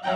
Si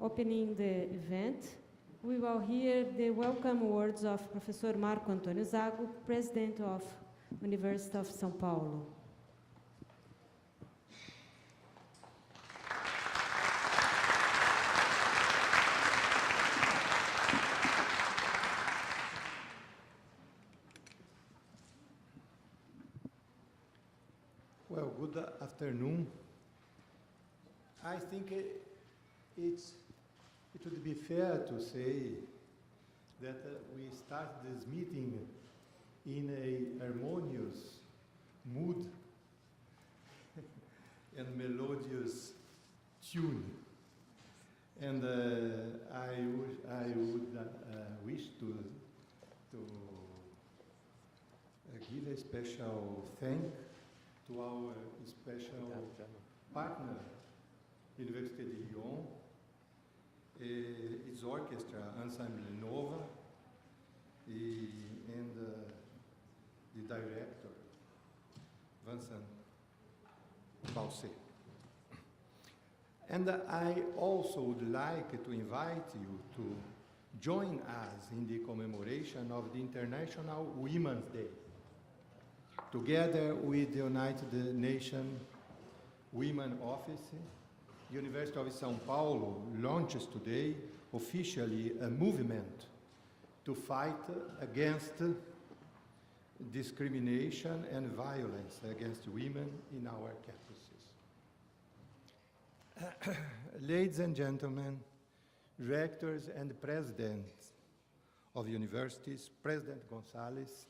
opening the event, we will hear the welcome words of Professor Marco Antonio Zago, President of University of São Paulo. Well, good afternoon. I think it would be fair to say that we start this meeting in a harmonious mood and melodious tune. And I would wish to give a special thank to our special partner, Université de Lyon, its orchestra, Ensemble Nova, and the director, Vincent Balsé. And I also would like to invite you to join us in the commemoration of the International Women's Day, together with the United Nations Women Office. University of São Paulo launches today officially a movement to fight against discrimination and violence against women in our campuses. Ladies and gentlemen, rectors and presidents of universities, President Gonzalez,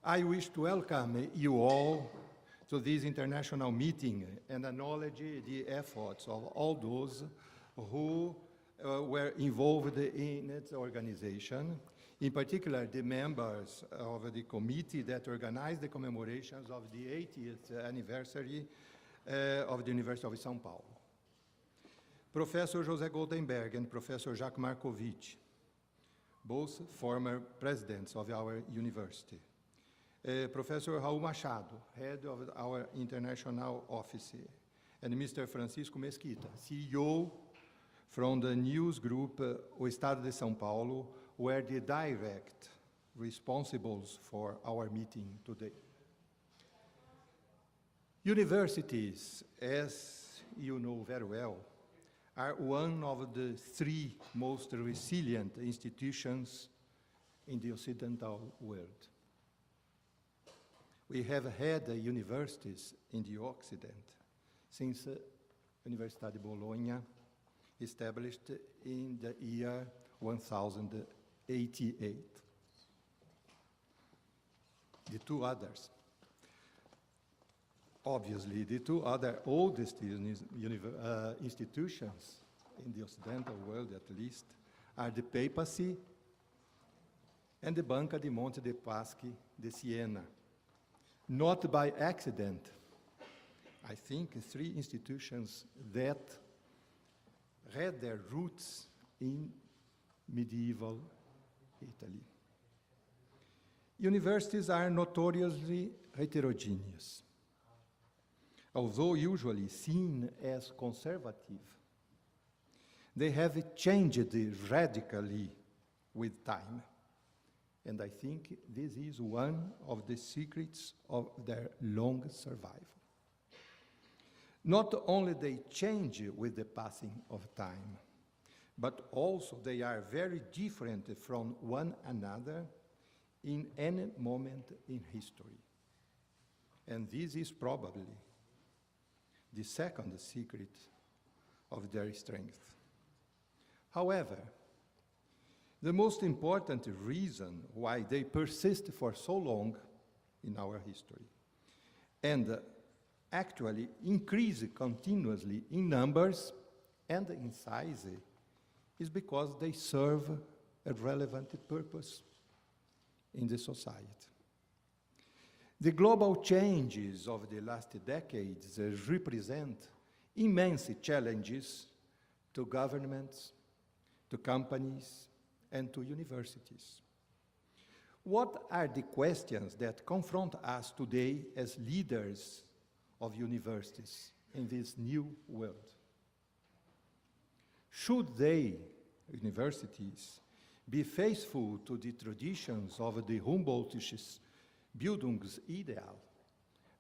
I wish to welcome you all to this international meeting and acknowledge the efforts of all those who were involved in its organization, in particular the members of the committee that organized the commemorations of the 80th anniversary of the University of São Paulo. Professor José Goldemberg and Professor Jacques Marcovitch, both former presidents of our university. Professor Raul Machado, head of our international office, and Mr. Francisco Mesquita, CEO from the news group O Estado de São Paulo, were the direct responsibles for our meeting today. Universities, as you know very well, are one of the three most resilient institutions in the Occidental world. We have had universities in the Occident since Universidade de Bologna, established in the year 1088. The two others, obviously, the two other oldest institutions in the Occidental world, at least, are the Papacy and the Banca di Monte dei Paschi de Siena. Not by accident, I think, three institutions that had their roots in medieval Italy. Universities are notoriously heterogeneous. Although usually seen as conservative, they have changed radically with time. And I think this is one of the secrets of their long survival. Not only they change with the passing of time, but also they are very different from one another in any moment in history. And this is probably the second secret of their strength. However, the most important reason why they persist for so long in our history and actually increase continuously in numbers and in size is because they serve a relevant purpose in the society. The global changes of the last decades represent immense challenges to governments, to companies, and to universities. What are the questions that confront us today as leaders of universities in this new world? Should they, universities, be faithful to the traditions of the Humboldtisches Bildungsideal,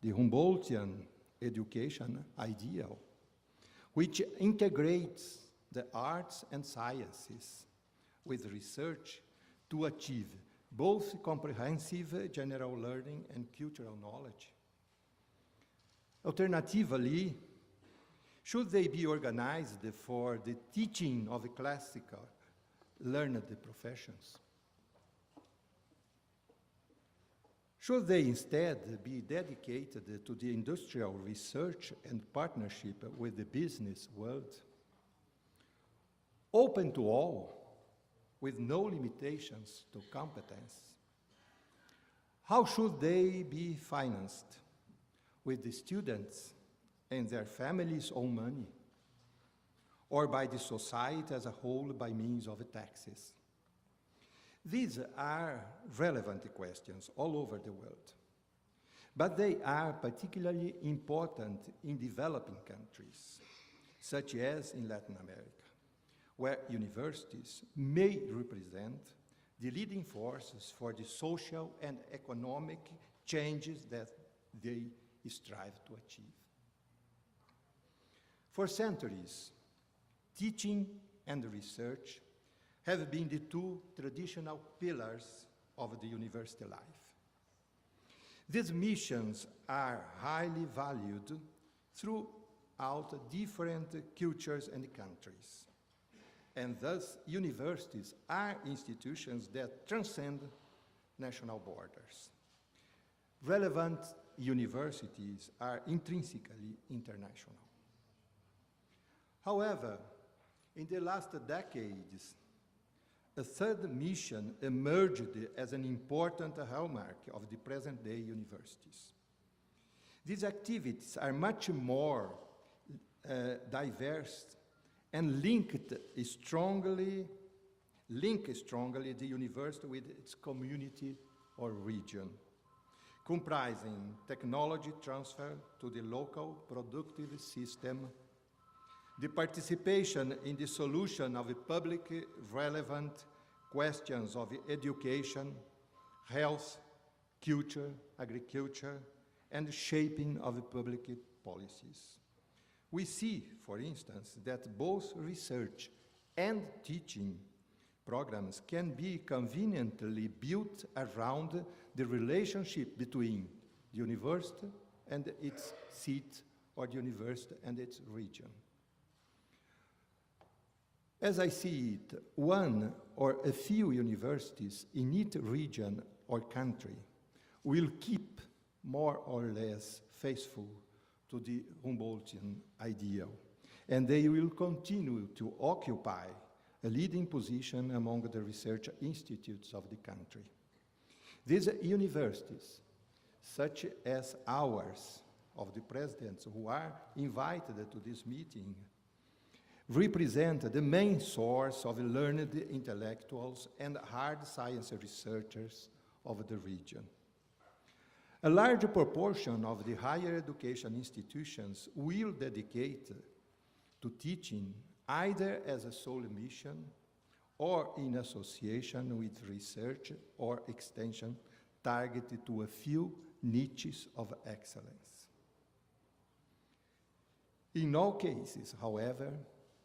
the Humboldtian education ideal, which integrates the arts and sciences with research to achieve both comprehensive general learning and cultural knowledge? Alternatively, should they be organized for the teaching of classical learned professions? Should they instead be dedicated to the industrial research and partnership with the business world? Open to all, with no limitations to competence. How should they be financed? With the students and their families' own money, or by the society as a whole by means of taxes? These are relevant questions all over the world, but they are particularly important in developing countries, such as in Latin America, where universities may represent the leading forces for the social and economic changes that they strive to achieve. For centuries, teaching and research have been the two traditional pillars of the university life. These missions are highly valued throughout different cultures and countries, and thus universities are institutions that transcend national borders. Relevant universities are intrinsically international. However, in the last decades, a third mission emerged as an important hallmark of the present-day universities. These activities are much more diverse and link strongly the university with its community or region, comprising technology transfer to the local productive system, the participation in the solution of public relevant questions of education, health, culture, agriculture, and shaping of public policies. We see, for instance, that both research and teaching programs can be conveniently built around the relationship between the university and its seat, or the university and its region. As I see it, one or a few universities in each region or country will keep more or less faithful to the Humboldtian ideal, and they will continue to occupy a leading position among the research institutes of the country. These universities, such as ours, of the presidents who are invited to this meeting, represent the main source of learned intellectuals and hard science researchers of the region. A large proportion of the higher education institutions will dedicate to teaching either as a sole mission or in association with research or extension targeted to a few niches of excellence. In all cases, however,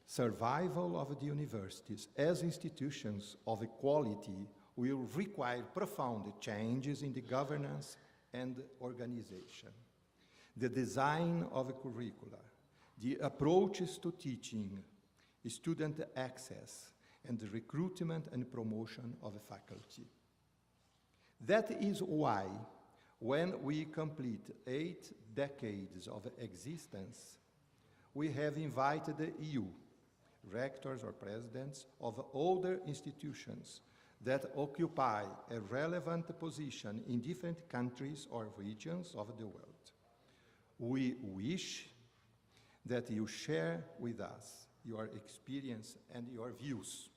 survival of the universities as institutions of equality will require profound changes in the governance and organization, the design of curricula, the approaches to teaching, student access, and the recruitment and promotion of faculty. That is why, when we complete 8 decades of existence, we have invited the EU, rectors or presidents of older institutions that occupy a relevant position in different countries or regions of the world. We wish that you share with us your experience and your views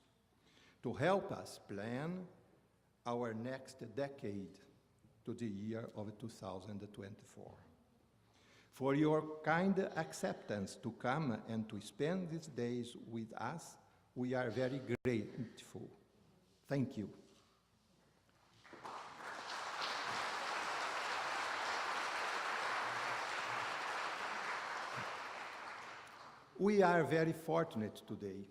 to help us plan our next decade to the year of 2024. for your kind acceptance to come and to spend these days with us. We are very grateful. Thank you. We are very fortunate today.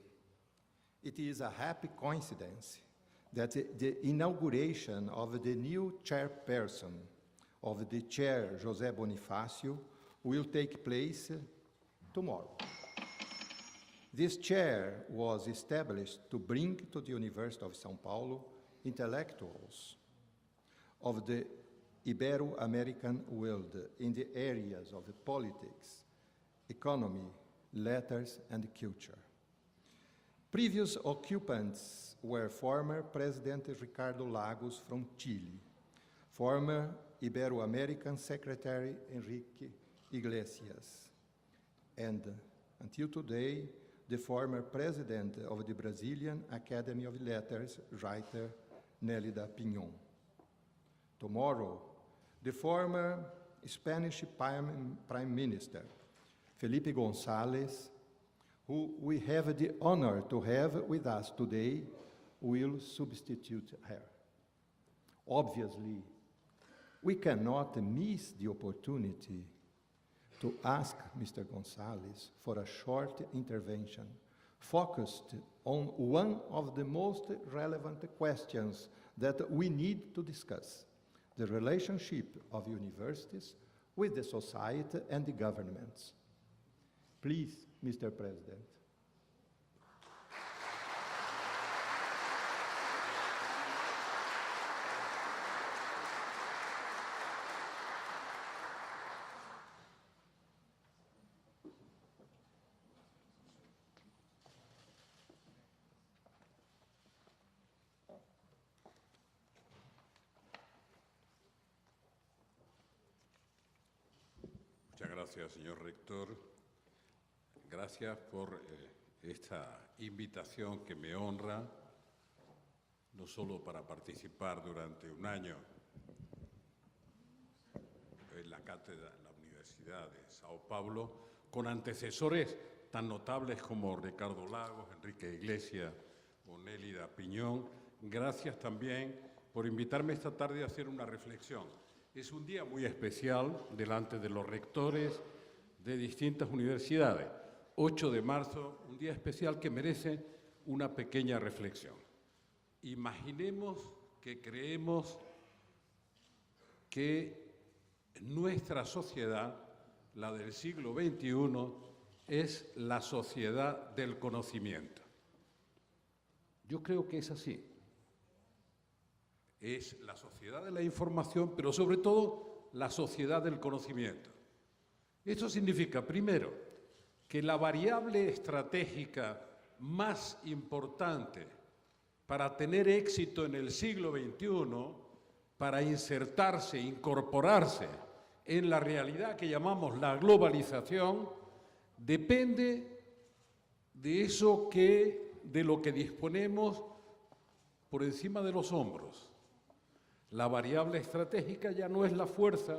It is a happy coincidence that the inauguration of the new chairperson of the chair, José Bonifácio, will take place tomorrow. This chair was established to bring to the University of São Paulo intellectuals of the Ibero-American world in the areas of politics, economy, letters, and culture. Previous occupants were former President Ricardo Lagos from Chile, former Ibero-American Secretary Enrique Iglesias, and until today, the former President of the Brazilian Academy of Letters, writer Nélida Pinhon. Tomorrow, the former Spanish Prime Minister, Felipe González, who we have the honor to have with us today, will substitute her. Obviously, we cannot miss the opportunity to ask Mr. González for a short intervention focused on one of the most relevant questions that we need to discuss, the relationship of universities with the society and the governments. Please, Mr. President. Muchas gracias, señor rector. Gracias por esta invitación que me honra, no solo para participar durante un año en la cátedra de la Universidad de São Paulo, con antecesores tan notables como Ricardo Lagos, Enrique Iglesias o Nélida Pinhon. Gracias también por invitarme esta tarde a hacer una reflexión. Es un día muy especial delante de los rectores de distintas universidades. 8 de marzo, un día especial que merece una pequeña reflexión. Imaginemos que creemos que nuestra sociedad, la del siglo XXI, es la sociedad del conocimiento. Yo creo que es así. Es la sociedad de la información, pero sobre todo la sociedad del conocimiento. Esto significa, primero, que la variable estratégica más importante para tener éxito en el siglo XXI, para insertarse, incorporarse en la realidad que llamamos la globalización, depende de lo que disponemos por encima de los hombros. La variable estratégica ya no es la fuerza,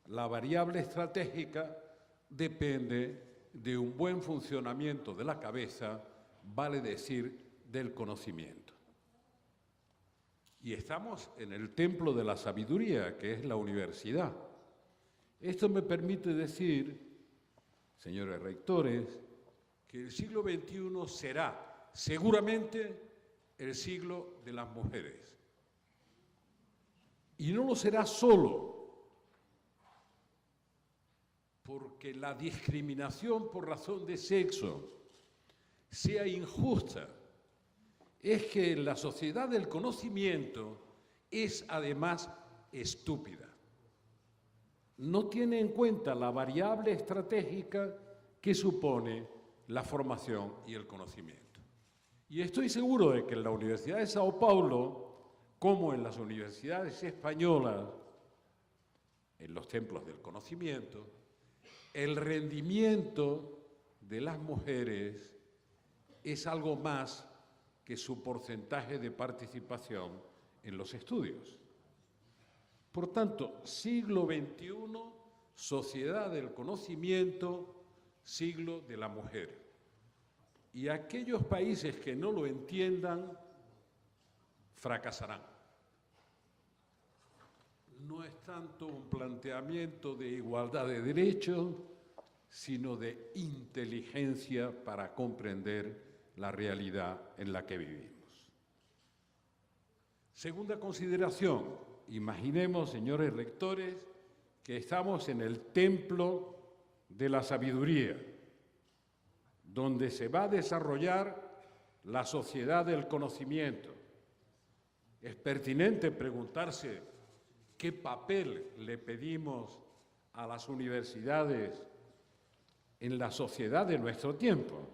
la variable estratégica depende de un buen funcionamiento de la cabeza, vale decir, del conocimiento. Y estamos en el templo de la sabiduría, que es la universidad. Esto me permite decir, señores rectores, que el siglo XXI será seguramente el siglo de las mujeres. Y no lo será solo porque la discriminación por razón de sexo sea injusta, es que la sociedad del conocimiento es además estúpida. No tiene en cuenta la variable estratégica que supone la formación y el conocimiento. Y estoy seguro de que en la Universidad de São Paulo, como en las universidades españolas, en los templos del conocimiento, el rendimiento de las mujeres es algo más que su porcentaje de participación en los estudios. Por tanto, siglo XXI sociedad del conocimiento, siglo de la mujer. Y aquellos países que no lo entiendan, fracasarán. No es tanto un planteamiento de igualdad de derechos, sino de inteligencia para comprender la realidad en la que vivimos. Segunda consideración, imaginemos, señores rectores, que estamos en el templo de la sabiduría, donde se va a desarrollar la sociedad del conocimiento. Es pertinente preguntarse qué papel le pedimos a las universidades en la sociedad de nuestro tiempo,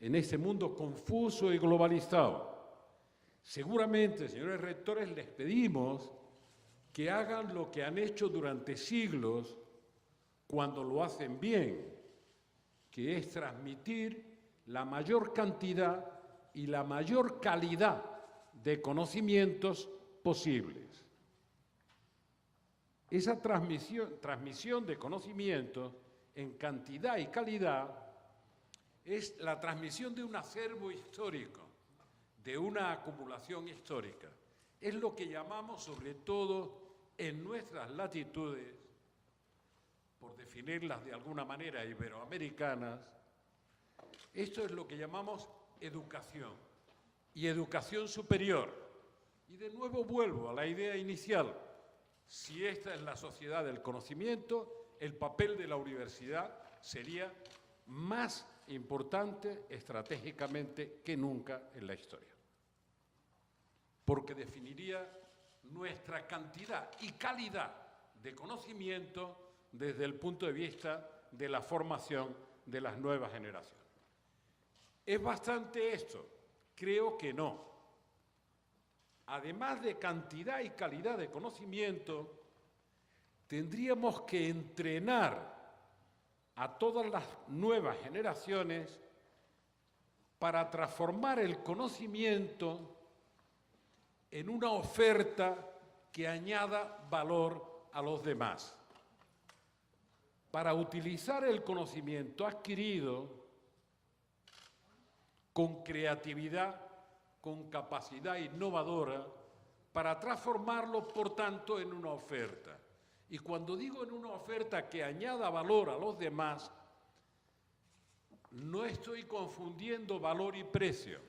en este mundo confuso y globalizado. Seguramente, señores rectores, les pedimos que hagan lo que han hecho durante siglos cuando lo hacen bien, que es transmitir la mayor cantidad y la mayor calidad de conocimientos posibles. Esa transmisión de conocimientos en cantidad y calidad es la transmisión de un acervo histórico, de una acumulación histórica. Es lo que llamamos, sobre todo en nuestras latitudes, por definirlas de alguna manera iberoamericanas, esto es lo que llamamos educación y educación superior. Y de nuevo vuelvo a la idea inicial. Si esta es la sociedad del conocimiento, el papel de la universidad sería más importante estratégicamente que nunca en la historia, porque definiría nuestra cantidad y calidad de conocimiento desde el punto de vista de la formación de las nuevas generaciones. ¿Es bastante esto? Creo que no. Además de cantidad y calidad de conocimiento, tendríamos que entrenar a todas las nuevas generaciones para transformar el conocimiento en una oferta que añada valor a los demás. Para utilizar el conocimiento adquirido con creatividad, con capacidad innovadora, para transformarlo, por tanto, en una oferta. Y cuando digo en una oferta que añada valor a los demás, no estoy confundiendo valor y precio.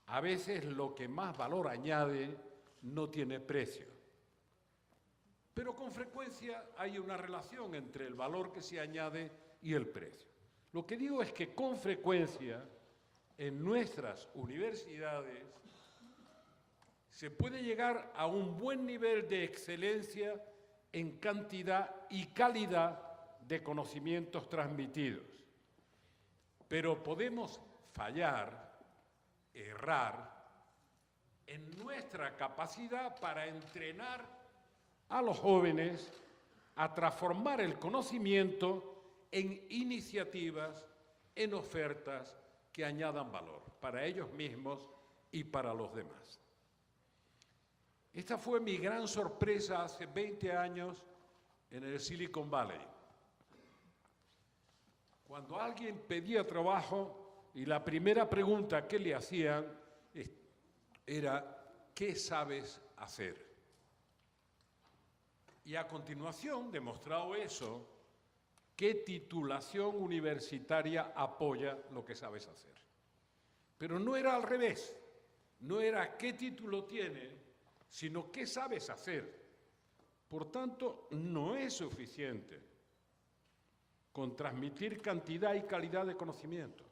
A veces lo que más valor añade no tiene precio. Pero con frecuencia hay una relación entre el valor que se añade y el precio. Lo que digo es que con frecuencia en nuestras universidades se puede llegar a un buen nivel de excelencia en cantidad y calidad de conocimientos transmitidos. Pero podemos fallar, errar en nuestra capacidad para entrenar a los jóvenes a transformar el conocimiento en iniciativas, en ofertas que añadan valor para ellos mismos y para los demás. Esta fue mi gran sorpresa hace 20 años en el Silicon Valley. Cuando alguien pedía trabajo y la primera pregunta que le hacían era ¿qué sabes hacer? Y a continuación, demostrado eso, ¿qué titulación universitaria apoya lo que sabes hacer? Pero no era al revés, no era qué título tiene, sino qué sabes hacer. Por tanto, no es suficiente con transmitir cantidad y calidad de conocimiento.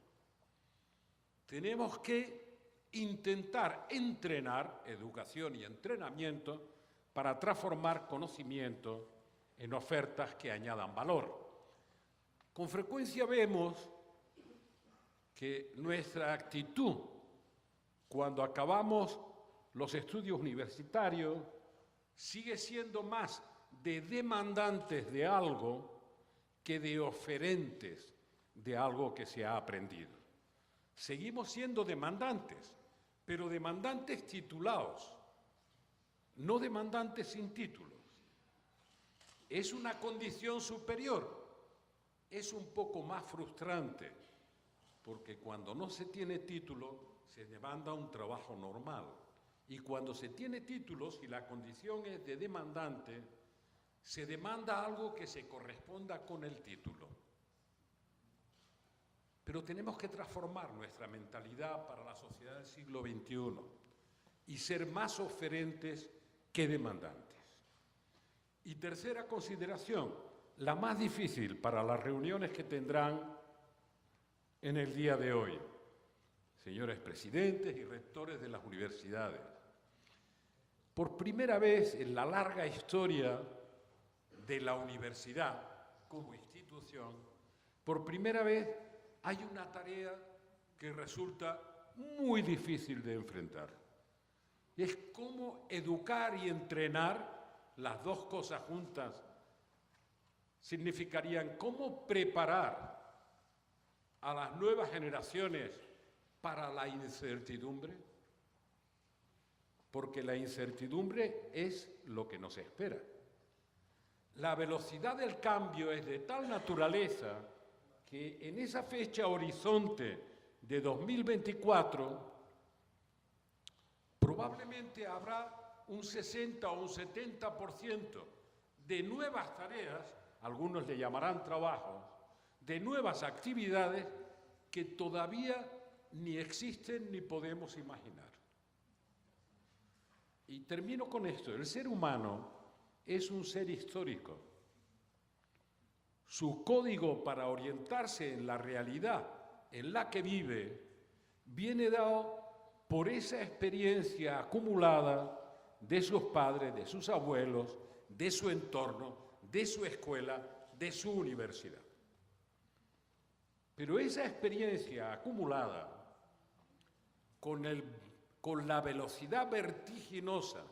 Tenemos que intentar entrenar, educación y entrenamiento, para transformar conocimiento en ofertas que añadan valor. Con frecuencia vemos que nuestra actitud cuando acabamos los estudios universitarios sigue siendo más de demandantes de algo que de oferentes de algo que se ha aprendido. Seguimos siendo demandantes, pero demandantes titulados, no demandantes sin títulos. es una condición superior. Es un poco más frustrante, porque cuando no se tiene título, se demanda un trabajo normal. Y cuando se tiene títulos y la condición es de demandante, se demanda algo que se corresponda con el título. Pero tenemos que transformar nuestra mentalidad para la sociedad del siglo XXI y ser más oferentes que demandantes. Y tercera consideración, la más difícil para las reuniones que tendrán en el día de hoy, señores presidentes y rectores de las universidades. Por primera vez en la larga historia de la universidad como institución, por primera vez hay una tarea que resulta muy difícil de enfrentar. Es cómo educar y entrenar, las dos cosas juntas significarían cómo preparar a las nuevas generaciones para la incertidumbre, porque la incertidumbre es lo que nos espera. La velocidad del cambio es de tal naturaleza que en esa fecha horizonte de 2024 probablemente habrá un 60 o un 70% de nuevas tareas, algunos le llamarán trabajos, de nuevas actividades que todavía ni existen ni podemos imaginar. Y termino con esto. El ser humano es un ser histórico. Su código para orientarse en la realidad en la que vive viene dado por esa experiencia acumulada de sus padres, de sus abuelos, de su entorno, de su escuela, de su universidad. Pero esa experiencia acumulada con la velocidad vertiginosa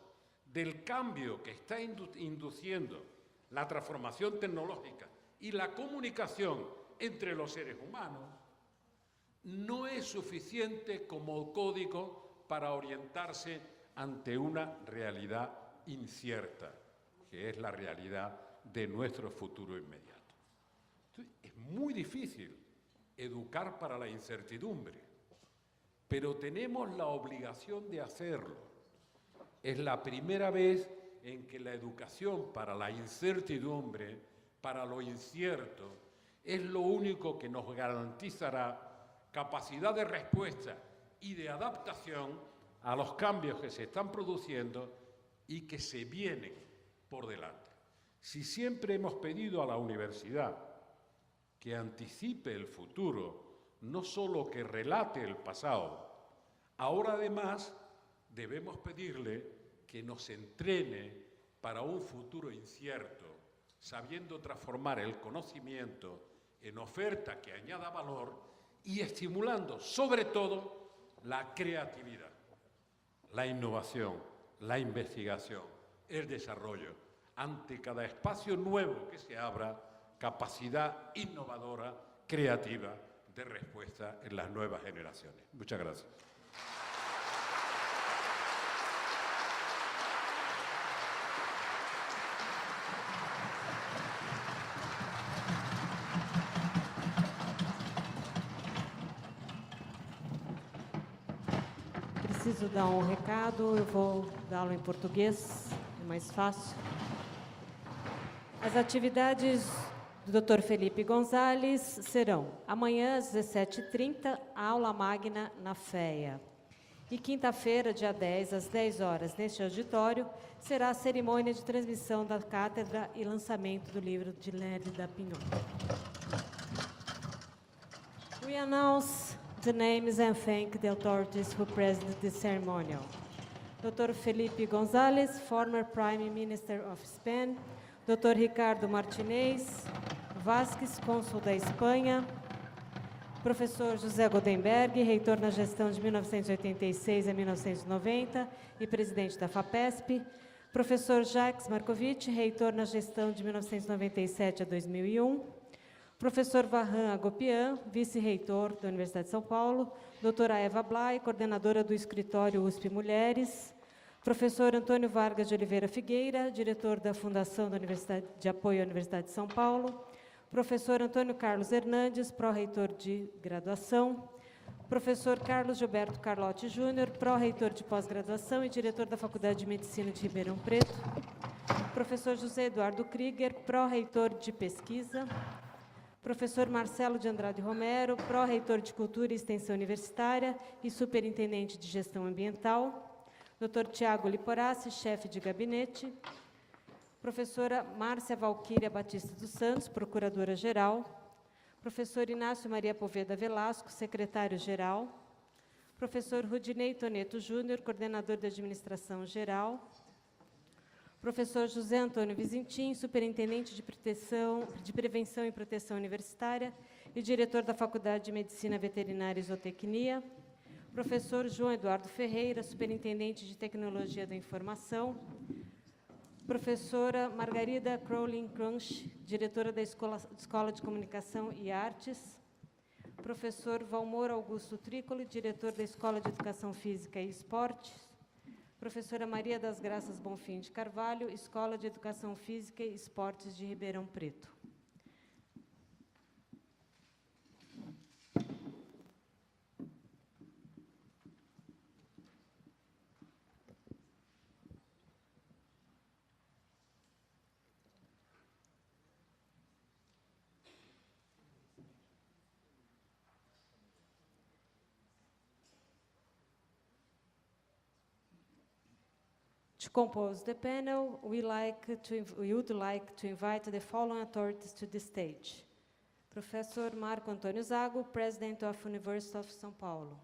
del cambio que está induciendo la transformación tecnológica y la comunicación entre los seres humanos, no es suficiente como código para orientarse ante una realidad incierta, que es la realidad de nuestro futuro inmediato. Entonces, es muy difícil educar para la incertidumbre, pero tenemos la obligación de hacerlo. Es la primera vez en que la educación para la incertidumbre, para lo incierto, es lo único que nos garantizará capacidad de respuesta y de adaptación a los cambios que se están produciendo y que se vienen por delante. Si siempre hemos pedido a la universidad que anticipe el futuro, no solo que relate el pasado, ahora además debemos pedirle que nos entrene para un futuro incierto, sabiendo transformar el conocimiento en oferta que añada valor y estimulando sobre todo la creatividad, la innovación, la investigación, el desarrollo. Ante cada espacio nuevo que se abra, capacidad innovadora, creativa, de respuesta en las nuevas generaciones. Muchas gracias. Preciso dar um recado, eu vou dá-lo em português, é mais fácil. As atividades do Dr. Felipe Gonzalez serão amanhã às 17h30, aula magna na FEA. E quinta-feira, dia 10, às 10 horas, neste auditório, será a cerimônia de transmissão da cátedra e lançamento do livro de Lérida Pinhon. We announce the names and thank the authorities who presided the ceremonial. Dr. Felipe Gonzalez, former Prime Minister of Spain. Dr. Ricardo Martinez Vasques, cônsul da Espanha. Professor José Goldemberg, reitor na gestão de 1986 a 1990 e presidente da FAPESP. Professor Jacques Marcovitch, reitor na gestão de 1997 a 2001. Professor Vahan Agopian, vice-reitor da Universidade de São Paulo. Doutora Eva Blay, coordenadora do escritório USP Mulheres. Professor Antônio Vargas de Oliveira Figueira, diretor da Fundação da Universidade de Apoio à Universidade de São Paulo. Professor Antônio Carlos Hernandes, pró-reitor de graduação. Professor Carlos Gilberto Carlotti Júnior, pró-reitor de pós-graduação e diretor da Faculdade de Medicina de Ribeirão Preto. Professor José Eduardo Krieger, pró-reitor de pesquisa. Professor Marcelo de Andrade Romero, pró-reitor de Cultura e Extensão Universitária e superintendente de Gestão Ambiental. Dr. Tiago Liporassi, chefe de gabinete. Professora Márcia Valquíria Batista dos Santos, procuradora-geral. Professor Inácio Maria Poveda Velasco, secretário-geral. Professor Rudinei Toneto Júnior, coordenador de administração geral. Professor José Antônio Vizintim, superintendente de Prevenção e Proteção Universitária e diretor da Faculdade de Medicina Veterinária e Zootecnia. Professor João Eduardo Ferreira, superintendente de Tecnologia da Informação. Professora Margarida Crowley Crunch, diretora da Escola de Comunicação e Artes. Professor Valmor Augusto Trícoli, diretor da Escola de Educação Física e Esportes. Professora Maria das Graças Bonfim de Carvalho, Escola de Educação Física e Esportes de Ribeirão Preto. To compose the panel, we would like to invite the following authorities to the stage. Professor Marco Antonio Zago, President of University of São Paulo.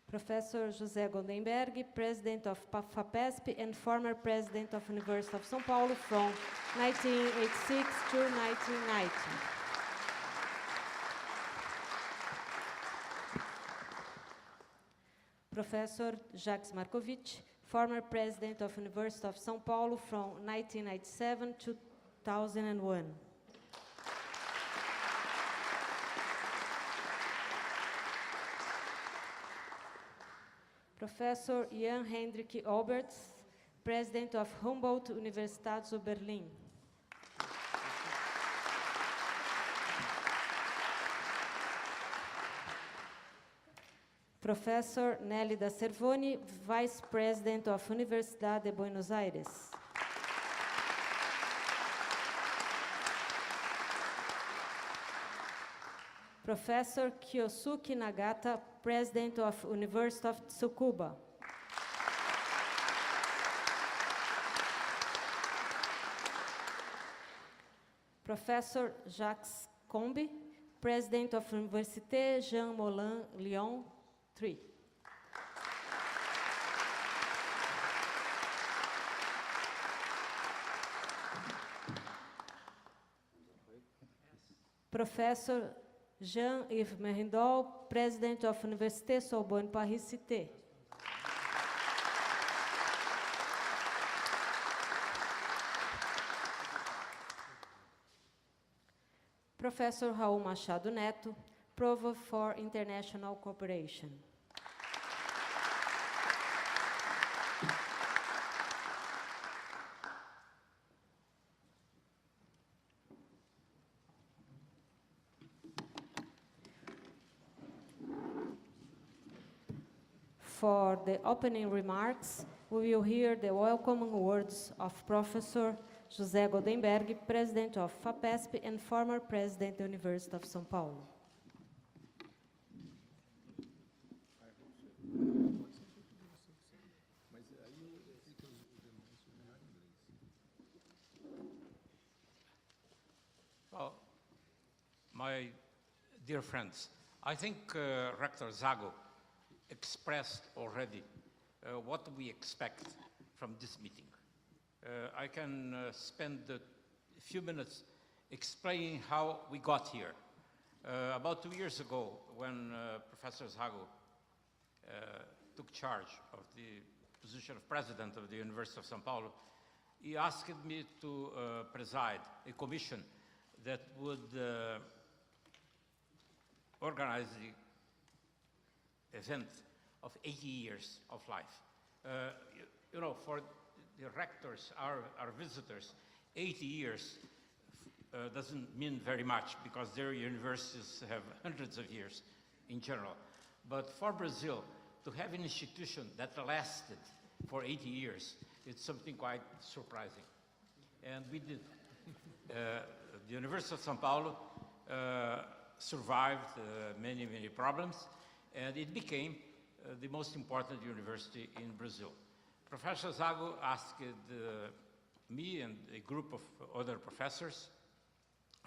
Professor José Goldemberg, President of FAPESP and former President of University of São Paulo from 1986 to 1990. Professor Jacques Marcovitch, former President of University of São Paulo from 1997 to 2001. Professor Jan Hendrik Alberts, President of Humboldt-Universität zu Berlin. Professor Nelly da Cervoni, Vice President of Universidade de Buenos Aires. Professor Kyosuke Nagata, President of University of Tsukuba. Professor Jacques Combe, President of Université Jean Moulin Lyon 3. Professor Jean-Yves Merindol, President of Université Sorbonne Paris Cité. Professor Raul Machado Neto, Provost for International Cooperation. For the opening remarks, we will hear the welcoming words of Professor José Goldemberg, President of FAPESP and former President of the University of São Paulo. Well, my dear friends, I think Rector Zago expressed already what we expect from this meeting. I can spend a few minutes explaining how we got here. About 2 years ago, when Professor Zago took charge of the position of President of the University of São Paulo, he asked me to preside a commission that would organize the event of 80 years of life. You know, for the rectors, our visitors, 80 years doesn't mean very much because their universities have hundreds of years in general. But for Brazil, to have an institution that lasted for 80 years, it's something quite surprising. And we did. The University of São Paulo survived many, many problems, and it became the most important university in Brazil. Professor Zago asked me and a group of other professors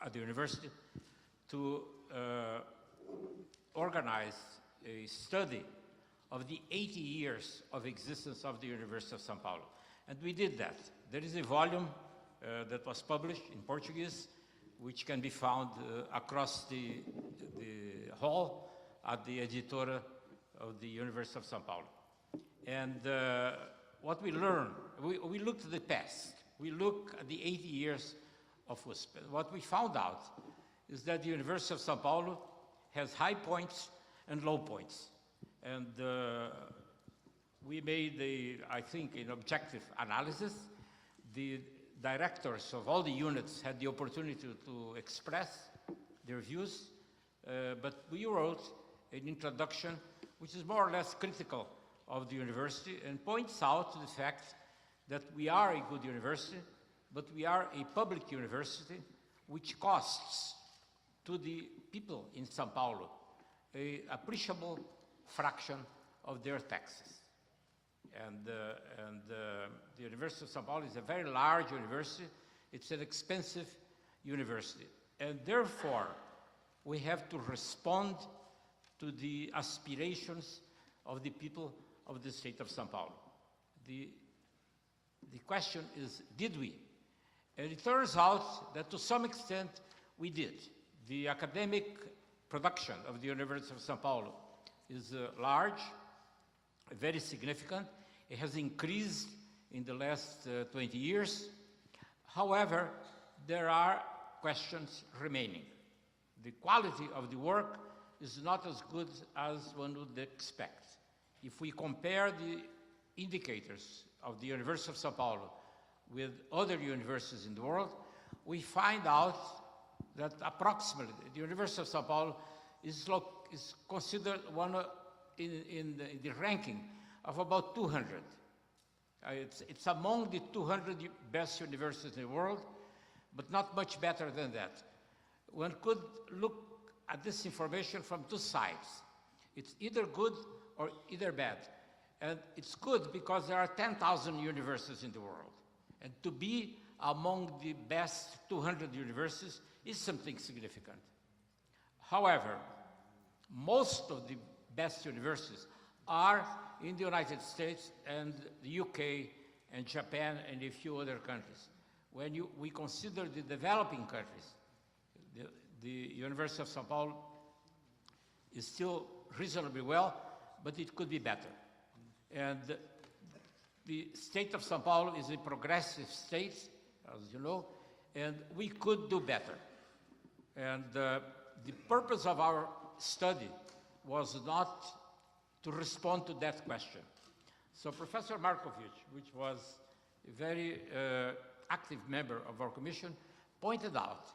at the university to organize a study of the 80 years of existence of the University of São Paulo. And we did that. There is a volume that was published in Portuguese, which can be found across the hall at the editora of the University of São Paulo. And what we learned, we looked at the past. We look at the 80 years of USP. What we found out is that the University of São Paulo has high points and low points. And we made, I think, an objective analysis. The directors of all the units had the opportunity to express their views, but we wrote an introduction which is more or less critical of the university and points out to the fact that we are a good university, but we are a public university which costs to the people in São Paulo an appreciable fraction of their taxes. And the University of São Paulo is a very large university. It's an expensive university. And therefore, we have to respond to the aspirations of the people of the state of São Paulo. The question is, did we? And it turns out that to some extent we did. The academic production of the University of São Paulo is large, very significant. It has increased in the last 20 years. However, there are questions remaining. The quality of the work is not as good as one would expect. If we compare the indicators of the University of São Paulo with other universities in the world, we find out that approximately the University of São Paulo is considered one in the ranking of about 200. It's among the 200 best universities in the world, but not much better than that. One could look at this information from two sides. It's either good or either bad. And it's good because there are 10,000 universities in the world. And to be among the best 200 universities is something significant. However, most of the best universities are in the United States and the UK and Japan and a few other countries. When we consider the developing countries, the University of São Paulo is still reasonably well, but it could be better. And the state of São Paulo is a progressive state, as you know, and we could do better. And the purpose of our study was not to respond to that question. So Professor Marcovitch, which was a very active member of our commission, pointed out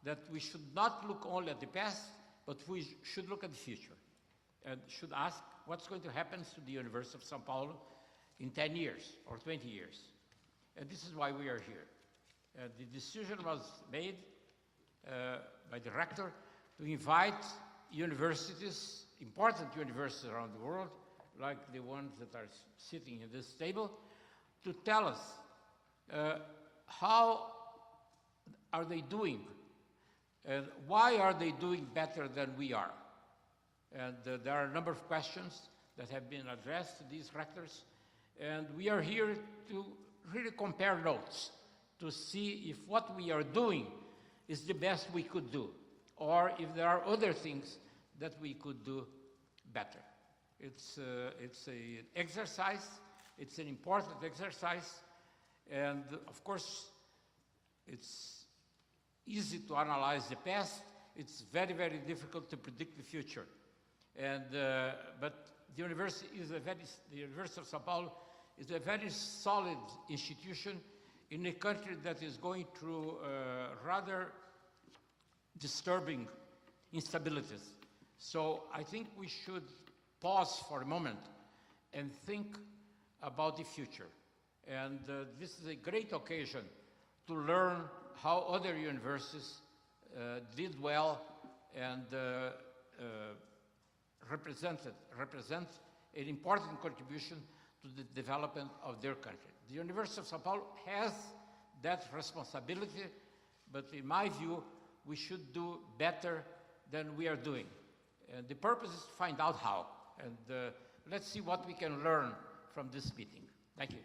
that we should not look only at the past, but we should look at the future and should ask what's going to happen to the University of São Paulo in 10 years or 20 years. And this is why we are here. The decision was made by the rector to invite universities, important universities around the world, like the ones that are sitting at this table, to tell us how are they doing and why are they doing better than we are. And there are a number of questions that have been addressed to these rectors, and we are here to really compare notes to see if what we are doing is the best we could do, or if there are other things that we could do better. It's an exercise, it's an important exercise, and of course, it's easy to analyze the past, it's very, very difficult to predict the future. And, but the University of São Paulo is a very solid institution in a country that is going through rather disturbing instabilities. So I think we should pause for a moment and think about the future. And this is a great occasion to learn how other universities did well and represent an important contribution to the development of their country. The University of São Paulo has that responsibility, but in my view, we should do better than we are doing. And the purpose is to find out how. And let's see what we can learn from this meeting. Thank you.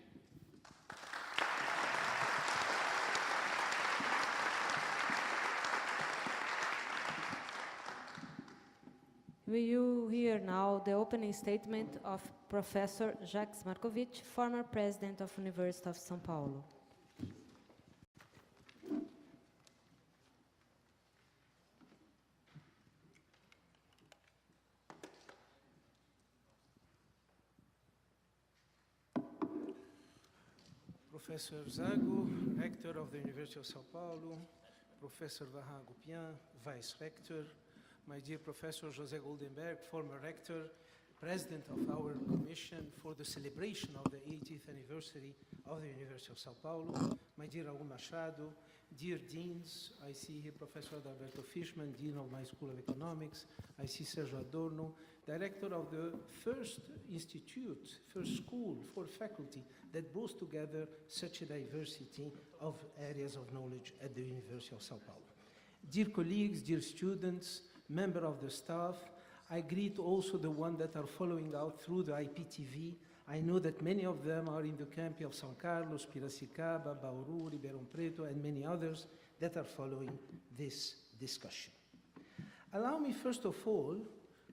You hear now the opening statement of Professor Jacques Marcovitch, former president of University of São Paulo. Professor Zago, Rector of the University of São Paulo, Professor Vahan, Vice Rector, my dear Professor José Goldemberg, former Rector, President of our Commission for the celebration of the 80th anniversary of the University of São Paulo, my dear Raul Machado, dear Deans, I see here Professor Adalberto Fishman, Dean of my School of Economics, I see Sergio Adorno, Director of the first institute, first school for faculty that brought together such a diversity of areas of knowledge at the University of São Paulo. Dear colleagues, dear students, member of the staff, I greet also the ones that are following out through the IPTV. I know that many of them are in the campi of São Carlos, Piracicaba, Bauru, Ribeirão Preto, and many others that are following this discussion. Allow me first of all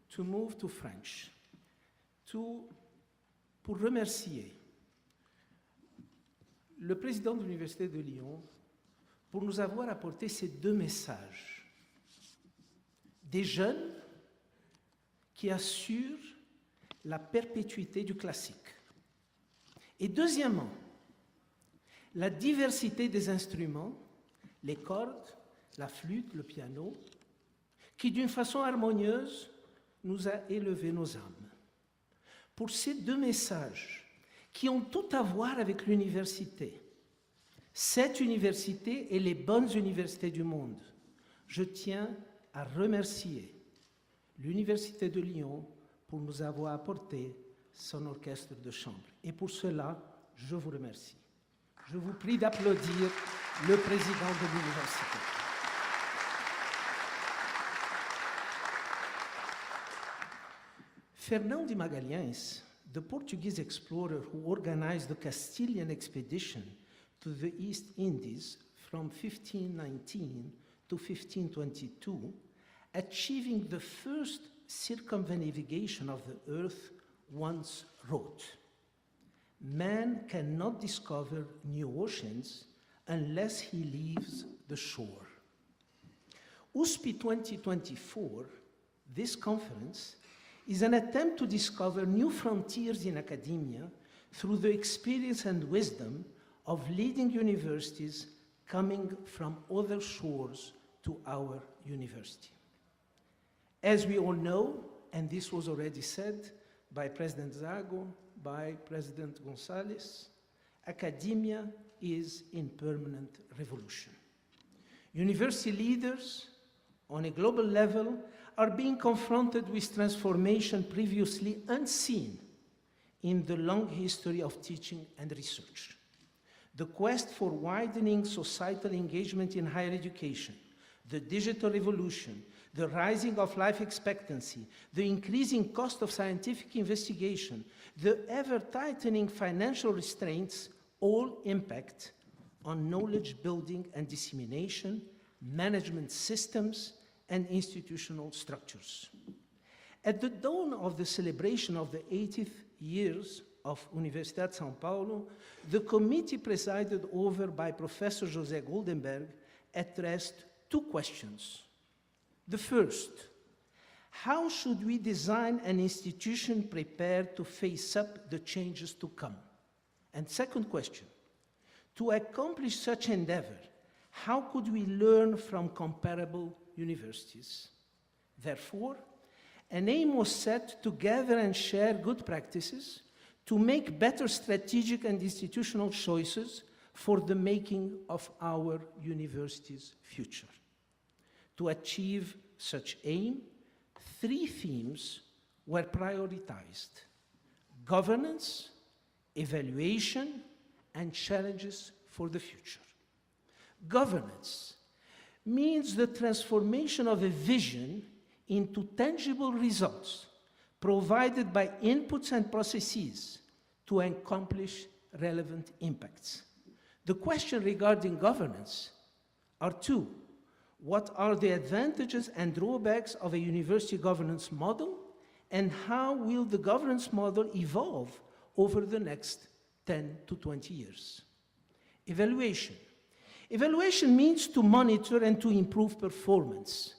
to move to French, pour remercier le président de l'Université de Lyon pour nous avoir apporté ces deux messages. Des jeunes qui assurent la perpétuité du classique. Et deuxièmement, la diversité des instruments, les cordes, la flûte, le piano, qui d'une façon harmonieuse nous a élevé nos âmes. Pour ces deux messages qui ont tout à voir avec l'université, cette université et les bonnes universités du monde, je tiens à remercier l'Université de Lyon pour nous avoir apporté son orchestre de chambre. Et pour cela, je vous remercie. Je vous prie d'applaudir le président de l'université. Fernão de Magalhães, the Portuguese explorer who organized the Castilian expedition to the East Indies from 1519 to 1522, achieving the first circumnavigation of the earth, once wrote, "Man cannot discover new oceans unless he leaves the shore." USP 2024, this conference, is an attempt to discover new frontiers in academia through the experience and wisdom of leading universities coming from other shores to our university. As we all know, and this was already said by President Zago, by President Gonzalez, academia is in permanent revolution. University leaders on a global level are being confronted with transformation previously unseen in the long history of teaching and research. The quest for widening societal engagement in higher education, the digital revolution, the rising of life expectancy, the increasing cost of scientific investigation, the ever-tightening financial restraints all impact on knowledge building and dissemination, management systems, and institutional structures. At the dawn of the celebration of the 80th years of Universidade de São Paulo, the committee presided over by Professor José Goldemberg addressed two questions. The first, how should we design an institution prepared to face up the changes to come? And second question, to accomplish such endeavor, how could we learn from comparable universities? Therefore, an aim was set to gather and share good practices to make better strategic and institutional choices for the making of our university's future. To achieve such aim, 3 themes were prioritized: governance, evaluation, and challenges for the future. Governance means the transformation of a vision into tangible results provided by inputs and processes to accomplish relevant impacts. The question regarding governance are 2. What are the advantages and drawbacks of a university governance model, and how will the governance model evolve over the next 10 to 20 years? Evaluation. Evaluation means to monitor and to improve performance.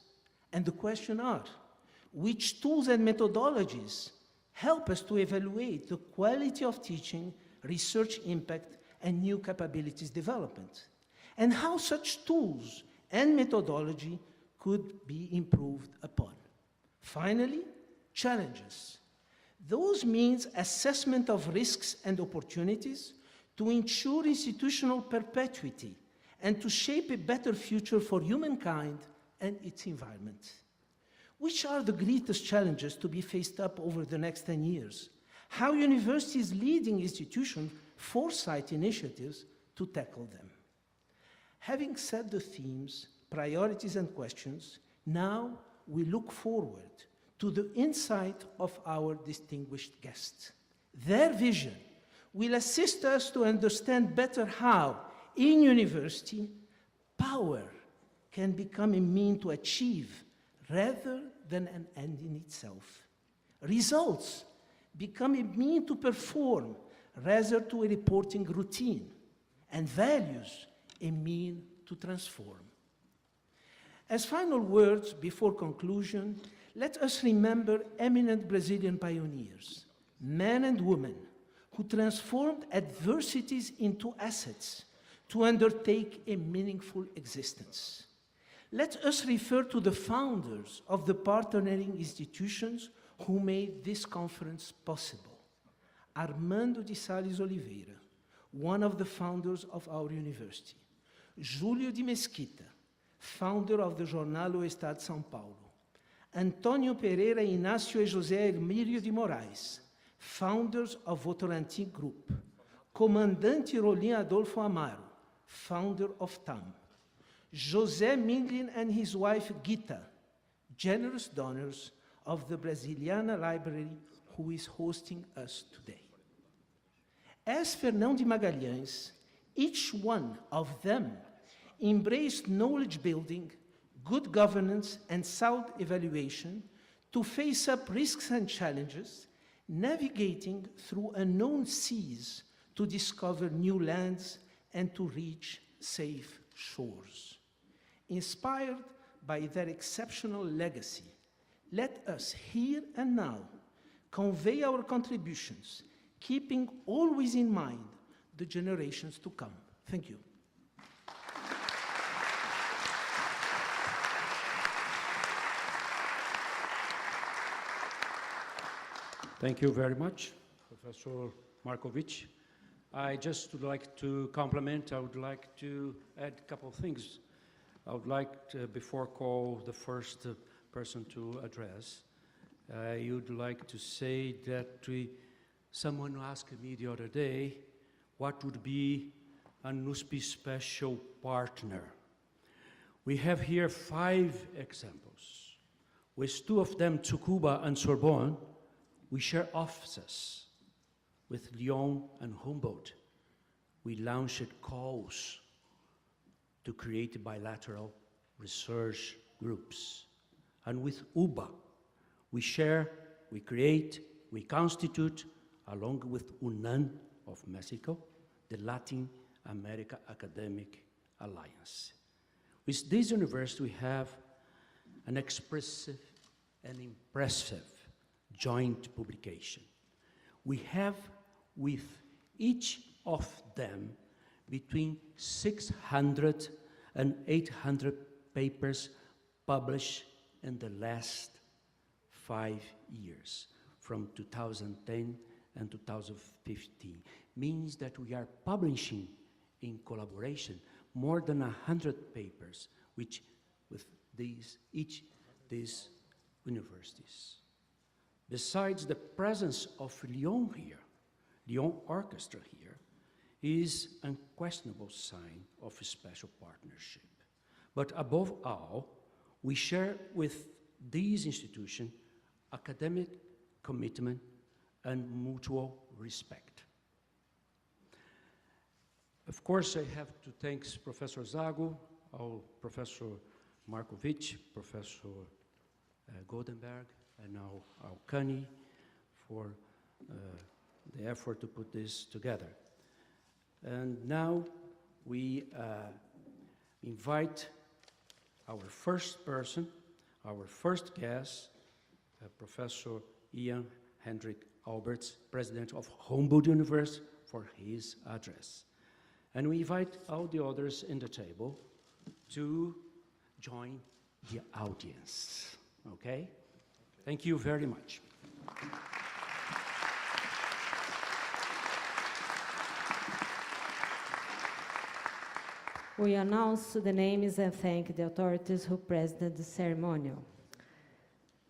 And the question are, which tools and methodologies help us to evaluate the quality of teaching, research impact, and new capabilities development? And how such tools and methodology could be improved upon? Finally, challenges. Those means assessment of risks and opportunities to ensure institutional perpetuity and to shape a better future for humankind and its environment. Which are the greatest challenges to be faced up over the next 10 years? How universities leading institutions foresight initiatives to tackle them? Having set the themes, priorities, and questions, now we look forward to the insight of our distinguished guests. Their vision will assist us to understand better how, in university, power can become a means to achieve rather than an end in itself. Results become a means to perform rather to a reporting routine, and values a means to transform. As final words before conclusion, let us remember eminent Brazilian pioneers, men and women who transformed adversities into assets to undertake a meaningful existence. Let us refer to the founders of the partnering institutions who made this conference possible. Armando de Sales Oliveira, one of the founders of our university. Júlio de Mesquita, founder of the Jornal O Estado de São Paulo. Antonio Pereira Inácio e José Hermílio de Moraes, founders of Votorantim Group. Comandante Rolim Adolfo Amaro, founder of TAM. José Minglin and his wife Gita, generous donors of the Brasiliana Library, who is hosting us today. As Fernão de Magalhães, each one of them embraced knowledge building, good governance, and sound evaluation to face up risks and challenges, navigating through unknown seas to discover new lands and to reach safe shores. Inspired by their exceptional legacy, let us here and now convey our contributions, keeping always in mind the generations to come. Thank you. Thank you very much, Professor Marcovitch. I just would like to compliment, I would like to add a couple of things. I would like to, before call the first person to address, I would like to say that someone asked me the other day, what would be an USP special partner? We have here 5 examples. With 2 of them, Tsukuba and Sorbonne, we share offices. With Lyon and Humboldt, we launched calls to create bilateral research groups. And with UBA, we share, we create, we constitute, along with UNAM of Mexico, the Latin America Academic Alliance. With this university, we have an expressive and impressive joint publication. We have with each of them between 600 and 800 papers published in the last 5 years, from 2010 and 2015. Means that we are publishing in collaboration more than 100 papers with these universities. Besides the presence of Lyon here, Lyon Orchestra here, is an unquestionable sign of a special partnership. But above all, we share with these institutions academic commitment and mutual respect. Of course, I have to thank Professor Zago, our Professor Marcovitch, Professor Goldemberg, and now Aucani for the effort to put this together. And now we invite our first person, our first guest, Professor Ian Hendrik Alberts, President of Humboldt-Universität, for his address. And we invite all the others in the table to join the audience, okay? Thank you very much. We announce the names and thank the authorities who presided the ceremonial.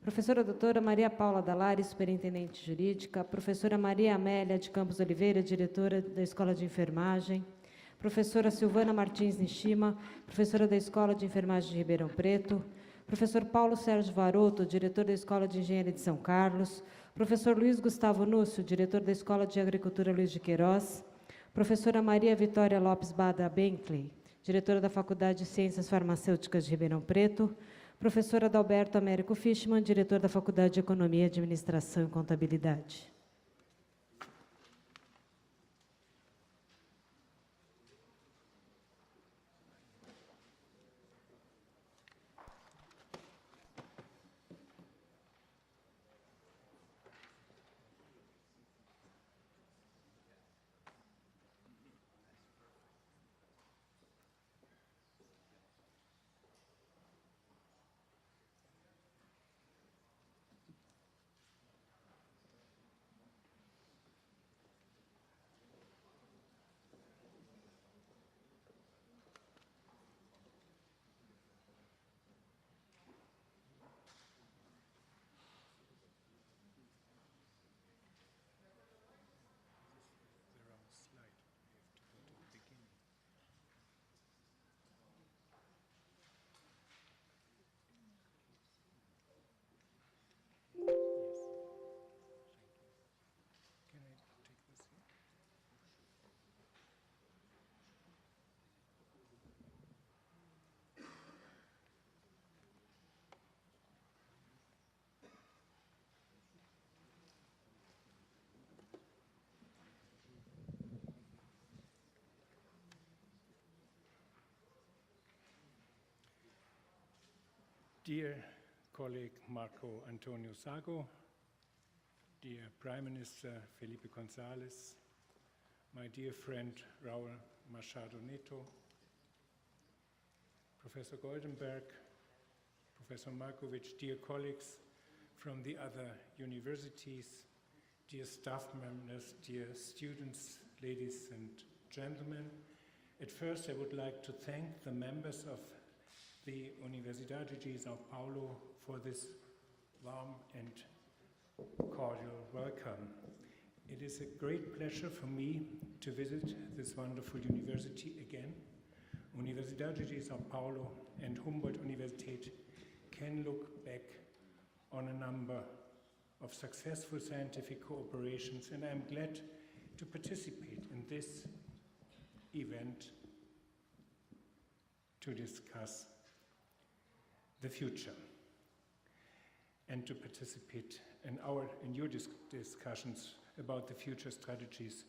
Professora doutora Maria Paula Dallari, superintendente jurídica, professora Maria Amélia de Campos Oliveira, diretora da Escola de Enfermagem, professora Silvana Martins Nishima, professora da Escola de Enfermagem de Ribeirão Preto, professor Paulo Sérgio Varoto, diretor da Escola de Engenharia de São Carlos, professor Luiz Gustavo Núcio, diretor da Escola de Agricultura Luiz de Queiroz, professora Maria Vitória Lopes Bada Benkley, diretora da Faculdade de Ciências Farmacêuticas de Ribeirão Preto, professora Adalberto Américo Fischmann, diretor da Faculdade de Economia, Administração e Contabilidade. Dear colleague Marco Antonio Zago, dear Prime Minister Felipe González, my dear friend Raul Machado Neto, Professor Goldemberg, Professor Marcovitch, dear colleagues from the other universities, dear staff members, dear students, ladies and gentlemen. At first, I would like to thank the members of the Universidade de São Paulo for this warm and cordial welcome. It is a great pleasure for me to visit this wonderful university again. Universidade de São Paulo and Humboldt-Universität can look back on a number of successful scientific cooperations, and I'm glad to participate in this event to discuss the future and to participate in your discussions about the future strategies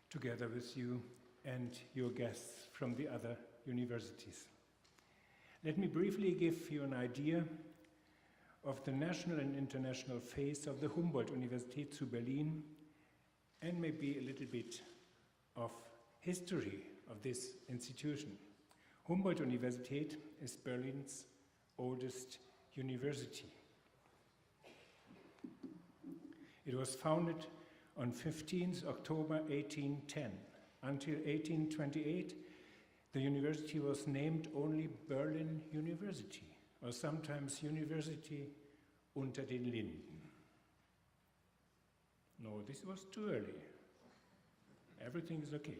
together with you and your guests from the other universities. Let me briefly give you an idea of the national and international phase of the Humboldt-Universität zu Berlin, and maybe a little bit of history of this institution. Humboldt-Universität is Berlin's oldest university. It was founded on 15th October 1810. Until 1828, the university was named only Berlin University, or sometimes University unter den Linden. No, this was too early. Everything is okay.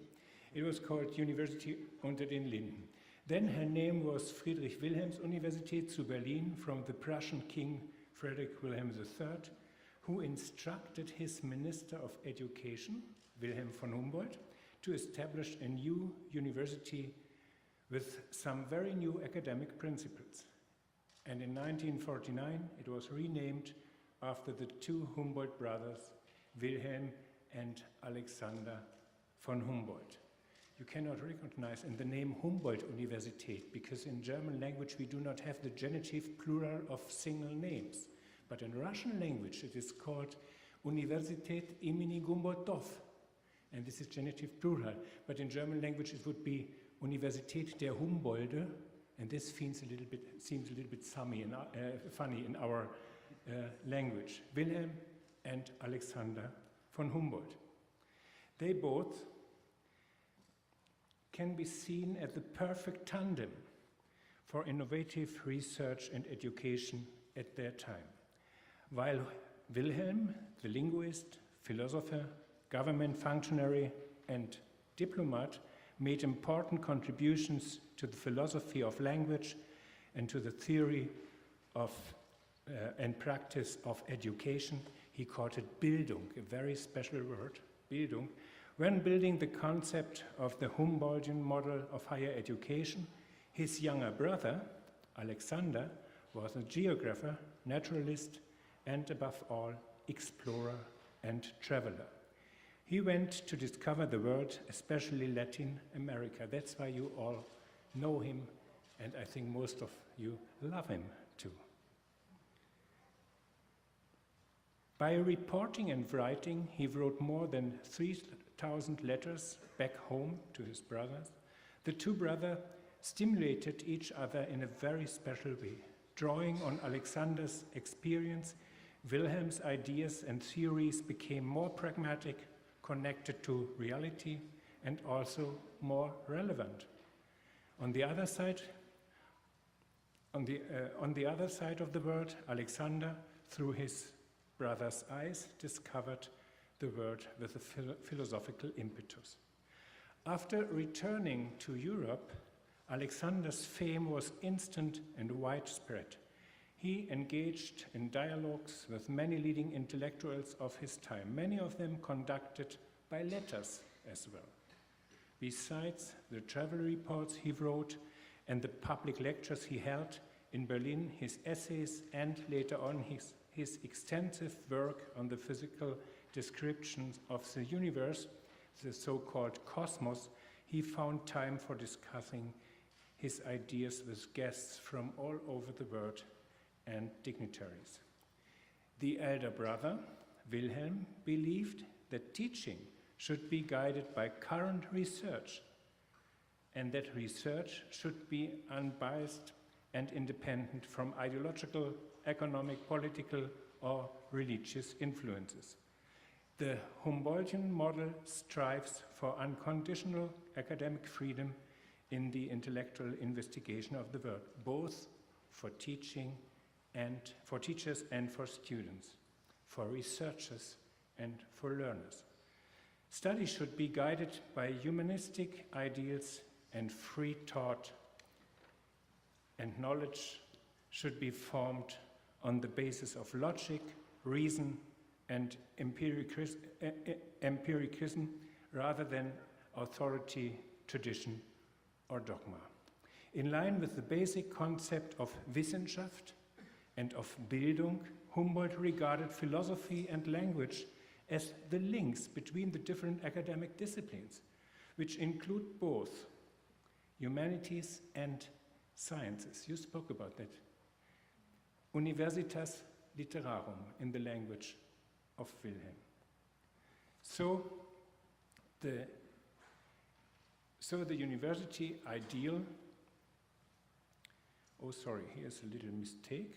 It was called University unter den Linden. Then her name was Friedrich Wilhelms Universität zu Berlin, from the Prussian King Friedrich Wilhelm III, who instructed his Minister of Education, Wilhelm von Humboldt, to establish a new university with some very new academic principles. And in 1949, it was renamed after the two Humboldt brothers, Wilhelm and Alexander von Humboldt. You cannot recognize in the name Humboldt-Universität because in German language we do not have the genitive plural of single names. But in Russian language it is called Universität imени Humboldtov, and this is genitive plural. But in German language it would be Universität der Humbolde, and this seems a little bit funny in our language. Wilhelm and Alexander von Humboldt. They both can be seen as the perfect tandem for innovative research and education at their time. While Wilhelm, the linguist, philosopher, government functionary, and diplomat, made important contributions to the philosophy of language and to the theory of and practice of education, he called it Bildung, a very special word, Bildung. When building the concept of the Humboldtian model of higher education, his younger brother, Alexander, was a geographer, naturalist, and above all, explorer and traveler. He went to discover the world, especially Latin America. That's why you all know him, and I think most of you love him too. By reporting and writing, he wrote more than 3,000 letters back home to his brothers. The two brothers stimulated each other in a very special way. Drawing on Alexander's experience, Wilhelm's ideas and theories became more pragmatic, connected to reality, and also more relevant. On the other side of the world, Alexander, through his brother's eyes, discovered the world with a philosophical impetus. After returning to Europe, Alexander's fame was instant and widespread. He engaged in dialogues with many leading intellectuals of his time, many of them conducted by letters as well. Besides the travel reports he wrote and the public lectures he held in Berlin, his essays and later on his extensive work on the physical descriptions of the universe, the so-called cosmos, he found time for discussing his ideas with guests from all over the world and dignitaries. The elder brother, Wilhelm, believed that teaching should be guided by current research and that research should be unbiased and independent from ideological, economic, political, or religious influences. The Humboldtian model strives for unconditional academic freedom in the intellectual investigation of the world, both for teachers and for students, for researchers and for learners. Study should be guided by humanistic ideals and free thought, and knowledge should be formed on the basis of logic, reason, and empiricism rather than authority, tradition, or dogma. In line with the basic concept of Wissenschaft and of Bildung, Humboldt regarded philosophy and language as the links between the different academic disciplines, which include both humanities and sciences. You spoke about that. Universitas Literarum, in the language of Wilhelm. So the university ideal, oh sorry, here's a little mistake.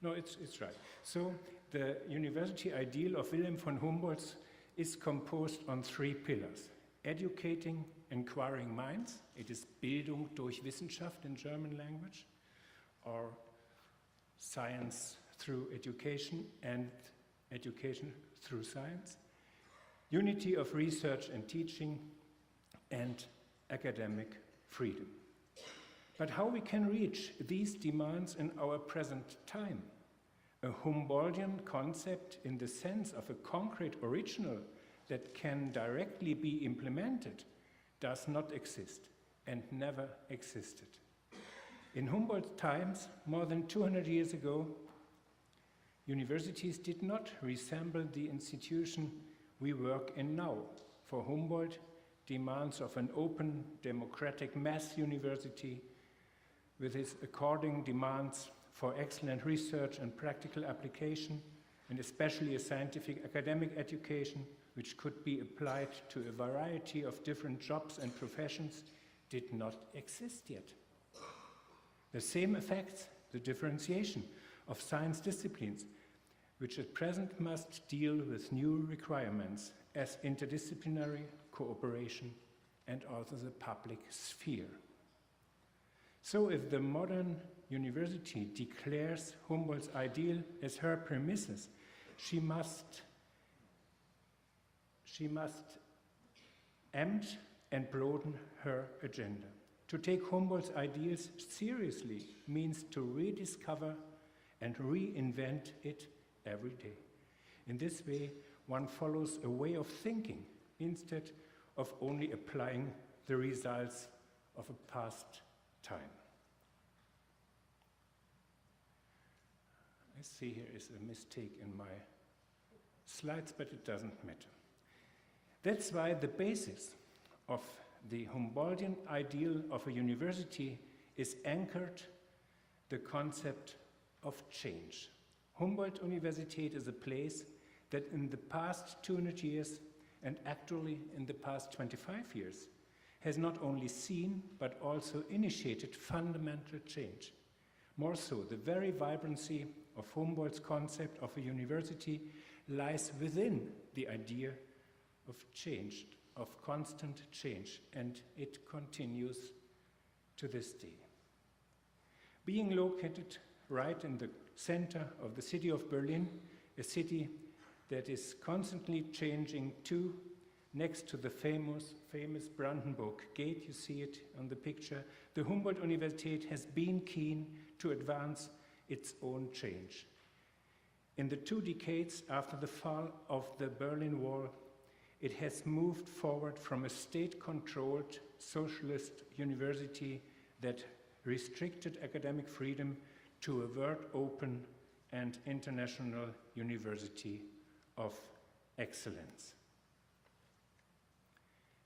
No, it's right. So the university ideal of Wilhelm von Humboldt is composed on three pillars: educating inquiring minds, it is Bildung durch Wissenschaft in German language, or science through education and education through science, unity of research and teaching, and academic freedom. But how we can reach these demands in our present time? A Humboldtian concept in the sense of a concrete original that can directly be implemented does not exist and never existed. In Humboldt's times, more than 200 years ago, universities did not resemble the institution we work in now. For Humboldt, demands of an open, democratic mass university with its according demands for excellent research and practical application, and especially a scientific academic education which could be applied to a variety of different jobs and professions, did not exist yet. The same affects the differentiation of science disciplines, which at present must deal with new requirements as interdisciplinary cooperation and also the public sphere. So if the modern university declares Humboldt's ideal as her premises, she must amp and broaden her agenda. To take Humboldt's ideals seriously means to rediscover and reinvent it every day. In this way, one follows a way of thinking instead of only applying the results of a past time. I see here is a mistake in my slides, but it doesn't matter. That's why the basis of the Humboldtian ideal of a university is anchored the concept of change. Humboldt-Universität is a place that in the past 200 years and actually in the past 25 years has not only seen but also initiated fundamental change. More so, the very vibrancy of Humboldt's concept of a university lies within the idea of change, of constant change, and it continues to this day. Being located right in the center of the city of Berlin, a city that is constantly changing too, next to the famous Brandenburg Gate, you see it on the picture, the Humboldt-Universität has been keen to advance its own change. In the 2 decades after the fall of the Berlin Wall, it has moved forward from a state-controlled socialist university that restricted academic freedom to a world-open and international university of excellence.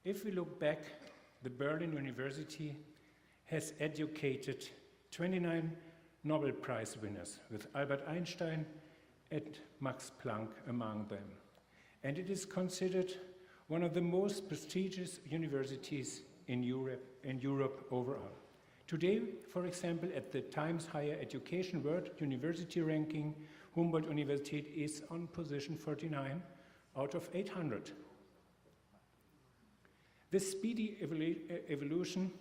If we look back, the Berlin University has educated 29 Nobel Prize winners, with Albert Einstein and Max Planck among them. And it is considered one of the most prestigious universities in Europe overall. Today, for example, at the Times Higher Education World University Ranking, Humboldt-Universität is on position 49 out of 800. This speedy evolution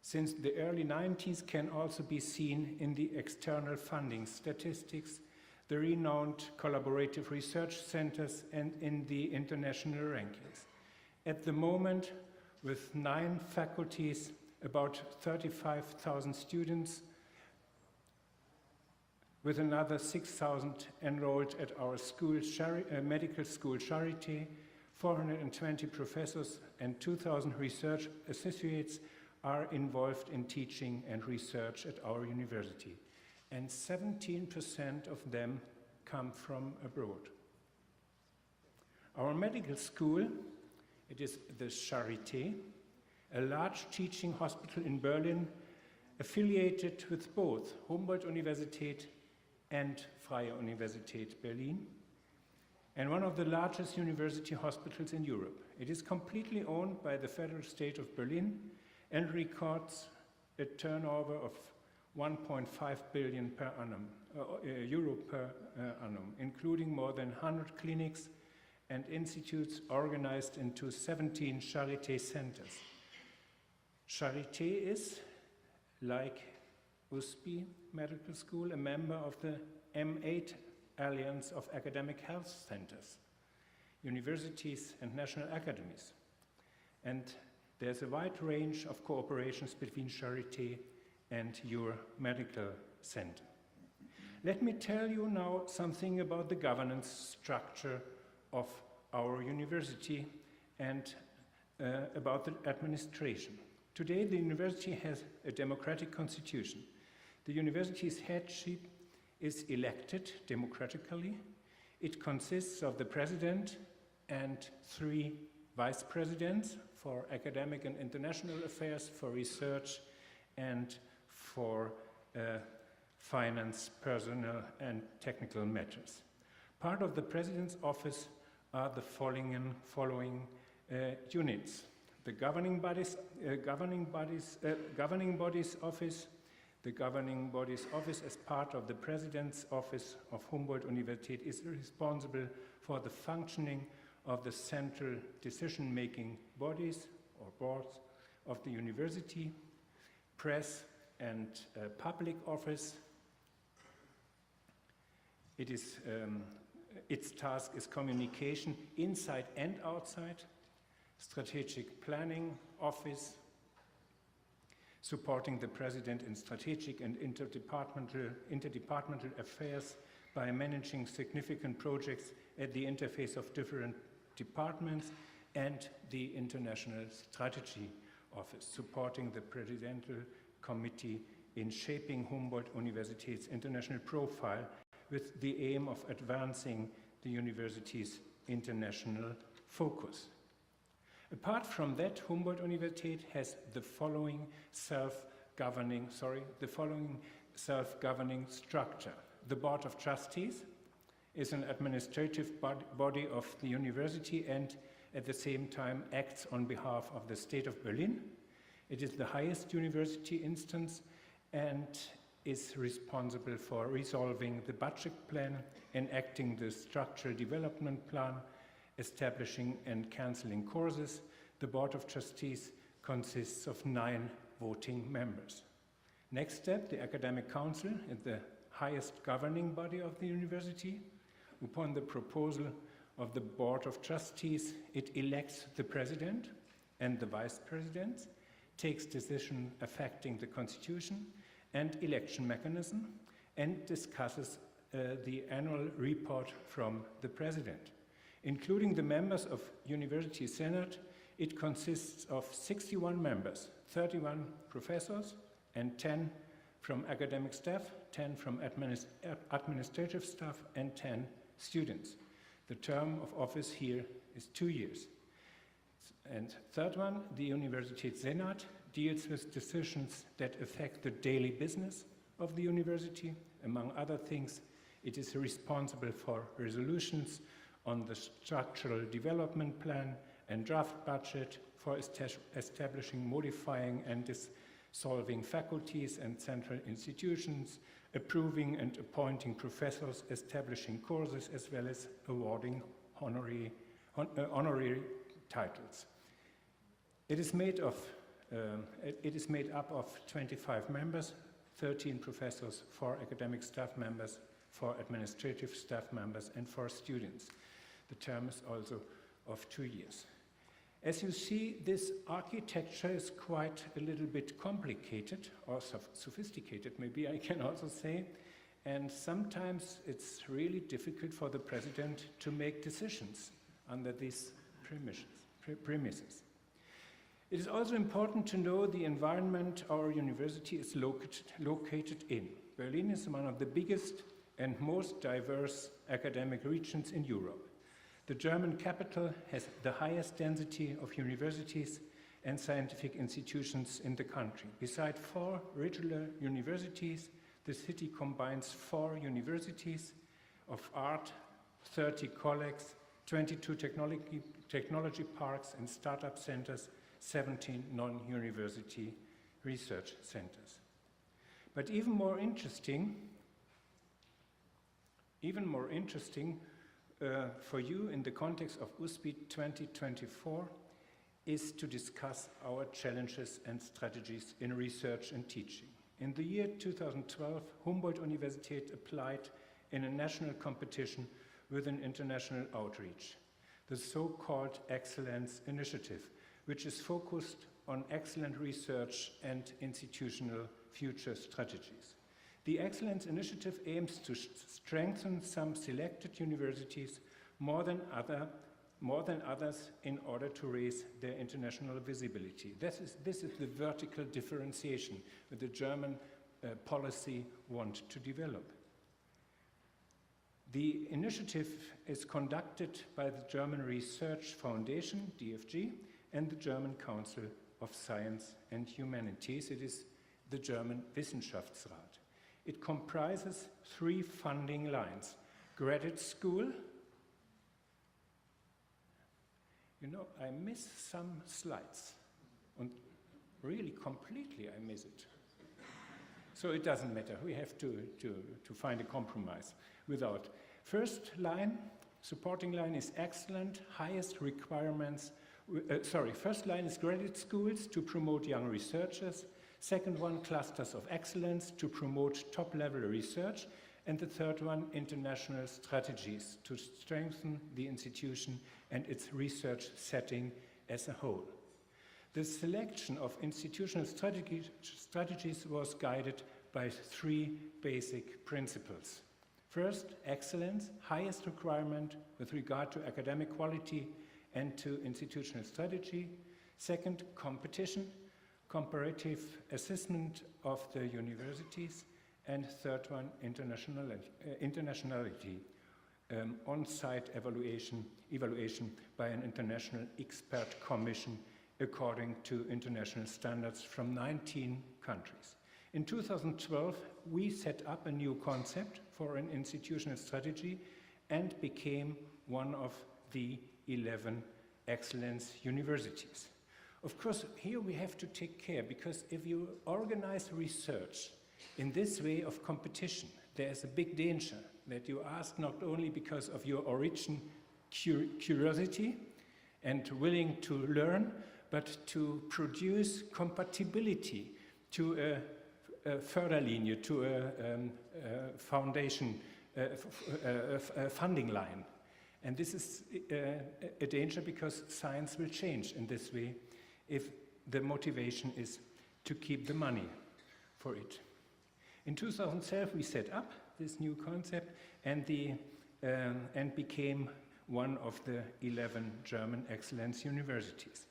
since the early 90s can also be seen in the external funding statistics, the renowned collaborative research centers, and in the international rankings. At the moment, with 9 faculties, about 35,000 students, with another 6,000 enrolled at our school, medical school Charité, 420 professors and 2,000 research associates are involved in teaching and research at our university, and 17% of them come from abroad. Our medical school, it is the Charité, a large teaching hospital in Berlin, affiliated with both Humboldt-Universität and Freie Universität Berlin, and one of the largest university hospitals in Europe. It is completely owned by the federal state of Berlin and records a turnover of 1.5 billion per annum, euro per annum, including more than 100 clinics and institutes organized into 17 Charité centers. Charité is, like USP Medical School, a member of the M8 Alliance of Academic Health Centers, universities and national academies. And there's a wide range of cooperations between Charité and your medical center. Let me tell you now something about the governance structure of our university and about the administration. Today, the university has a democratic constitution. The university's headship is elected democratically. It consists of the president and 3 vice presidents for academic and international affairs, for research, and for finance, personnel, and technical matters. Part of the president's office are the following units: the governing bodies office. The governing bodies office, as part of the president's office of Humboldt-Universität, is responsible for the functioning of the central decision-making bodies or boards of the university. Press and public office. Its task is communication inside and outside. Strategic planning office, supporting the president in strategic and interdepartmental affairs by managing significant projects at the interface of different departments, and the international strategy office, supporting the presidential committee in shaping Humboldt-Universität's international profile with the aim of advancing the university's international focus. Apart from that, Humboldt-Universität has the following self-governing structure. The Board of Trustees is an administrative body of the university and at the same time acts on behalf of the state of Berlin. It is the highest university instance and is responsible for resolving the budget plan, enacting the structural development plan, establishing and cancelling courses. The Board of Trustees consists of 9 voting members. Next step, the Academic Council is the highest governing body of the university. Upon the proposal of the Board of Trustees, it elects the president and the vice presidents, takes decisions affecting the constitution and election mechanism, and discusses the annual report from the president. Including the members of University Senate, it consists of 61 members, 31 professors and 10 from academic staff, 10 from administrative staff, and 10 students. The term of office here is 2 years. And third one, the Universitätssenat deals with decisions that affect the daily business of the university. Among other things, it is responsible for resolutions on the structural development plan and draft budget, for establishing, modifying, and dissolving faculties and central institutions, approving and appointing professors, establishing courses, as well as awarding honorary titles. It is made up of 25 members, 13 professors, 4 academic staff members, 4 administrative staff members, and 4 students. The term is also of 2 years. As you see, this architecture is quite a little bit complicated, or sophisticated, maybe I can also say, and sometimes it's really difficult for the president to make decisions under these premises. It is also important to know the environment our university is located in. Berlin is one of the biggest and most diverse academic regions in Europe. The German capital has the highest density of universities and scientific institutions in the country. Beside 4 regional universities, the city combines 4 universities of art, 30 colleges, 22 technology parks and startup centers, 17 non-university research centers. But even more interesting for you in the context of USP2024 is to discuss our challenges and strategies in research and teaching. In the year 2012, Humboldt-Universität applied in a national competition with an international outreach, the so-called Excellence Initiative, which is focused on excellent research and institutional future strategies. The Excellence Initiative aims to strengthen some selected universities more than others in order to raise their international visibility. This is the vertical differentiation that the German policy wants to develop. The initiative is conducted by the German Research Foundation, DFG, and the German Council of Science and Humanities. It is the German Wissenschaftsrat. It comprises 3 funding lines: graduate school. You know, I miss some slides, and really completely I miss it. So it doesn't matter, we have to find a compromise without. First line, supporting line is excellent, highest requirements. First line is graduate schools to promote young researchers. Second one, clusters of excellence to promote top-level research. And the third one, international strategies to strengthen the institution and its research setting as a whole. The selection of institutional strategies was guided by 3 basic principles. First, excellence, highest requirement with regard to academic quality and to institutional strategy. Second, competition, comparative assessment of the universities. And third one, internationality, on-site evaluation by an international expert commission according to international standards from 19 countries. In 2012, we set up a new concept for an institutional strategy and became one of the 11 excellence universities. Of course, here we have to take care, because if you organize research in this way of competition, there is a big danger that you ask not only because of your origin curiosity and willing to learn, but to produce compatibility to a Förderlinie, to a foundation, a funding line. And this is a danger, because science will change in this way if the motivation is to keep the money for it. In 2012, we set up this new concept and became one of the 11 German excellence universities.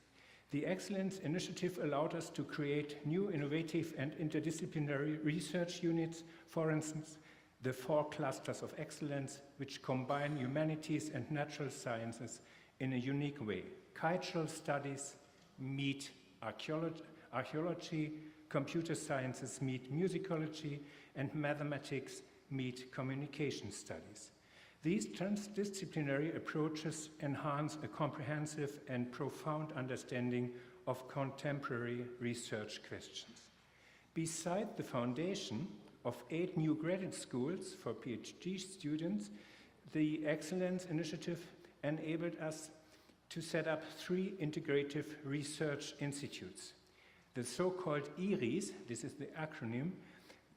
The Excellence Initiative allowed us to create new innovative and interdisciplinary research units, for instance, the 4 clusters of excellence, which combine humanities and natural sciences in a unique way. Cultural studies meet archaeology, computer sciences meet musicology, and mathematics meet communication studies. These transdisciplinary approaches enhance a comprehensive and profound understanding of contemporary research questions. Beside the foundation of 8 new graduate schools for PhD students, the Excellence Initiative enabled us to set up 3 integrative research institutes. The so-called IRIs, this is the acronym,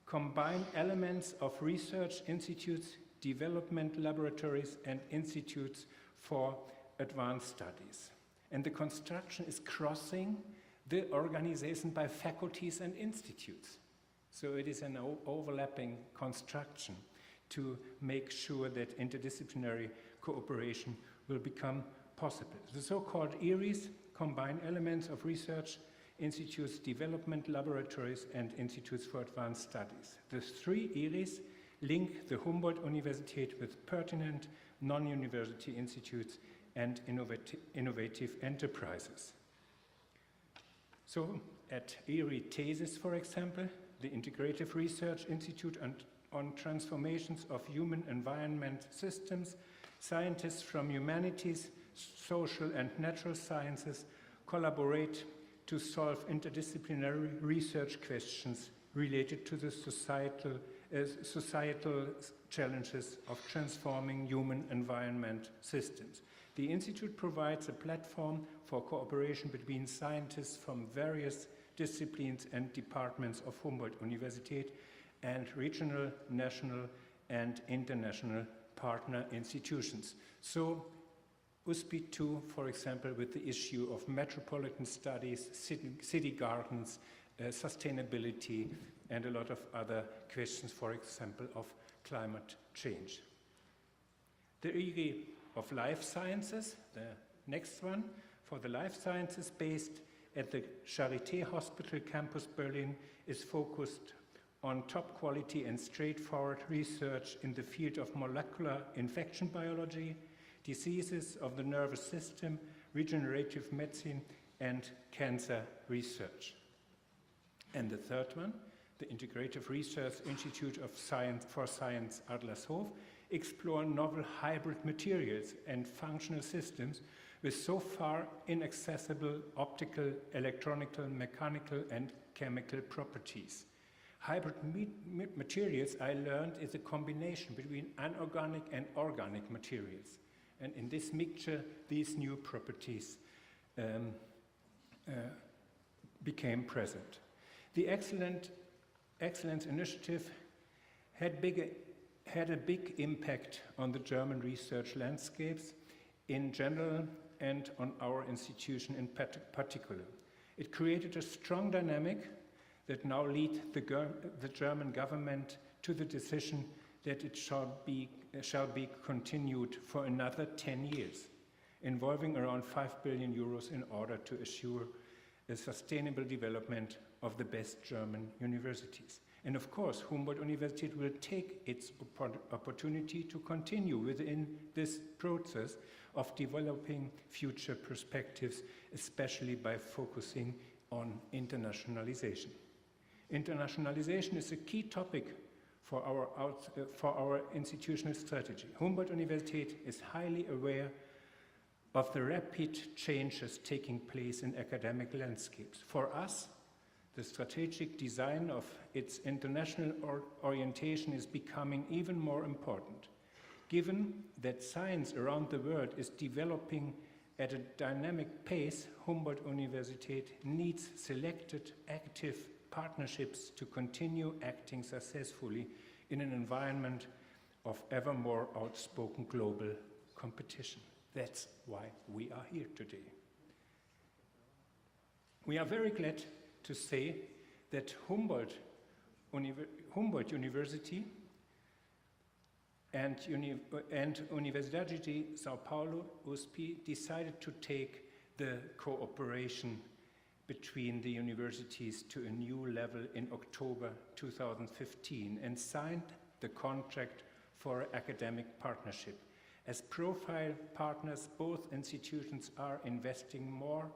combine elements of research institutes, development laboratories, and institutes for advanced studies. And the construction is crossing the organization by faculties and institutes. So it is an overlapping construction to make sure that interdisciplinary cooperation will become possible. The so-called IRIs combine elements of research institutes, development laboratories, and institutes for advanced studies. The 3 IRIs link the Humboldt-Universität with pertinent non-university institutes and innovative enterprises. So at ERI-TESIS, for example, the Integrative Research Institute on Transformations of Human Environment Systems, scientists from humanities, social and natural sciences collaborate to solve interdisciplinary research questions related to the societal challenges of transforming human environment systems. The Institute provides a platform for cooperation between scientists from various disciplines and departments of Humboldt-Universität and regional, national, and international partner institutions. So USP2, for example, with the issue of metropolitan studies, city gardens, sustainability, and a lot of other questions, for example, of climate change. The area of life sciences, the next one, for the life sciences based at the Charité Hospital Campus Berlin, is focused on top quality and straightforward research in the field of molecular infection biology, diseases of the nervous system, regenerative medicine, and cancer research. And the third one, the Integrative Research Institute of Science for Science Adlershof, explore novel hybrid materials and functional systems with so far inaccessible optical, electronical, mechanical, and chemical properties. Hybrid materials, I learned, is a combination between inorganic and organic materials. And in this mixture, these new properties became present. The Excellence Initiative had a big impact on the German research landscapes in general and on our institution in particular. It created a strong dynamic that now leads the German government to the decision that it shall be continued for another 10 years, involving around 5 billion euros in order to assure the sustainable development of the best German universities. And of course, Humboldt-Universität will take its opportunity to continue within this process of developing future perspectives, especially by focusing on internationalization. Internationalization is a key topic for our institutional strategy. Humboldt-Universität is highly aware of the rapid changes taking place in academic landscapes. For us, the strategic design of its international orientation is becoming even more important, given that science around the world is developing at a dynamic pace. Humboldt-Universität needs selected, active partnerships to continue acting successfully in an environment of ever more outspoken global competition. That's why we are here today. We are very glad to say that Humboldt University and Universidade de São Paulo, USP, decided to take the cooperation between the universities to a new level in October 2015 and signed the contract for academic partnership. As profile partners, both institutions are investing more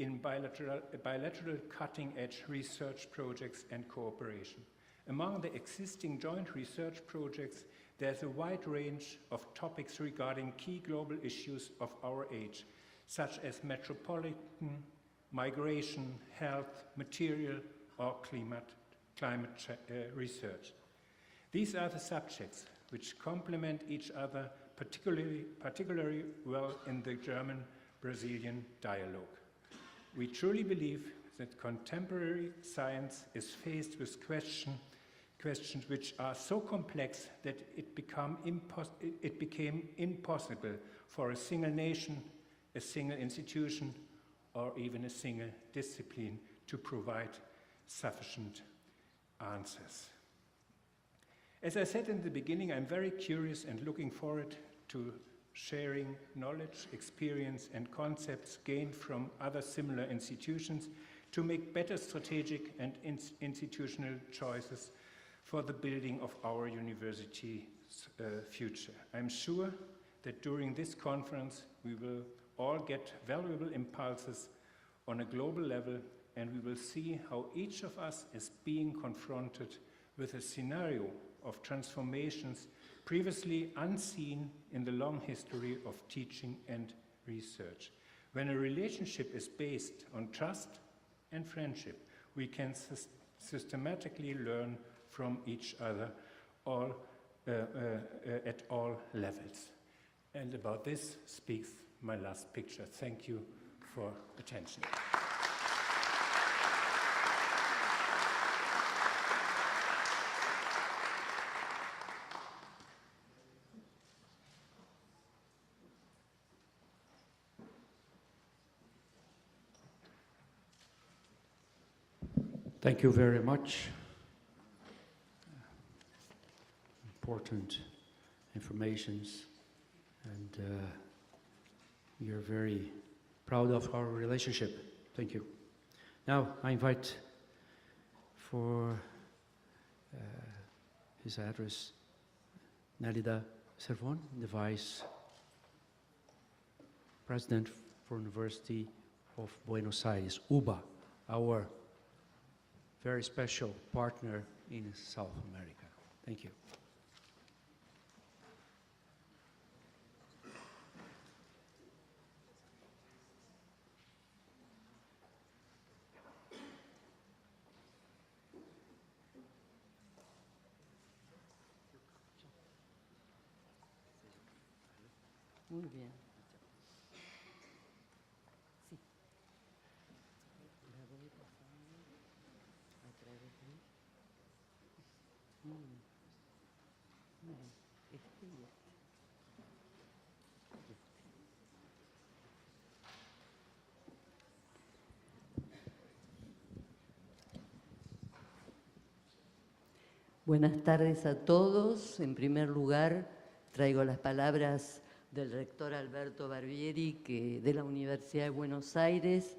in bilateral cutting-edge research projects and cooperation. Among the existing joint research projects, there's a wide range of topics regarding key global issues of our age, such as metropolitan, migration, health, material, or climate research. These are the subjects which complement each other particularly well in the German-Brazilian dialogue. We truly believe that contemporary science is faced with questions which are so complex that it became impossible for a single nation, a single institution, or even a single discipline to provide sufficient answers. As I said in the beginning, I'm very curious and looking forward to sharing knowledge, experience, and concepts gained from other similar institutions to make better strategic and institutional choices for the building of our university's future. I'm sure that during this conference we will all get valuable impulses on a global level and we will see how each of us is being confronted with a scenario of transformations previously unseen in the long history of teaching and research. When a relationship is based on trust and friendship, we can systematically learn from each other at all levels. And about this speaks my last picture. Thank you for attention. Thank you very much. Important informations, and we are very proud of our relationship. Thank you. Now I invite for his address Nélida Servon, the Vice President for University of Buenos Aires, UBA, our very special partner in South America. Thank you. Muy bien. Sí. La voy pasando a través de... Muy bien. Muy bien. Este y este. Buenas tardes a todos. En primer lugar, traigo las palabras del rector Alberto Barbieri, de la Universidad de Buenos Aires,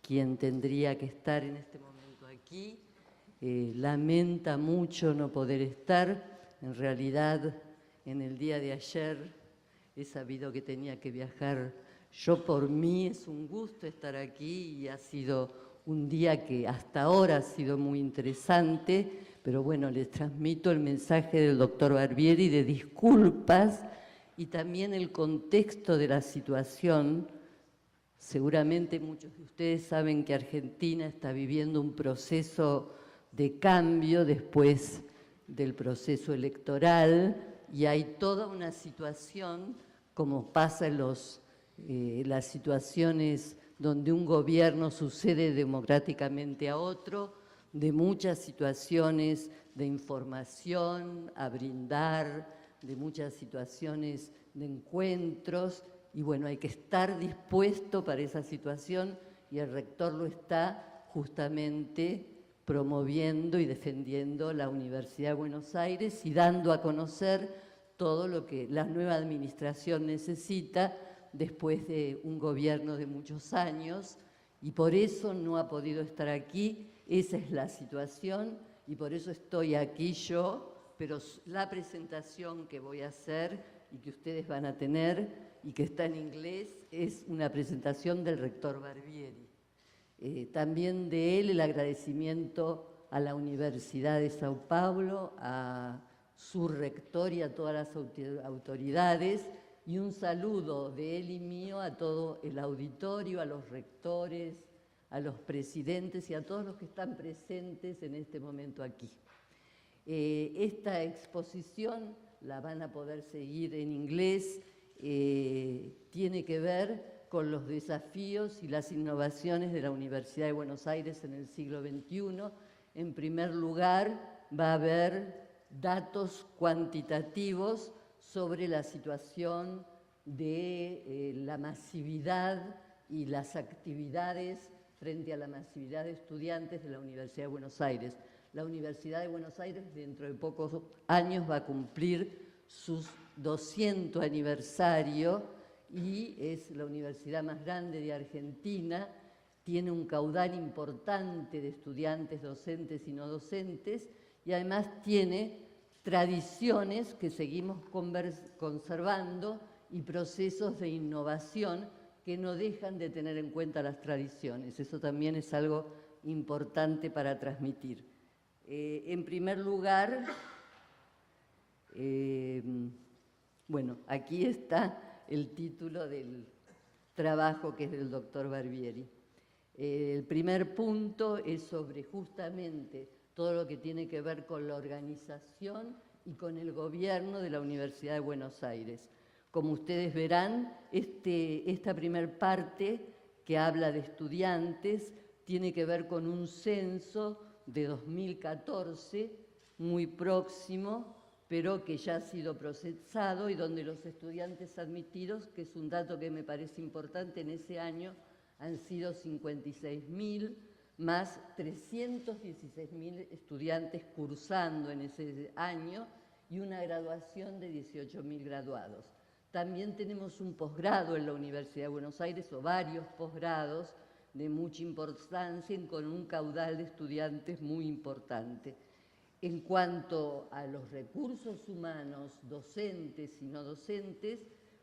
quien tendría que estar en este momento aquí. Lamenta mucho no poder estar. En realidad, en el día de ayer he sabido que tenía que viajar. Yo, por mí, es un gusto estar aquí y ha sido un día que hasta ahora ha sido muy interesante, pero bueno, les transmito el mensaje del doctor Barbieri de disculpas y también el contexto de la situación. Seguramente muchos de ustedes saben que Argentina está viviendo un proceso de cambio después del proceso electoral y hay toda una situación, como pasa en las situaciones donde un gobierno sucede democráticamente a otro, de muchas situaciones de información a brindar, de muchas situaciones de encuentros, y bueno, hay que estar dispuesto para esa situación y el rector lo está justamente promoviendo y defendiendo la Universidad de Buenos Aires y dando a conocer todo lo que la nueva administración necesita después de un gobierno de muchos años, y por eso no ha podido estar aquí. Esa es la situación y por eso estoy aquí yo, pero la presentación que voy a hacer y que ustedes van a tener y que está en inglés es una presentación del rector Barbieri. También de él el agradecimiento a la Universidad de São Paulo, a su rector y a todas las autoridades, y un saludo de él y mío a todo el auditorio, a los rectores, a los presidentes y a todos los que están presentes en este momento aquí. Esta exposición la van a poder seguir en inglés, tiene que ver con los desafíos y las innovaciones de la Universidad de Buenos Aires en el siglo XXI. En primer lugar, va a haber datos cuantitativos sobre la situación de la masividad y las actividades frente a la masividad de estudiantes de la Universidad de Buenos Aires. La Universidad de Buenos Aires dentro de pocos años va a cumplir su 200 aniversario y es la universidad más grande de Argentina, tiene un caudal importante de estudiantes docentes y no docentes y además tiene tradiciones que seguimos conservando y procesos de innovación que no dejan de tener en cuenta las tradiciones. Eso también es algo importante para transmitir. En primer lugar, bueno, aquí está el título del trabajo que es del doctor Barbieri. El primer punto es sobre justamente todo lo que tiene que ver con la organización y con el gobierno de la Universidad de Buenos Aires. Como ustedes verán, esta primer parte que habla de estudiantes tiene que ver con un censo de 2014, muy próximo, pero que ya ha sido procesado y donde los estudiantes admitidos, que es un dato que me parece importante en ese año, han sido 56.000, más 316.000 estudiantes cursando en ese año y una graduación de 18.000 graduados. También tenemos un posgrado en la Universidad de Buenos Aires, o varios posgrados de mucha importancia, con un caudal de estudiantes muy importante. En cuanto a los recursos humanos, docentes y no docentes,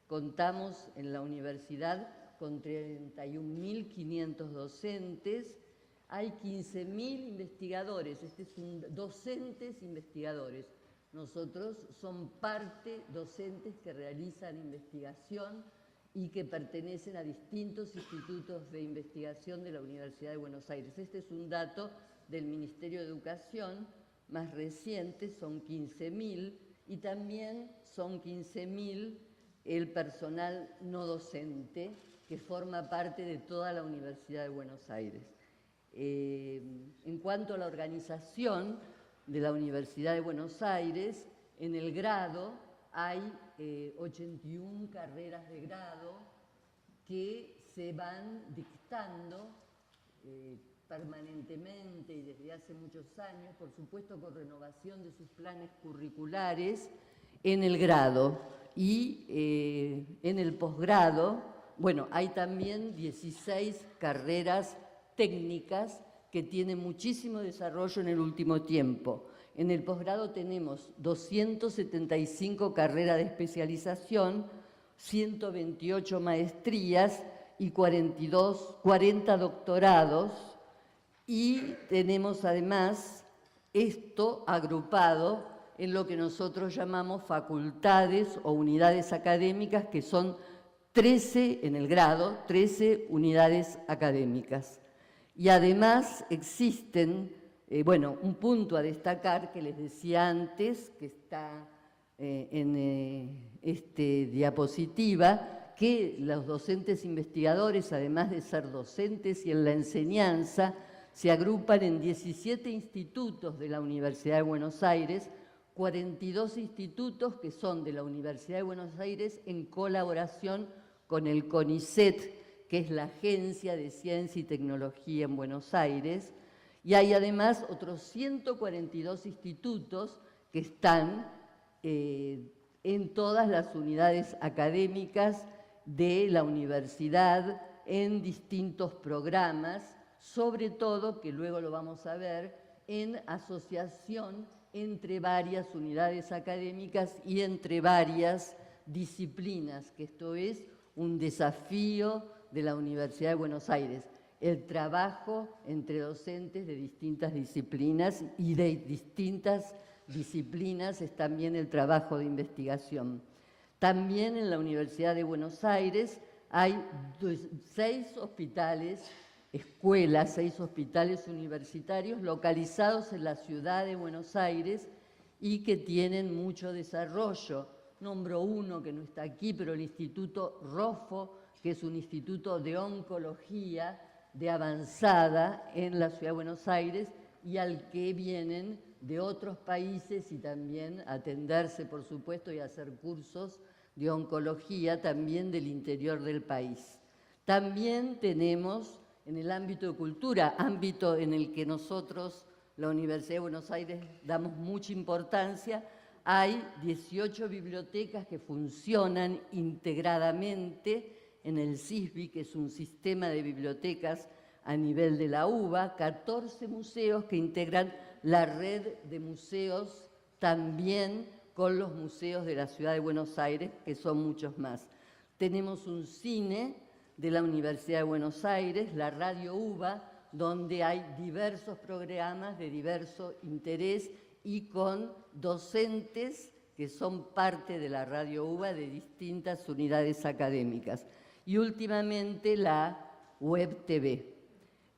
contamos en la universidad con 31.500 docentes, hay 15.000 investigadores, docentes investigadores. Nosotros son parte docentes que realizan investigación y que pertenecen a distintos institutos de investigación de la Universidad de Buenos Aires. Este es un dato del Ministerio de Educación, más reciente, son 15.000, y también son 15.000 el personal no docente que forma parte de toda la Universidad de Buenos Aires. En cuanto a la organización de la Universidad de Buenos Aires, en el grado hay 81 carreras de grado que se van dictando permanentemente y desde hace muchos años, por supuesto con renovación de sus planes curriculares en el grado. Y en el posgrado, bueno, hay también 16 carreras técnicas que tienen muchísimo desarrollo en el último tiempo. En el posgrado tenemos 275 carreras de especialización, 128 maestrías y 40 doctorados, y tenemos además esto agrupado en lo que nosotros llamamos facultades o unidades académicas, que son 13 en el grado, 13 unidades académicas. Y además existen, bueno, un punto a destacar que les decía antes, que está en diapositiva, que los docentes investigadores, además de ser docentes y en la enseñanza, se agrupan en 17 institutos de la Universidad de Buenos Aires, 42 institutos que son de la Universidad de Buenos Aires en colaboración con el CONICET, que es la Agencia de Ciencia y Tecnología en Buenos Aires, y hay además otros 142 institutos que están en todas las unidades académicas de la universidad, en distintos programas, sobre todo, que luego lo vamos a ver, en asociación entre varias unidades académicas y entre varias disciplinas, que esto es un desafío de la Universidad de Buenos Aires, el trabajo entre docentes de distintas disciplinas, y de distintas disciplinas es también el trabajo de investigación. También en la Universidad de Buenos Aires hay 6 hospitales, escuelas, 6 hospitales universitarios localizados en la ciudad de Buenos Aires y que tienen mucho desarrollo. Nombro uno que no está aquí, pero el Instituto Roffo, que es un instituto de oncología de avanzada en la ciudad de Buenos Aires y al que vienen de otros países y también a atenderse, por supuesto, y a hacer cursos de oncología también del interior del país. También tenemos en el ámbito de cultura, ámbito en el que nosotros, la Universidad de Buenos Aires, damos mucha importancia. Hay 18 bibliotecas que funcionan integradamente en el SISBI, que es un sistema de bibliotecas a nivel de la UBA, 14 museos que integran la red de museos también con los museos de la ciudad de Buenos Aires, que son muchos más. Tenemos un cine de la Universidad de Buenos Aires, la Radio UBA, donde hay diversos programas de diverso interés y con docentes que son parte de la Radio UBA de distintas unidades académicas. Y últimamente la Web TV.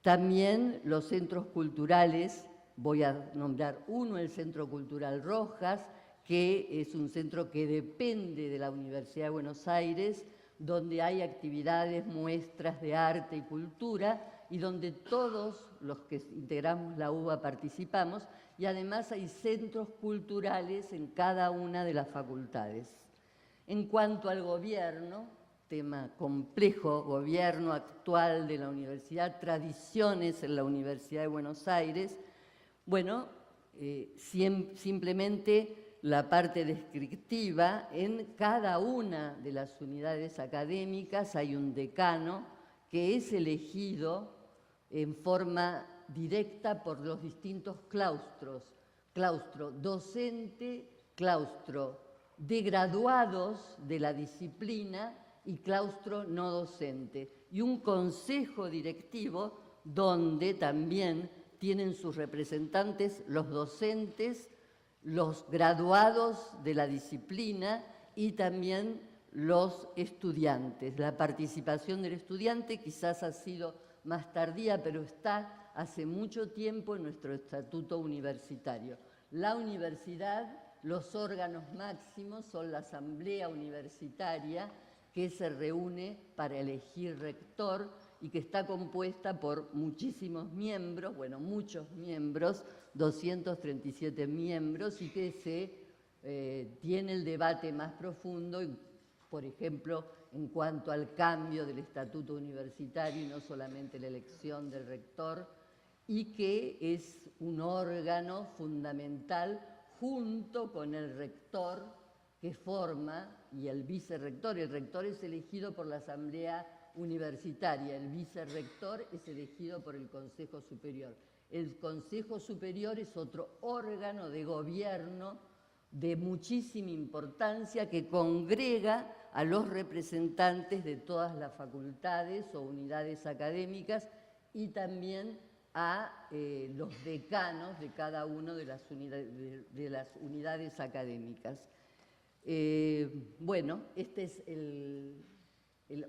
También los centros culturales, voy a nombrar uno, el Centro Cultural Rojas, que es un centro que depende de la Universidad de Buenos Aires, donde hay actividades, muestras de arte y cultura, y donde todos los que integramos la UBA participamos, y además hay centros culturales en cada una de las facultades. En cuanto al gobierno, tema complejo, gobierno actual de la universidad, tradiciones en la Universidad de Buenos Aires, bueno, simplemente la parte descriptiva, en cada una de las unidades académicas hay un decano que es elegido en forma directa por los distintos claustros, claustro docente, claustro de graduados de la disciplina y claustro no docente, y un consejo directivo donde también tienen sus representantes los docentes, los graduados de la disciplina y también los estudiantes. La participación del estudiante quizás ha sido más tardía, pero está hace mucho tiempo en nuestro estatuto universitario. La universidad, los órganos máximos son la asamblea universitaria, que se reúne para elegir rector y que está compuesta por muchísimos miembros, bueno, muchos miembros, 237 miembros, y que se tiene el debate más profundo, por ejemplo, en cuanto al cambio del estatuto universitario y no solamente la elección del rector, y que es un órgano fundamental junto con el rector que forma, y el vicerrector. El rector es elegido por la asamblea universitaria, el vicerrector es elegido por el Consejo Superior. El Consejo Superior es otro órgano de gobierno de muchísima importancia que congrega a los representantes de todas las facultades o unidades académicas y también a los decanos de cada una de las unidades académicas. Bueno, este es el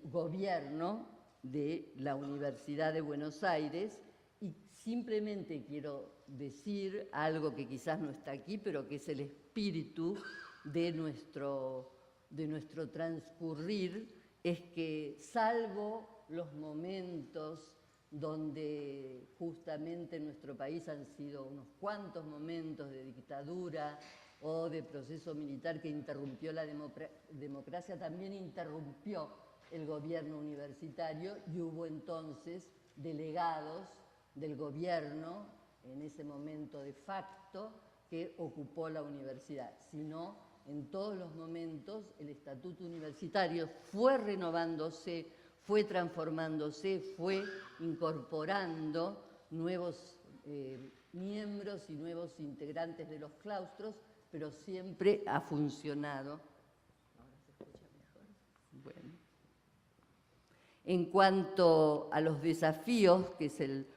gobierno de la Universidad de Buenos Aires, y simplemente quiero decir algo que quizás no está aquí, pero que es el espíritu de nuestro transcurrir, es que salvo los momentos donde justamente en nuestro país han sido unos cuantos momentos de dictadura o de proceso militar que interrumpió la democracia, también interrumpió el gobierno universitario y hubo entonces delegados del gobierno, en ese momento de facto, que ocupó la universidad. Sino, en todos los momentos, el estatuto universitario fue renovándose, fue transformándose, fue incorporando nuevos miembros y nuevos integrantes de los claustros, pero siempre ha funcionado. ¿Ahora se escucha mejor? Bueno. En cuanto a los desafíos, que es el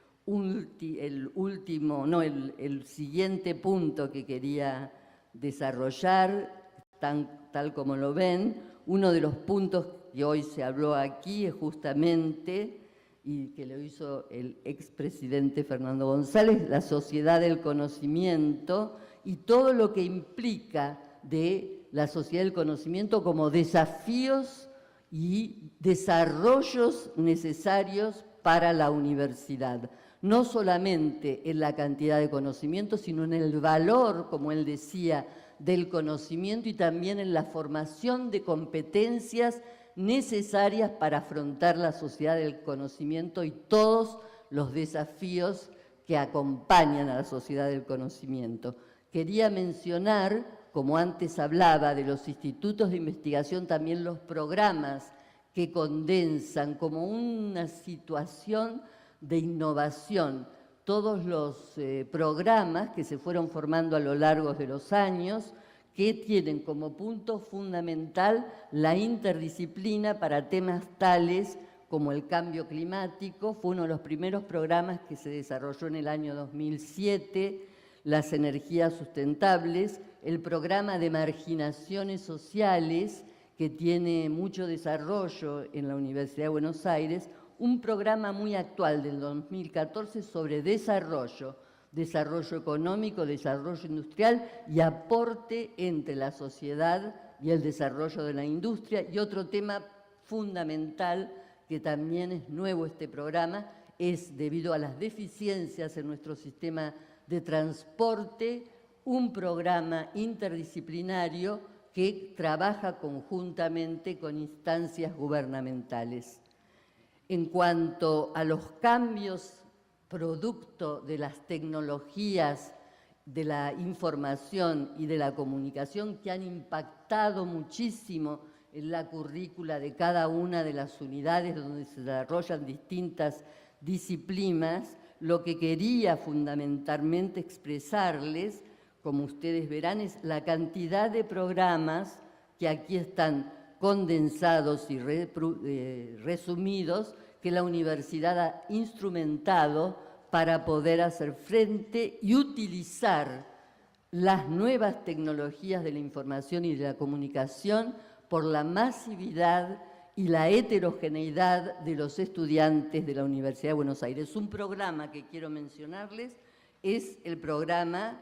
siguiente punto que quería desarrollar, tal como lo ven, uno de los puntos que hoy se habló aquí es justamente, y que lo hizo el expresidente Fernando González, la sociedad del conocimiento y todo lo que implica de la sociedad del conocimiento como desafíos y desarrollos necesarios para la universidad. No solamente en la cantidad de conocimiento, sino en el valor, como él decía, del conocimiento y también en la formación de competencias necesarias para afrontar la sociedad del conocimiento y todos los desafíos que acompañan a la sociedad del conocimiento. Quería mencionar, como antes hablaba, de los institutos de investigación, también los programas que condensan como una situación de innovación todos los programas que se fueron formando a lo largo de los años, que tienen como punto fundamental la interdisciplina para temas tales como el cambio climático, fue uno de los primeros programas que se desarrolló en el año 2007, las energías sustentables, el programa de marginaciones sociales, que tiene mucho desarrollo en la Universidad de Buenos Aires, un programa muy actual del 2014 sobre desarrollo económico, desarrollo industrial y aporte entre la sociedad y el desarrollo de la industria. Y otro tema fundamental, que también es nuevo este programa, es debido a las deficiencias en nuestro sistema de transporte, un programa interdisciplinario que trabaja conjuntamente con instancias gubernamentales. En cuanto a los cambios producto de las tecnologías de la información y de la comunicación que han impactado muchísimo en la currícula de cada una de las unidades donde se desarrollan distintas disciplinas, lo que quería fundamentalmente expresarles, como ustedes verán, es la cantidad de programas que aquí están condensados y resumidos que la universidad ha instrumentado para poder hacer frente y utilizar las nuevas tecnologías de la información y de la comunicación por la masividad y la heterogeneidad de los estudiantes de la Universidad de Buenos Aires. Un programa que quiero mencionarles es el programa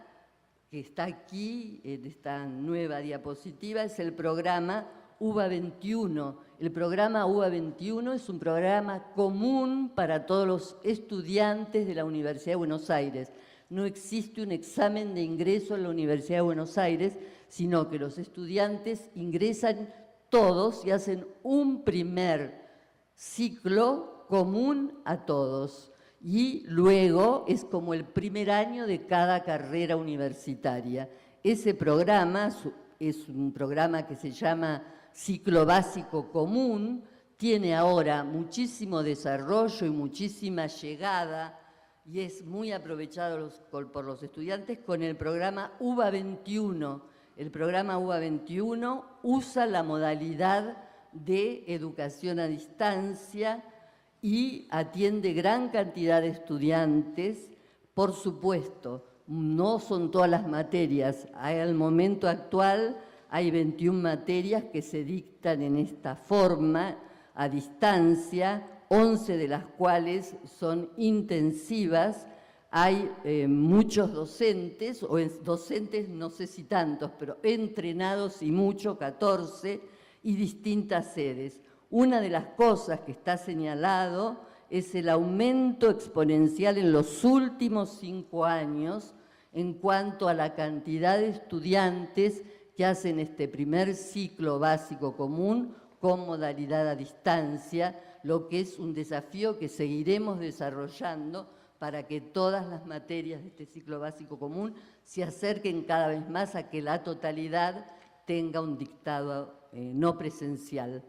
que está aquí, en esta nueva diapositiva, es el programa UBA21. El programa UBA21 es un programa común para todos los estudiantes de la Universidad de Buenos Aires. No existe un examen de ingreso en la Universidad de Buenos Aires, sino que los estudiantes ingresan todos y hacen un primer ciclo común a todos. Y luego es como el primer año de cada carrera universitaria. Ese programa es un programa que se llama Ciclo Básico Común, tiene ahora muchísimo desarrollo y muchísima llegada y es muy aprovechado por los estudiantes con el programa UBA21. El programa UBA21 usa la modalidad de educación a distancia y atiende gran cantidad de estudiantes. Por supuesto, no son todas las materias. Al momento actual hay 21 materias que se dictan en esta forma, a distancia, 11 de las cuales son intensivas. Hay muchos docentes, o docentes no sé si tantos, pero entrenados y mucho, 14, y distintas sedes. Una de las cosas que está señalado es el aumento exponencial en los últimos 5 años en cuanto a la cantidad de estudiantes que hacen este primer ciclo básico común con modalidad a distancia, lo que es un desafío que seguiremos desarrollando para que todas las materias de este ciclo básico común se acerquen cada vez más a que la totalidad tenga un dictado no presencial.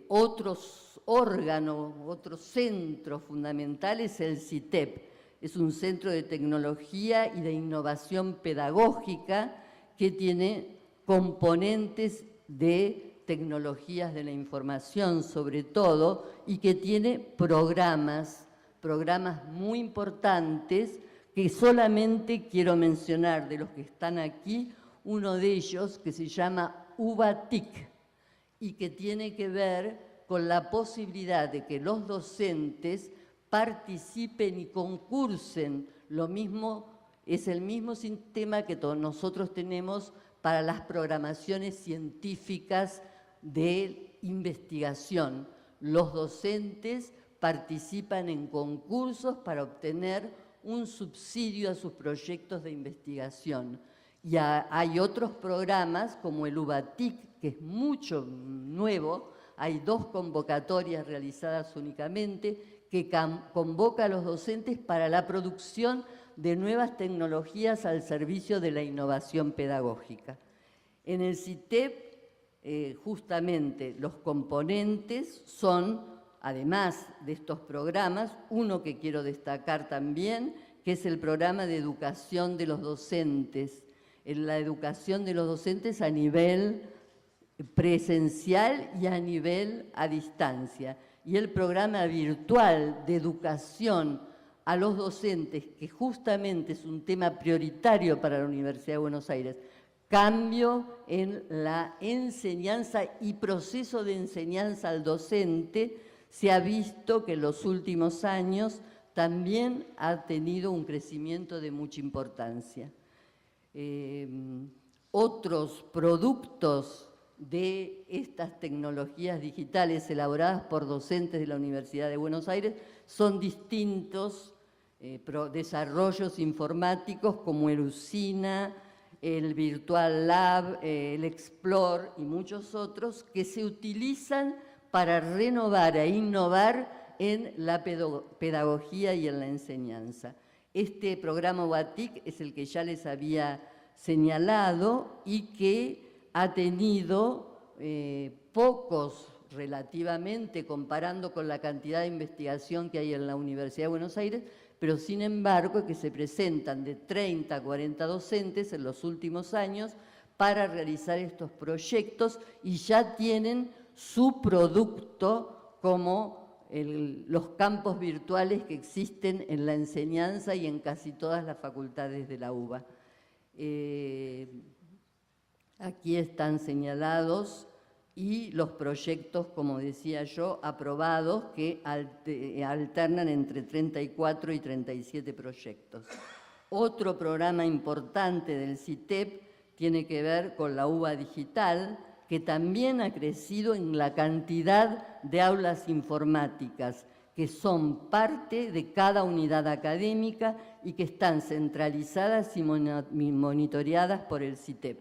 Otros órganos, otro centro fundamental es el CITEP. Es un centro de tecnología y de innovación pedagógica que tiene componentes de tecnologías de la información sobre todo y que tiene programas muy importantes que solamente quiero mencionar de los que están aquí, uno de ellos que se llama UBA-TIC y que tiene que ver con la posibilidad de que los docentes participen y concursen. Lo mismo, es el mismo sistema que todos nosotros tenemos para las programaciones científicas de investigación. Los docentes participan en concursos para obtener un subsidio a sus proyectos de investigación. Y hay otros programas como el UBA-TIC, que es mucho nuevo. Hay 2 convocatorias realizadas únicamente que convoca a los docentes para la producción de nuevas tecnologías al servicio de la innovación pedagógica. En el CITEP, justamente los componentes son, además de estos programas, uno que quiero destacar también, que es el programa de educación de los docentes. En la educación de los docentes a nivel presencial y a nivel a distancia. y el programa virtual de educación a los docentes, que justamente es un tema prioritario para la Universidad de Buenos Aires, cambio en la enseñanza y proceso de enseñanza al docente, se ha visto que en los últimos años también ha tenido un crecimiento de mucha importancia. Otros productos de estas tecnologías digitales elaboradas por docentes de la Universidad de Buenos Aires son distintos desarrollos informáticos como el Usina, el Virtual Lab, el Explore y muchos otros que se utilizan para renovar e innovar en la pedagogía y en la enseñanza. Este programa UATIC es el que ya les había señalado y que ha tenido pocos relativamente, comparando con la cantidad de investigación que hay en la Universidad de Buenos Aires, pero sin embargo que se presentan de 30 a 40 docentes en los últimos años para realizar estos proyectos y ya tienen su producto como los campos virtuales que existen en la enseñanza y en casi todas las facultades de la UBA. Aquí están señalados y los proyectos, como decía yo, aprobados que alternan entre 34 y 37 proyectos. Otro programa importante del CITEP tiene que ver con la UBA digital, que también ha crecido en la cantidad de aulas informáticas, que son parte de cada unidad académica y que están centralizadas y monitoreadas por el CITEP.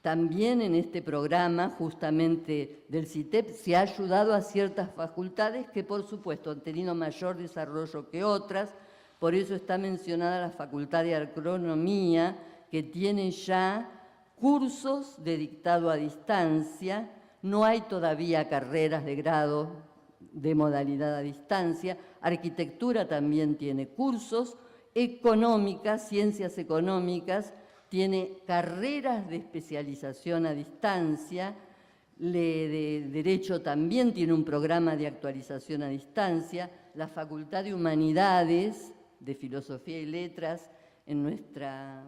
También en este programa, justamente del CITEP, se ha ayudado a ciertas facultades que, por supuesto, han tenido mayor desarrollo que otras. Por eso está mencionada la Facultad de Agronomía, que tiene ya cursos de dictado a distancia. No hay todavía carreras de grado de modalidad a distancia. Arquitectura también tiene cursos. Económicas, ciencias económicas, tiene carreras de especialización a distancia. De Derecho también tiene un programa de actualización a distancia. La Facultad de Humanidades, de Filosofía y Letras, en nuestra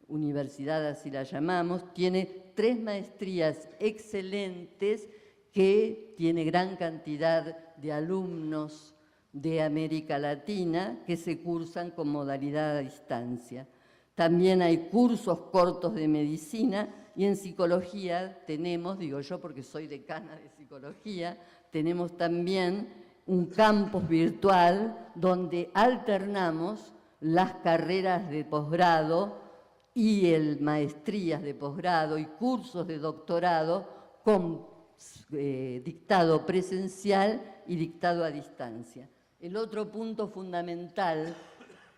universidad, así la llamamos, tiene 3 maestrías excelentes que tiene gran cantidad de alumnos de América Latina que se cursan con modalidad a distancia. También hay cursos cortos de medicina y en psicología tenemos, digo yo porque soy decana de psicología, tenemos también un campus virtual donde alternamos las carreras de posgrado y maestrías de posgrado y cursos de doctorado con dictado presencial y dictado a distancia. El otro punto fundamental,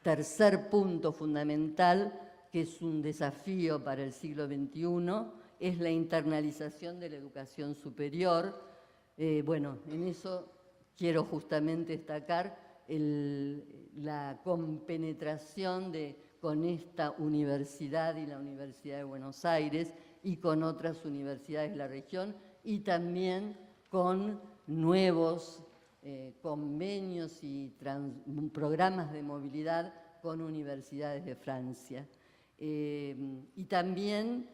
tercer punto fundamental, que es un desafío para el siglo XXI, es la internalización de la educación superior. Bueno, en eso quiero justamente destacar la compenetración con esta universidad y la Universidad de Buenos Aires y con otras universidades de la región y también con nuevos convenios y programas de movilidad con universidades de Francia. Y también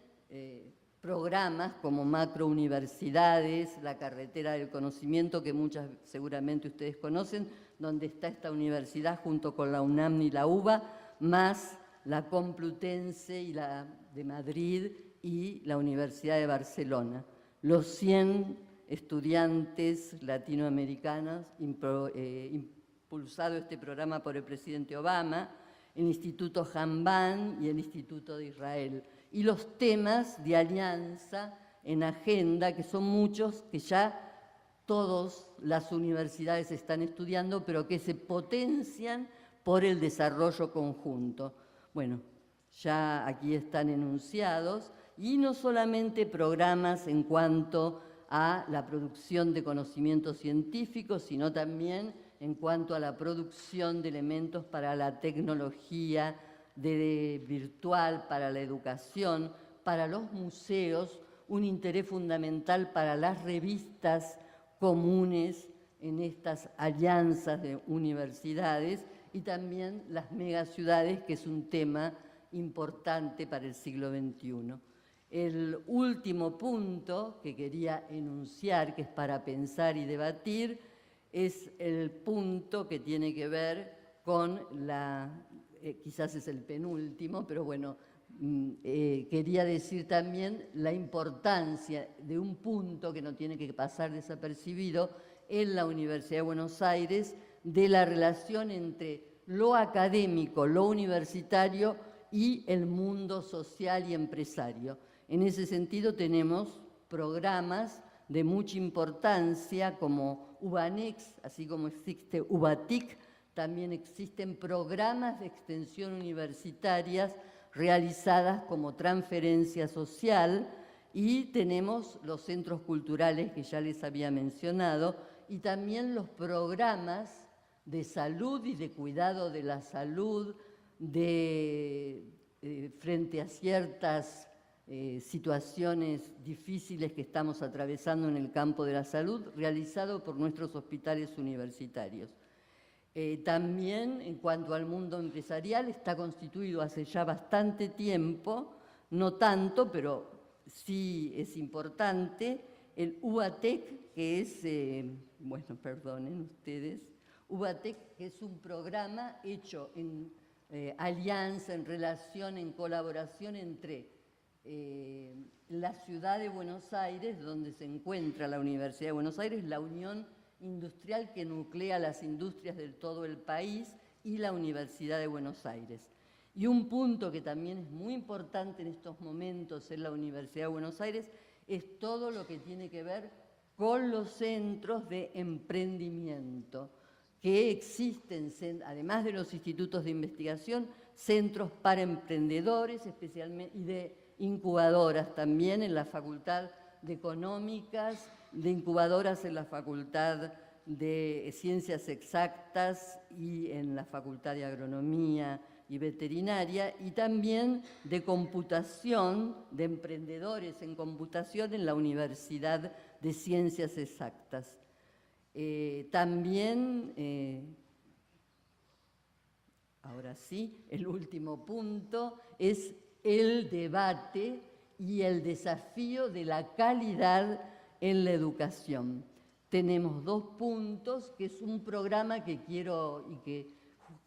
programas como macrouniversidades, la carretera del conocimiento, que muchas seguramente ustedes conocen, donde está esta universidad junto con la UNAM y la UBA, más la Complutense y la de Madrid y la Universidad de Barcelona. Los 100 estudiantes latinoamericanos, impulsado este programa por el presidente Obama, el Instituto Hanban y el Instituto de Israel. Y los temas de alianza en agenda, que son muchos, que ya todas las universidades están estudiando, pero que se potencian por el desarrollo conjunto. Bueno, ya aquí están enunciados, y no solamente programas en cuanto a la producción de conocimientos científicos, sino también en cuanto a la producción de elementos para la tecnología virtual, para la educación, para los museos, un interés fundamental para las revistas comunes en estas alianzas de universidades y también las megaciudades, que es un tema importante para el siglo XXI. El último punto que quería enunciar, que es para pensar y debatir, es el punto que tiene que ver con quizás es el penúltimo, pero bueno, quería decir también la importancia de un punto que no tiene que pasar desapercibido en la Universidad de Buenos Aires, de la relación entre lo académico, lo universitario y el mundo social y empresario. En ese sentido tenemos programas de mucha importancia como UBANEX, así como existe UBATIC, también existen programas de extensión universitarias realizadas como transferencia social y tenemos los centros culturales que ya les había mencionado y también los programas de salud y de cuidado de la salud frente a ciertas situaciones difíciles que estamos atravesando en el campo de la salud, realizado por nuestros hospitales universitarios. También, en cuanto al mundo empresarial, está constituido hace ya bastante tiempo, no tanto, pero sí es importante, el UBATEC, que es, bueno, perdonen ustedes, UBATEC, que es un programa hecho en alianza, en relación, en colaboración entre la ciudad de Buenos Aires, donde se encuentra la Universidad de Buenos Aires, la Unión Industrial que nuclea las industrias de todo el país y la Universidad de Buenos Aires. Y un punto que también es muy importante en estos momentos en la Universidad de Buenos Aires es todo lo que tiene que ver con los centros de emprendimiento, que existen, además de los institutos de investigación, centros para emprendedores especialmente, y de incubadoras también en la Facultad de Económicas, de incubadoras en la Facultad de Ciencias Exactas y en la Facultad de Agronomía y Veterinaria, y también de computación, de emprendedores en computación en la Universidad de Ciencias Exactas. También, ahora sí, el último punto es el debate y el desafío de la calidad en la educación. Tenemos dos puntos, que es un programa que quiero y que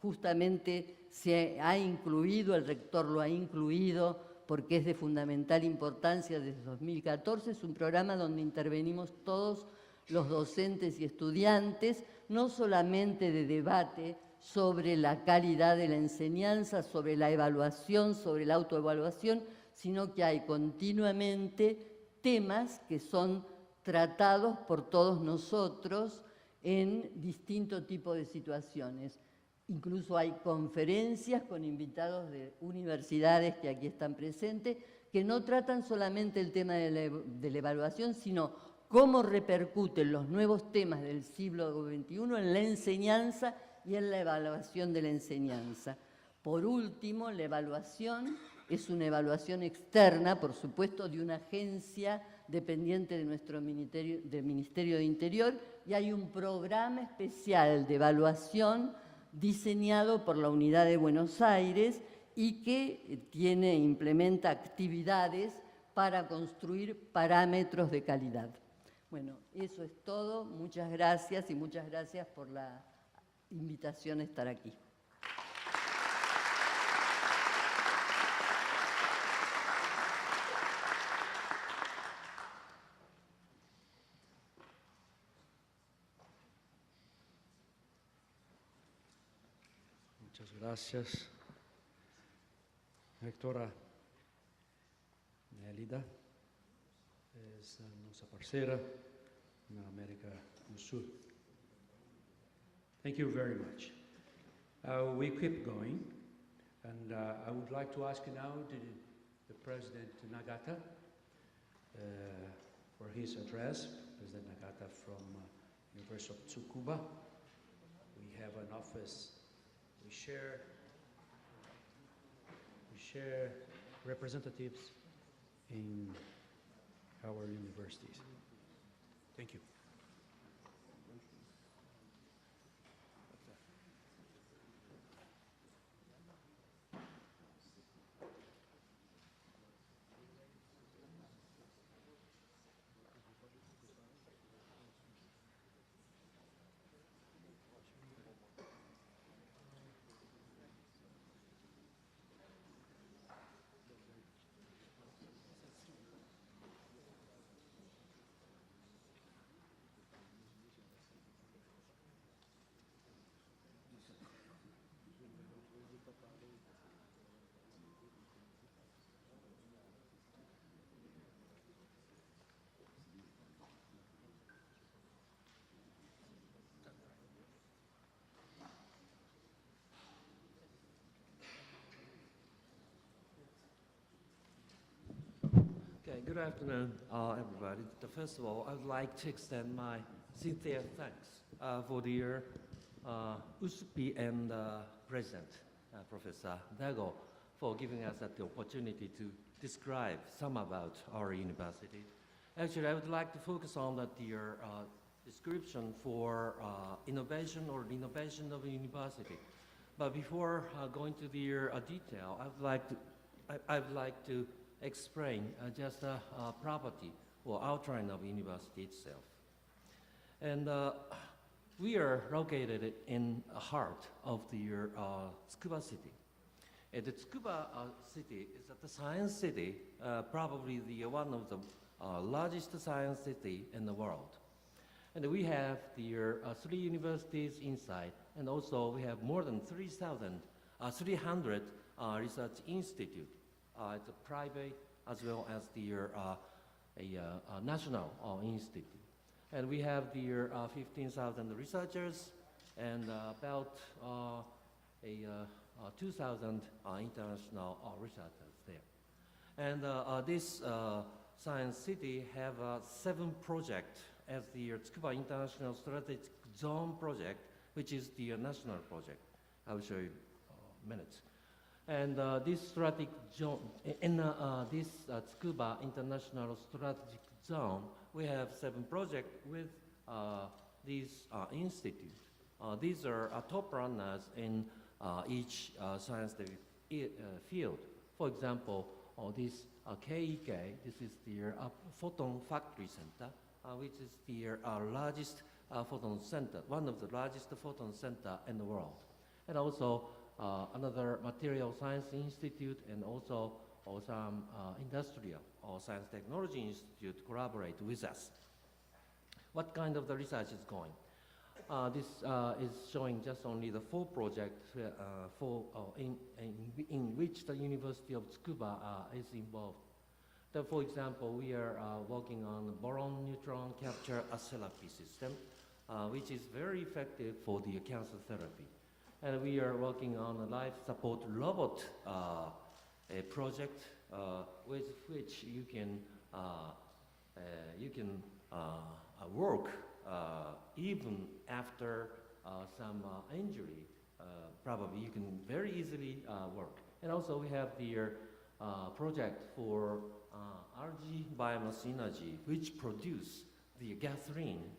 justamente se ha incluido, el rector lo ha incluido porque es de fundamental importancia desde 2014, es un programa donde intervenimos todos los docentes y estudiantes, no solamente de debate sobre la calidad de la enseñanza, sobre la evaluación, sobre la autoevaluación, sino que hay continuamente temas que son tratados por todos nosotros en distinto tipo de situaciones. Incluso hay conferencias con invitados de universidades que aquí están presentes, que no tratan solamente el tema de la evaluación, sino cómo repercuten los nuevos temas del siglo XXI en la enseñanza y en la evaluación de la enseñanza. Por último, la evaluación es una evaluación externa, por supuesto, de una agencia dependiente de nuestro Ministerio de Interior, y hay un programa especial de evaluación diseñado por la Unidad de Buenos Aires y que implementa actividades para construir parámetros de calidad. Bueno, eso es todo. Muchas gracias y muchas gracias por la invitación a estar aquí. Muchas gracias. Rectora Nélida es nuestra parceira en América del Sur. Thank you very much. We keep going, and I would like to ask now the President Nagata for his address. President Nagata from University of Tsukuba. We have an office. We share representatives in our universities. Thank you. Okay, good afternoon, everybody. First of all, I would like to extend my sincere thanks for the USP and President, Professor Zago, for giving us the opportunity to describe some about our university. Actually, I would like to focus on the description for innovation or the innovation of a university. But before going to the detail, I would like to explain just a property or outline of university itself. And we are located in the heart of the Tsukuba city. The Tsukuba city is the science city, probably one of the largest science city in the world. And we have the 3 universities inside, and also we have more than 300 research institutes. It's a private as well as the national institute. And we have the 15,000 researchers and about 2,000 international researchers there. And this science city have 7 projects as the Tsukuba International Strategic Zone project, which is the national project. I will show you in minutes. And this strategic zone, in this Tsukuba International Strategic Zone, we have 7 projects with these institutes. These are top runners in each scientific field. For example, this KEK, this is the Photon Factory Center, which is the largest photon center, one of the largest photon center in the world. And also another material science institute and also some industrial or science technology institute collaborate with us. What kind of the research is going? This is showing just only the 4 projects in which the University of Tsukuba is involved. So for example, we are working on the boron neutron capture therapy system, which is very effective for the cancer therapy. And we are working on a life support robot project with which you can work even after some injury. Probably you can very easily work. And also we have the project for algae biomass energy, which produce the gasoline.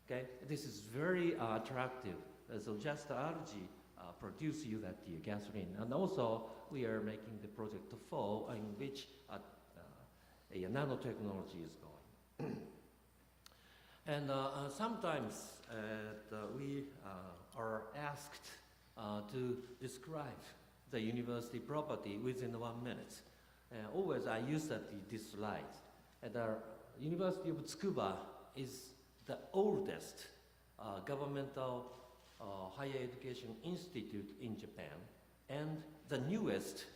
Okay, this is very attractive. So just the algae produce you that the gasoline. And also we are making the project 4 in which a nanotechnology is going. And sometimes we are asked to describe the university property within 1 minute. Always I use this slide. The University of Tsukuba is the oldest governmental higher education institute in Japan and the newest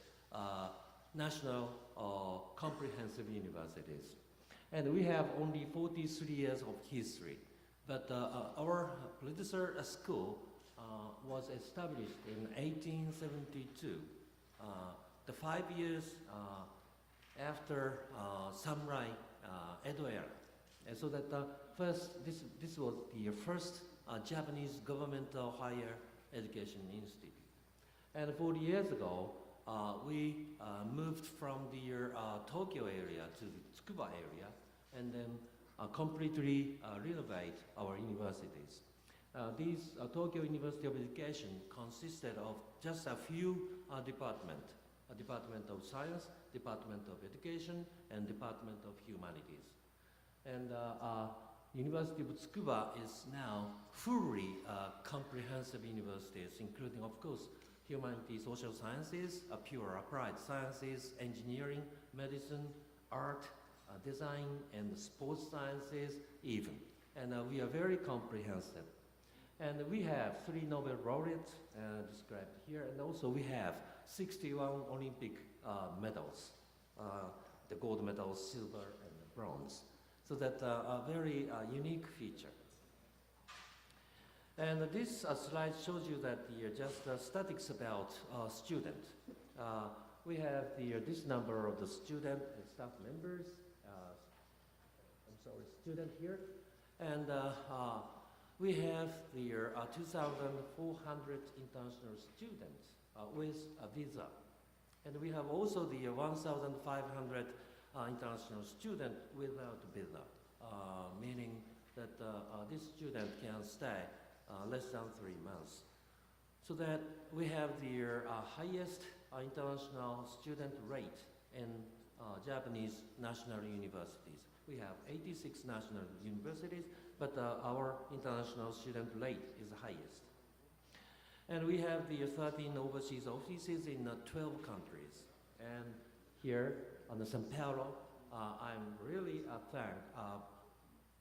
national comprehensive universities. And we have only 43 years of history. But our predecessor school was established in 1872, the 5 years after samurai Edo era. And so that this was the first Japanese governmental higher education institute. And 40 years ago, we moved from the Tokyo area to the Tsukuba area and then completely renovate our universities. This Tokyo University of Education consisted of just a few departments, a Department of Science, Department of Education, and Department of Humanities. And University of Tsukuba is now fully comprehensive universities, including, of course, humanities, social sciences, pure applied sciences, engineering, medicine, art, design, and sports sciences even. And we are very comprehensive. And we have 3 Nobel laureates described here, and also we have 61 Olympic medals, the gold medals, silver, and bronze. So that's a very unique feature. And this slide shows you that just statistics about students. we have this number of the student and staff members. Student here. And we have the 2,400 international students with a visa. And we have also the 1,500 international students without visa, meaning that this student can stay less than 3 months. So that we have the highest international student rate in Japanese national universities. We have 86 national universities, but our international student rate is the highest. And we have the 13 overseas offices in 12 countries. And here on the São Paulo, I'm really thank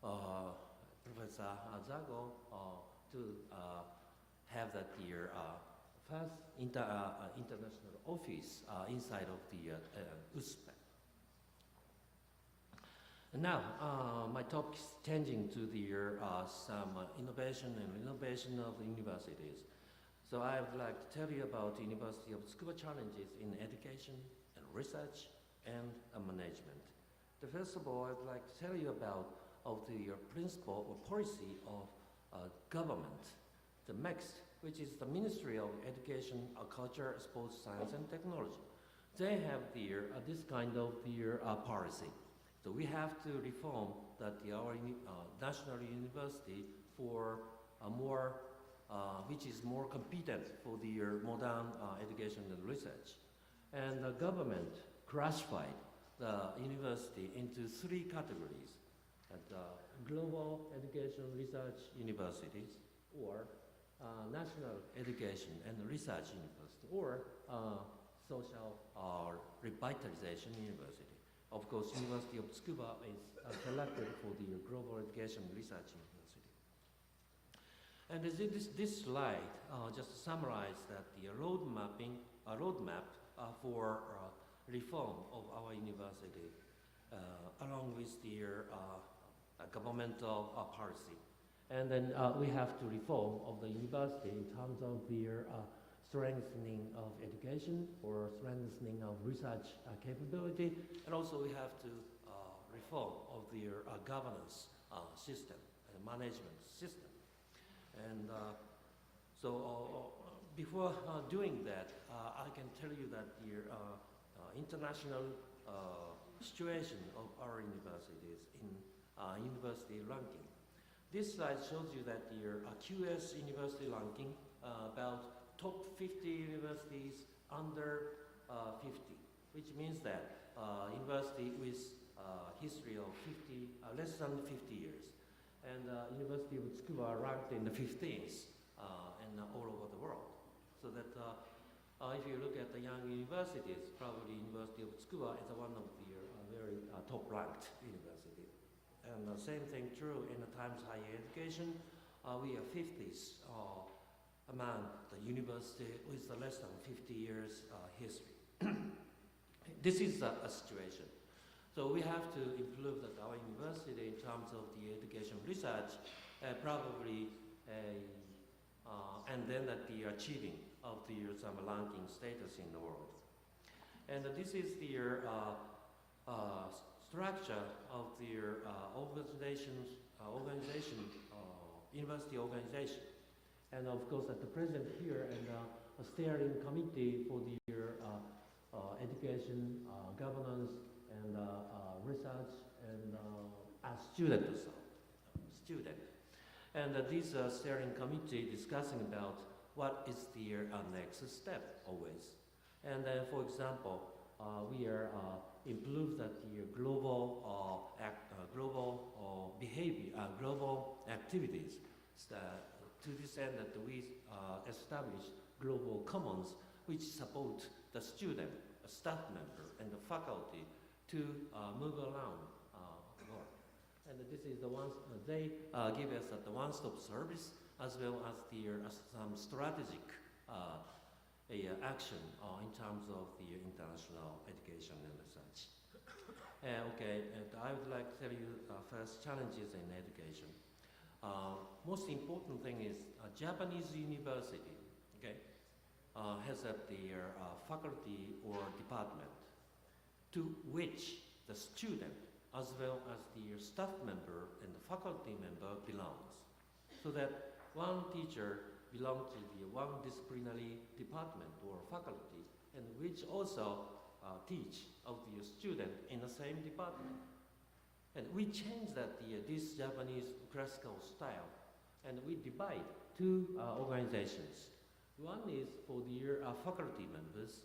Professor Zago to have that year first international office inside of the USP. And now, my topic is changing to the some innovation of the universities. So I would like to tell you about the University of Tsukuba challenges in education and research and management. First of all, I would like to tell you about the principle or policy of government. The next, which is the Ministry of Education, Culture, Sports, Science and Technology. They have this kind of policy. So we have to reform that our national university for a more, which is more competent for the modern education and research. And the government classified the university into 3 categories: global education research universities, or national education and research university, or social revitalization university. Of course, University of Tsukuba is selected for the Global Education Research University. And this slide just summarizes that the roadmap for reform of our university, along with the governmental policy. And then we have to reform of the university in terms of the strengthening of education or strengthening of research capability, and also we have to reform of the governance system and management system. And so before doing that, I can tell you that the international situation of our universities in university ranking. This slide shows you that the QS university ranking about top 50 universities under 50, which means that university with history of less than 50 years. And University of Tsukuba ranked in the 15th and all over the world. So that if you look at the young universities, probably University of Tsukuba is one of the very top ranked university. And the same thing true in the Times Higher Education. We are 50th among the university with less than 50 years history. This is a situation. So we have to improve that our university in terms of the education research, probably, and then at the achieving of the some ranking status in the world. And this is the structure of the university organization. And of course, at the present here, and a steering committee for the education, governance, and research, and student. And this steering committee discussing about what is the next step always. And then, for example, we are improve that the global behavior, global activities. To this end, that we establish global commons which support the student, a staff member, and the faculty to move around the world. And this is the ones they give us the one-stop service, as well as the some strategic action in terms of the international education and research. Okay, and I would like to tell you first challenges in education. Most important thing is Japanese university, okay? heads up their faculty or department to which the student as well as the staff member and the faculty member belongs. So that one teacher belongs to the one disciplinary department or faculty and which also teach of the student in the same department. And we change that this Japanese classical style and we divide two organizations. One is for the faculty members.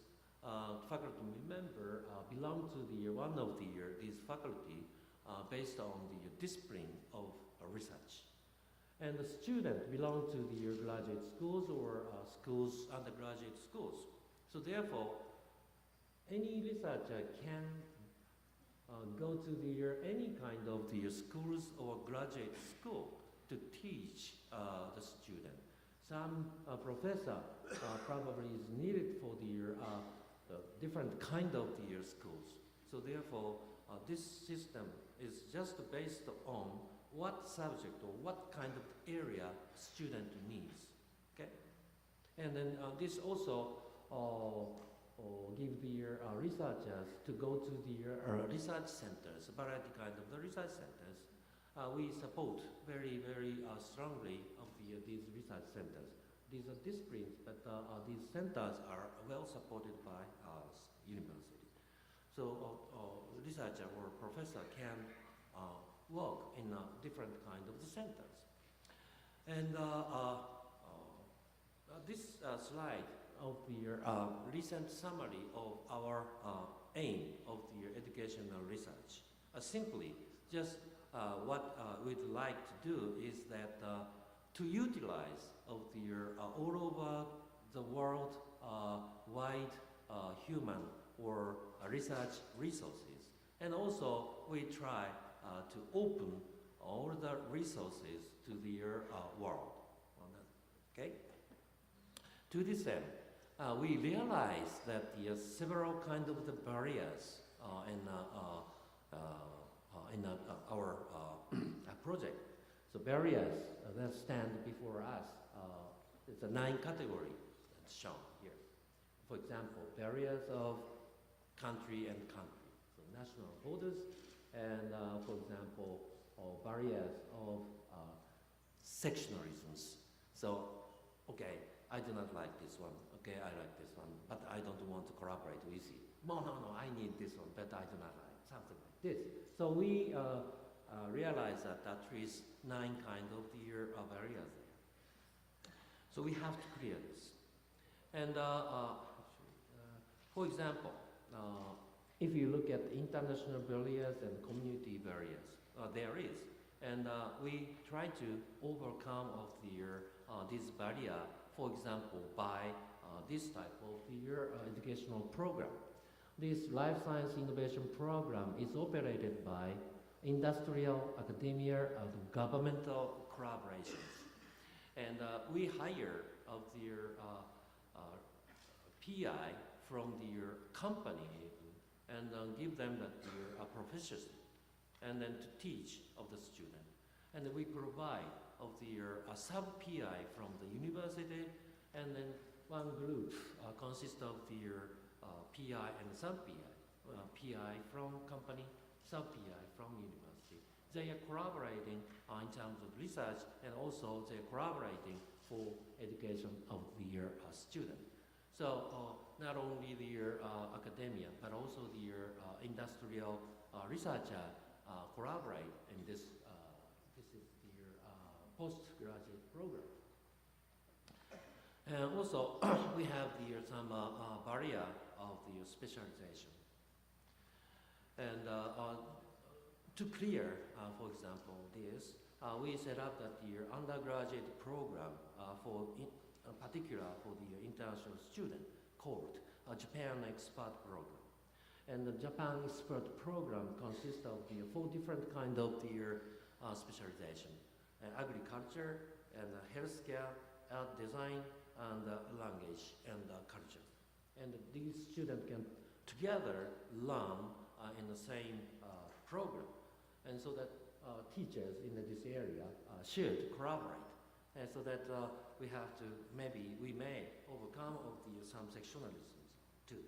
Faculty member belong to the one of these faculty based on the discipline of research. And the student belong to the graduate schools or schools, undergraduate schools. So therefore, any researcher can go to any kind of the schools or graduate school to teach the student. Some professor probably is needed for the different kind of the schools. So therefore, this system is just based on what subject or what kind of area student needs. Okay, and then this also give the researchers to go to the research centers, variety kind of the research centers. We support very, very strongly of these research centers. These are disciplines, but these centers are well supported by university. So researcher or professor can work in different kind of the centers. And this slide of the recent summary of our aim of the educational research. Simply, just what we'd like to do is that to utilize of the all over the world wide human or research resources. And also we try to open all the resources to the world. Okay? To this end, we realize that there are several kinds of the barriers in our project. So barriers that stand before us, it's a 9 category that's shown here. For example, barriers of country and country, so national borders, and for example, barriers of sectionalisms. So, okay, I do not like this one. Okay, I like this one, but I don't want to collaborate with you. No, I need this one, but I do not like something like this. So we realize that at least 9 kind of the barriers there. So we have to clear this. And for example, if you look at international barriers and community barriers, there is. And we try to overcome of this barrier, for example, by this type of educational program. This life science innovation program is operated by industrial, academia, governmental collaborations. And we hire of their PI from their company and give them their proficiency and then to teach of the student. And we provide of their sub-PI from the university, and then one group consists of their PI and sub-PI. PI from company, sub-PI from university. They are collaborating in terms of research, and also they are collaborating for education of their student. So not only their academia, but also their industrial researcher collaborate in this. This is their postgraduate program. And also we have some barrier of the specialization. And to clear, for example, this, we set up the undergraduate program for, in particular, for the international student called Japan Expert Program. And the Japan Expert Program consists of the 4 different kinds of the specialization: agriculture, and healthcare, art design, and language and culture. And these students can together learn in the same program. And so that teachers in this area should collaborate And so that we have to, maybe we may overcome of some sectionalisms too.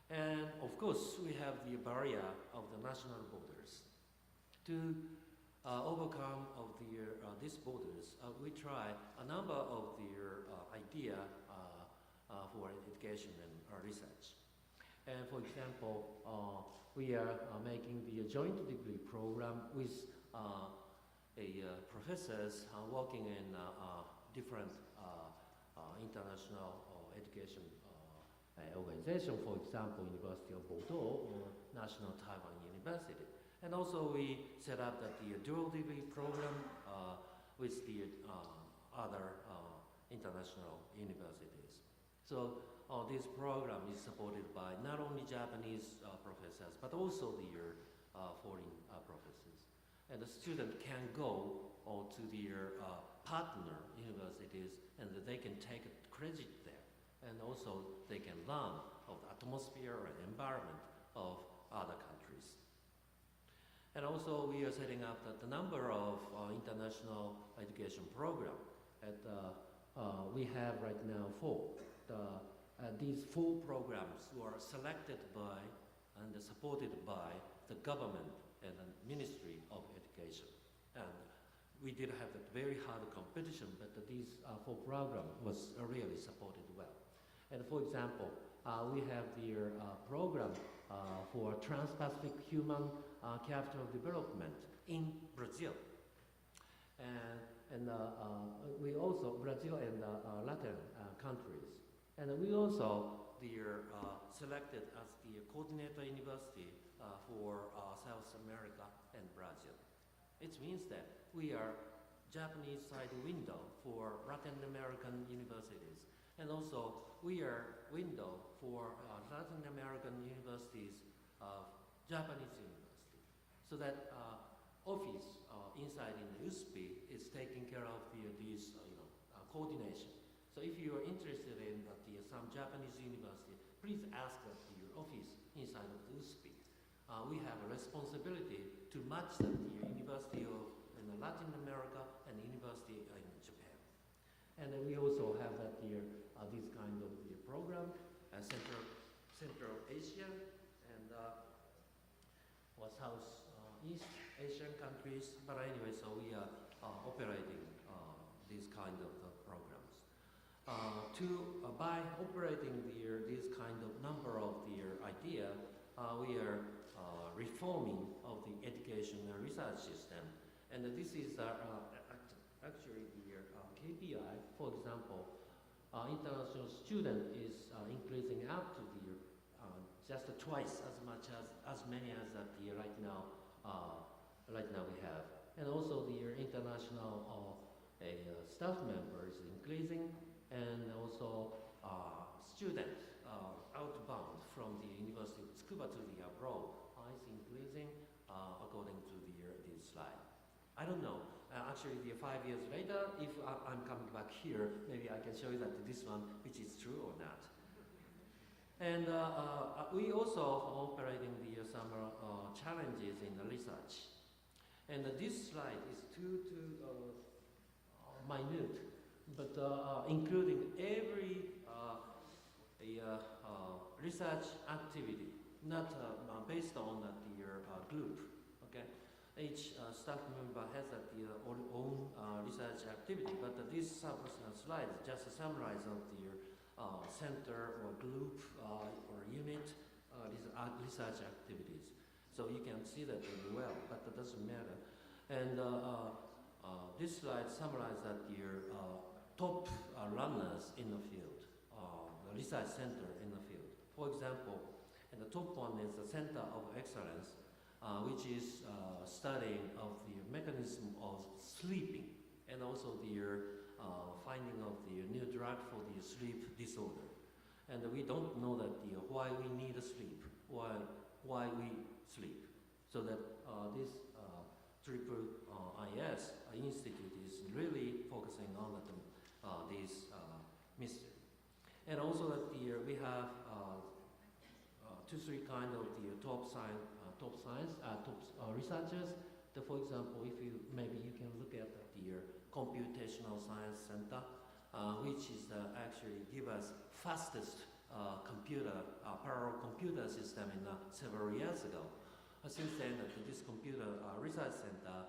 And of course, we have the barrier of the national borders. To overcome of these borders, we try a number of idea for education and research. And for example, we are making the joint degree program with professors working in different international education organization, for example, University of Bordeaux or National Taiwan University. And also we set up the dual degree program with the other international universities. So this program is supported by not only Japanese professors, but also the foreign professors. And the student can go to their partner universities and they can take credit there. And also they can learn of the atmosphere and environment of other countries. And also we are setting up the number of international education programs. We have right now 4. These 4 programs were selected by and supported by the government and the Ministry of Education. And we did have a very hard competition, but these 4 programs was really supported well. And for example, we have the program for Trans-Pacific Human Capital Development in Brazil. And we also, Brazil and Latin countries. And we also selected as the coordinator university for South America and Brazil. It means that we are Japanese side window for Latin American universities. And also we are window for Latin American universities of Japanese university. So that office inside in the USP is taking care of these coordination. So if you are interested in some Japanese university, please ask your office inside of the USP. We have a responsibility to match the University of Latin America and University in Japan. And then we also have this kind of program, Central Asia and Southeast Asian countries. But anyway, so we are operating these kind of programs. By operating this kind of number of idea, we are reforming of the education and research system. And this is actually the KPI. For example, international student is increasing up to just twice as many as right now we have. And also the international staff members increasing, and also students outbound from the University of Tsukuba to the abroad is increasing according to this slide. I don't know. Actually, 5 years later, if I'm coming back here, maybe I can show you that this one, which is true or not. And we also are operating some challenges in the research. And this slide is too minute, but including every research activity, not based on your group. Okay, each staff member has their own research activity, but this slide just summarize of the center or group or unit research activities. So you can see that very well, but that doesn't matter. And this slide summarizes that your top runners in the field, the research center in the field. For example, and the top one is the Center of Excellence, which is studying of the mechanism of sleeping, and also the finding of the new drug for the sleep disorder. And we don't know that why we need sleep, why we sleep. So that this Triple IS Institute is really focusing on this mystery. And also that we have 2-3 kind of the top researchers For example, maybe you can look at the Computational Science Center, which is actually give us fastest parallel computer system in several years ago. Since then, this computer research center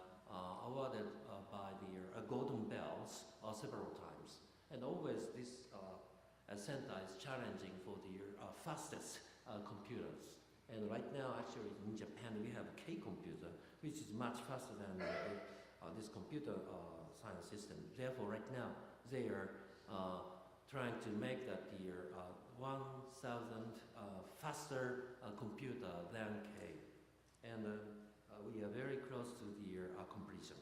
awarded by the Golden Bells several times. And always this center is challenging for the fastest computers. And right now, actually, in Japan, we have a K-computer, which is much faster than this computer science system. Therefore, right now, they are trying to make that the 1,000 faster computer than K. And we are very close to the completion.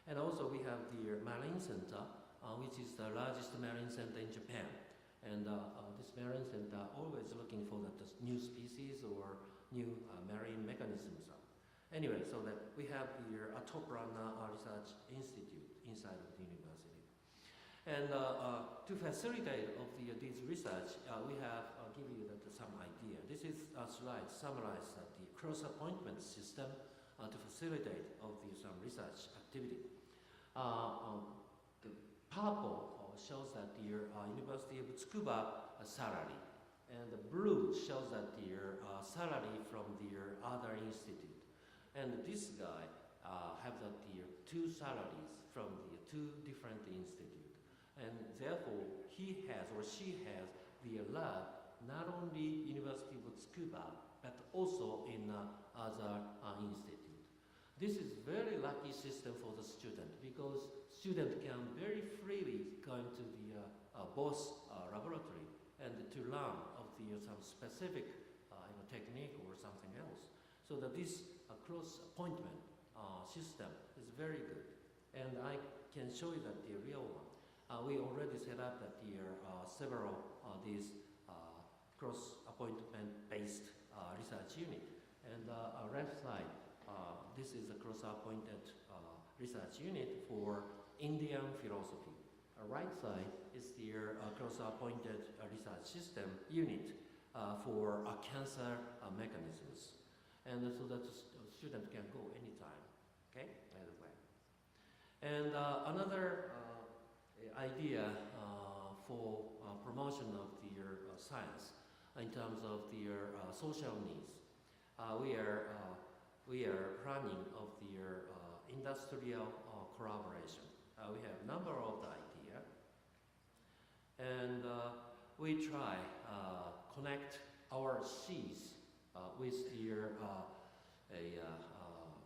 And also we have the Marine Center, which is the largest marine center in Japan. And this marine center always looking for the new species or new marine mechanisms. Anyway, so that we have the top runner research institute inside of the university. And to facilitate of this research, we have give you some idea. This is a slide summarize the cross-appointment system to facilitate of some research activity. The purple shows that the University of Tsukuba salary, and the blue shows that the salary from the other institute. And this guy have the two salaries from the two different institute. And therefore, he has or she has the lab not only University of Tsukuba, but also in other institute. This is very lucky system for the student because student can very freely go into the both laboratory and to learn of the some specific technique or something else. So that this cross-appointment system is very good. And I can show you that the real one. We already set up that the several these cross-appointment-based research unit. And left side, this is a cross-appointed research unit for Indian philosophy. Right side is the cross-appointed research system unit for cancer mechanisms. And so that the student can go anytime, okay, either way. And another idea for promotion of the science in terms of the social needs. We are planning of the industrial collaboration. We have a number of the idea, and we try connect our C's with the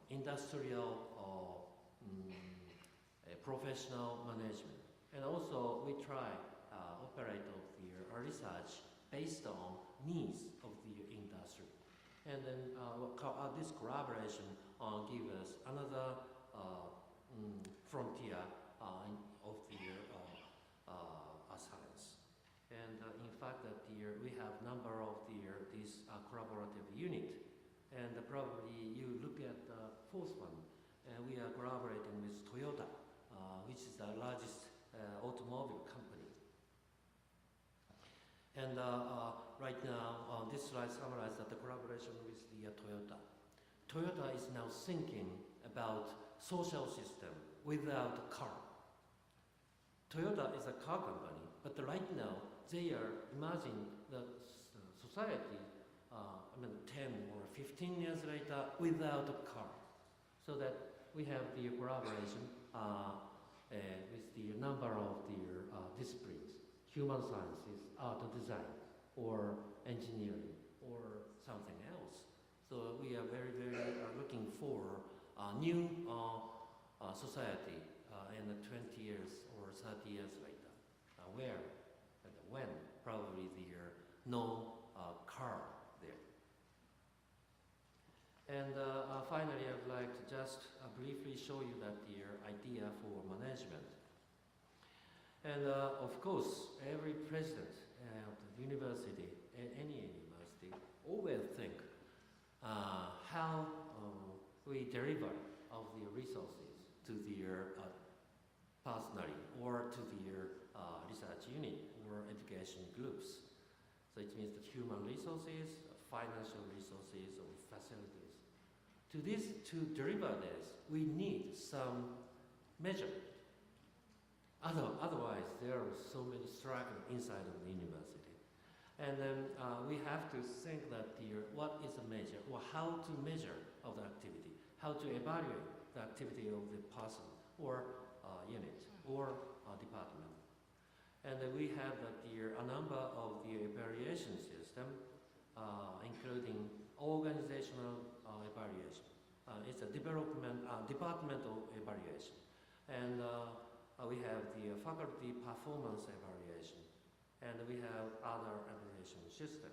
industrial professional management, and also we try operate of the research based on needs of the industry. And then this collaboration gives us another frontier of the science. And in fact, that we have number of this collaborative unit. And probably you look at the fourth one, and we are collaborating with Toyota, which is the largest automobile company. And right now, this slide summarizes the collaboration with the Toyota. Toyota is now thinking about social system without a car. Toyota is a car company, but right now they are imagining the society 10 or 15 years later without a car. So that we have the collaboration with the number of the disciplines, human sciences, art and design, or engineering, or something else. So we are very, very looking for a new society in 20 years or 30 years later. Where and when, probably there no car there. And finally, I would like to just briefly show you that the idea for management. And of course, every president of the university, any university, always think how we deliver of the resources to their personally or to their research unit or education groups. So it means the human resources, financial resources, or facilities. To deliver this, we need some measurement. Otherwise, there are so many struggles inside of the university. And then we have to think that what is a measure, or how to measure of the activity, how to evaluate the activity of the person, or unit, or department. And we have a number of the evaluation system, including organizational evaluation. It's a departmental evaluation. And we have the faculty performance evaluation. And we have other evaluation system.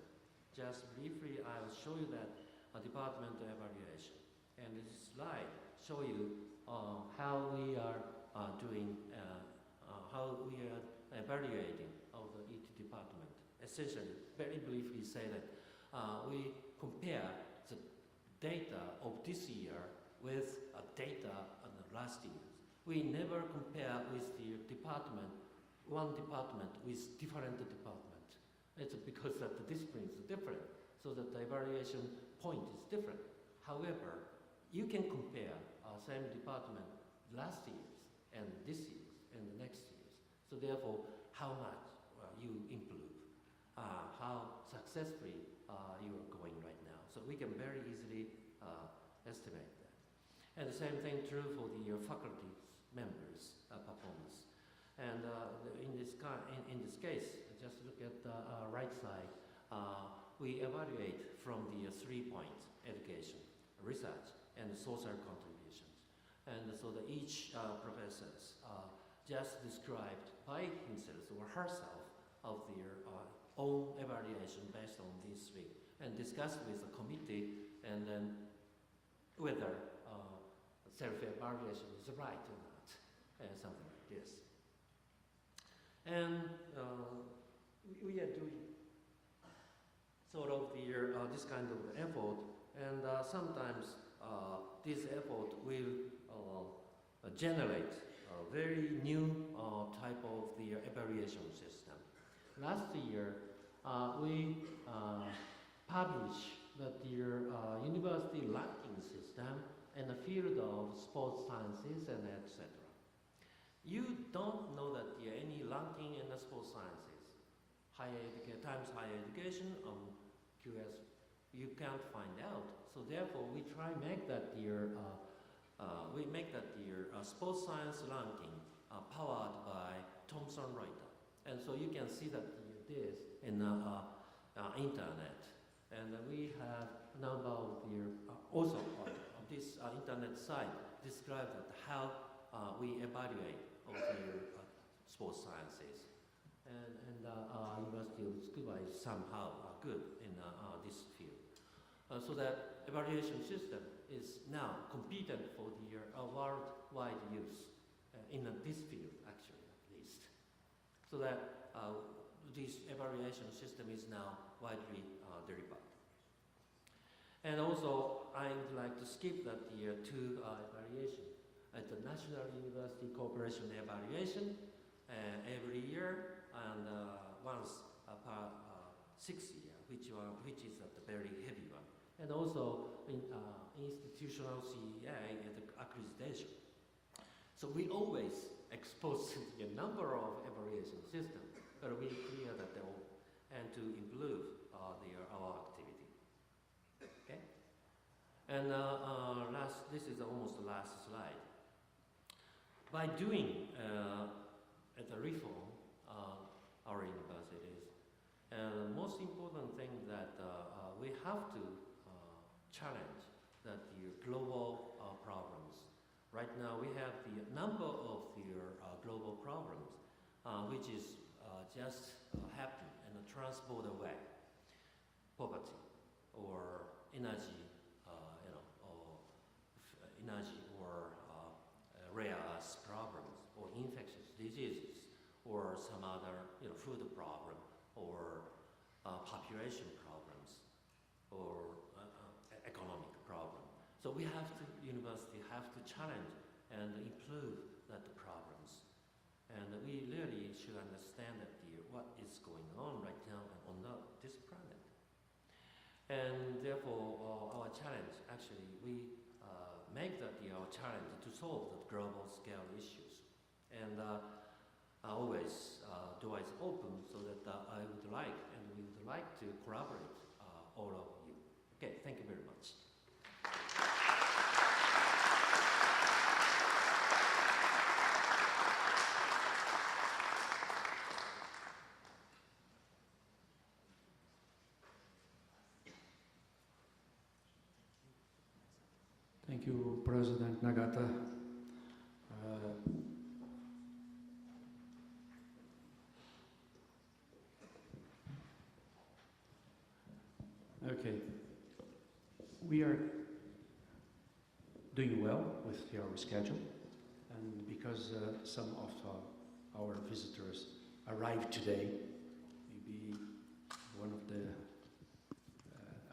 Just briefly, I will show you that departmental evaluation. And this slide show you how we are doing, how we are evaluating of each department. Essentially, very briefly say that we compare the data of this year with data of the last year. We never compare with the department, one department with different department. It's because that the disciplines are different, so that the evaluation point is different. However, you can compare same department last year's and this year's and the next year's. So therefore, how much you improve, how successfully you are going right now. So we can very easily estimate that. And the same thing true for the faculty members' performance. And in this case, just look at the right side. We evaluate from the 3 points: education, research, and social contributions. And so that each professor just described by himself or herself of their own evaluation based on these 3, and discussed with the committee, and then whether self-evaluation is right or not, and something like this. And we are doing sort of this kind of effort, and sometimes this effort will generate a very new type of the evaluation system. Last year, we published the university ranking system in the field of sports sciences and etc. You don't know that any ranking in the sports sciences, times higher education, QS, you can't find out. So therefore, we try make that sports science ranking powered by Thomson Reuters, and so you can see that this in internet, and we have a number of also on this internet site describe that how we evaluate of the sports sciences, and University of Tsukuba is somehow good in this field. So that evaluation system is now competent for the worldwide use in this field, actually, at least. So that this evaluation system is now widely delivered. And also, I would like to skip that two evaluation at the National University Cooperação evaluation every year, and once per 6 years, which is a very heavy one. And also in institutional CEA and the accreditation. So we always expose a number of evaluation systems, but we clear that they all, and to improve our activity. Okay? And this is almost the last slide. By doing the reform our universities, the most important thing that we have to challenge that the global problems. Right now we have the number of the global problems which is just happen in a transborder way. Poverty or energy, energy or rare earth problems or infectious diseases or some other food problem or population problems or economic problem. So we have to, university have to challenge and improve that problems. And we really should understand that what is going on right now on this planet. And therefore, our challenge, actually, we make that our challenge to solve the global scale issues. And always doors open so that I would like and we would like to collaborate all of you. Okay, thank you very much. Thank you, President Nagata. Okay, we are doing well with our schedule, and because some of our visitors arrived today, maybe one of the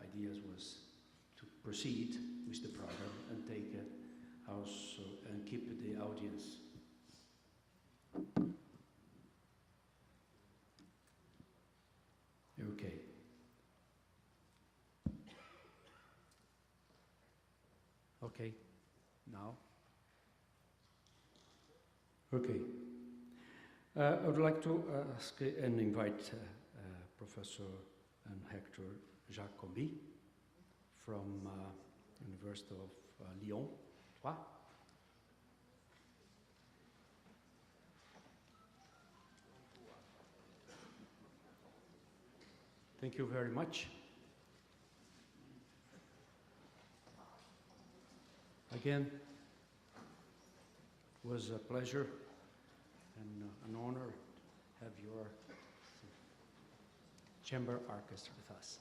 ideas was to proceed with the program and take a house and keep the audience. Okay. Okay, now. Okay. I would like to ask and invite Professor and Hector Jacques Marcovitch from University of Lyon. Thank you very much. Again, it was a pleasure and an honor to have your chamber orchestra with us.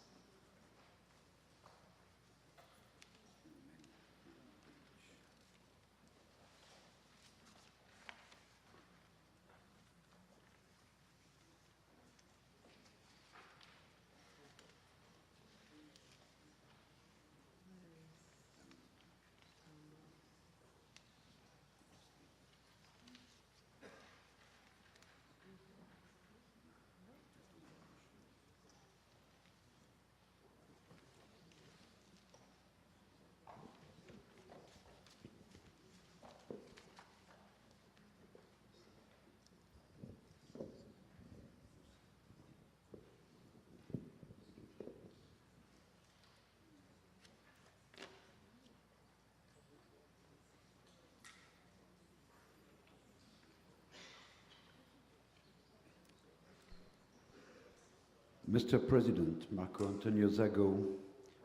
Mr. President, Marco Antonio Zago,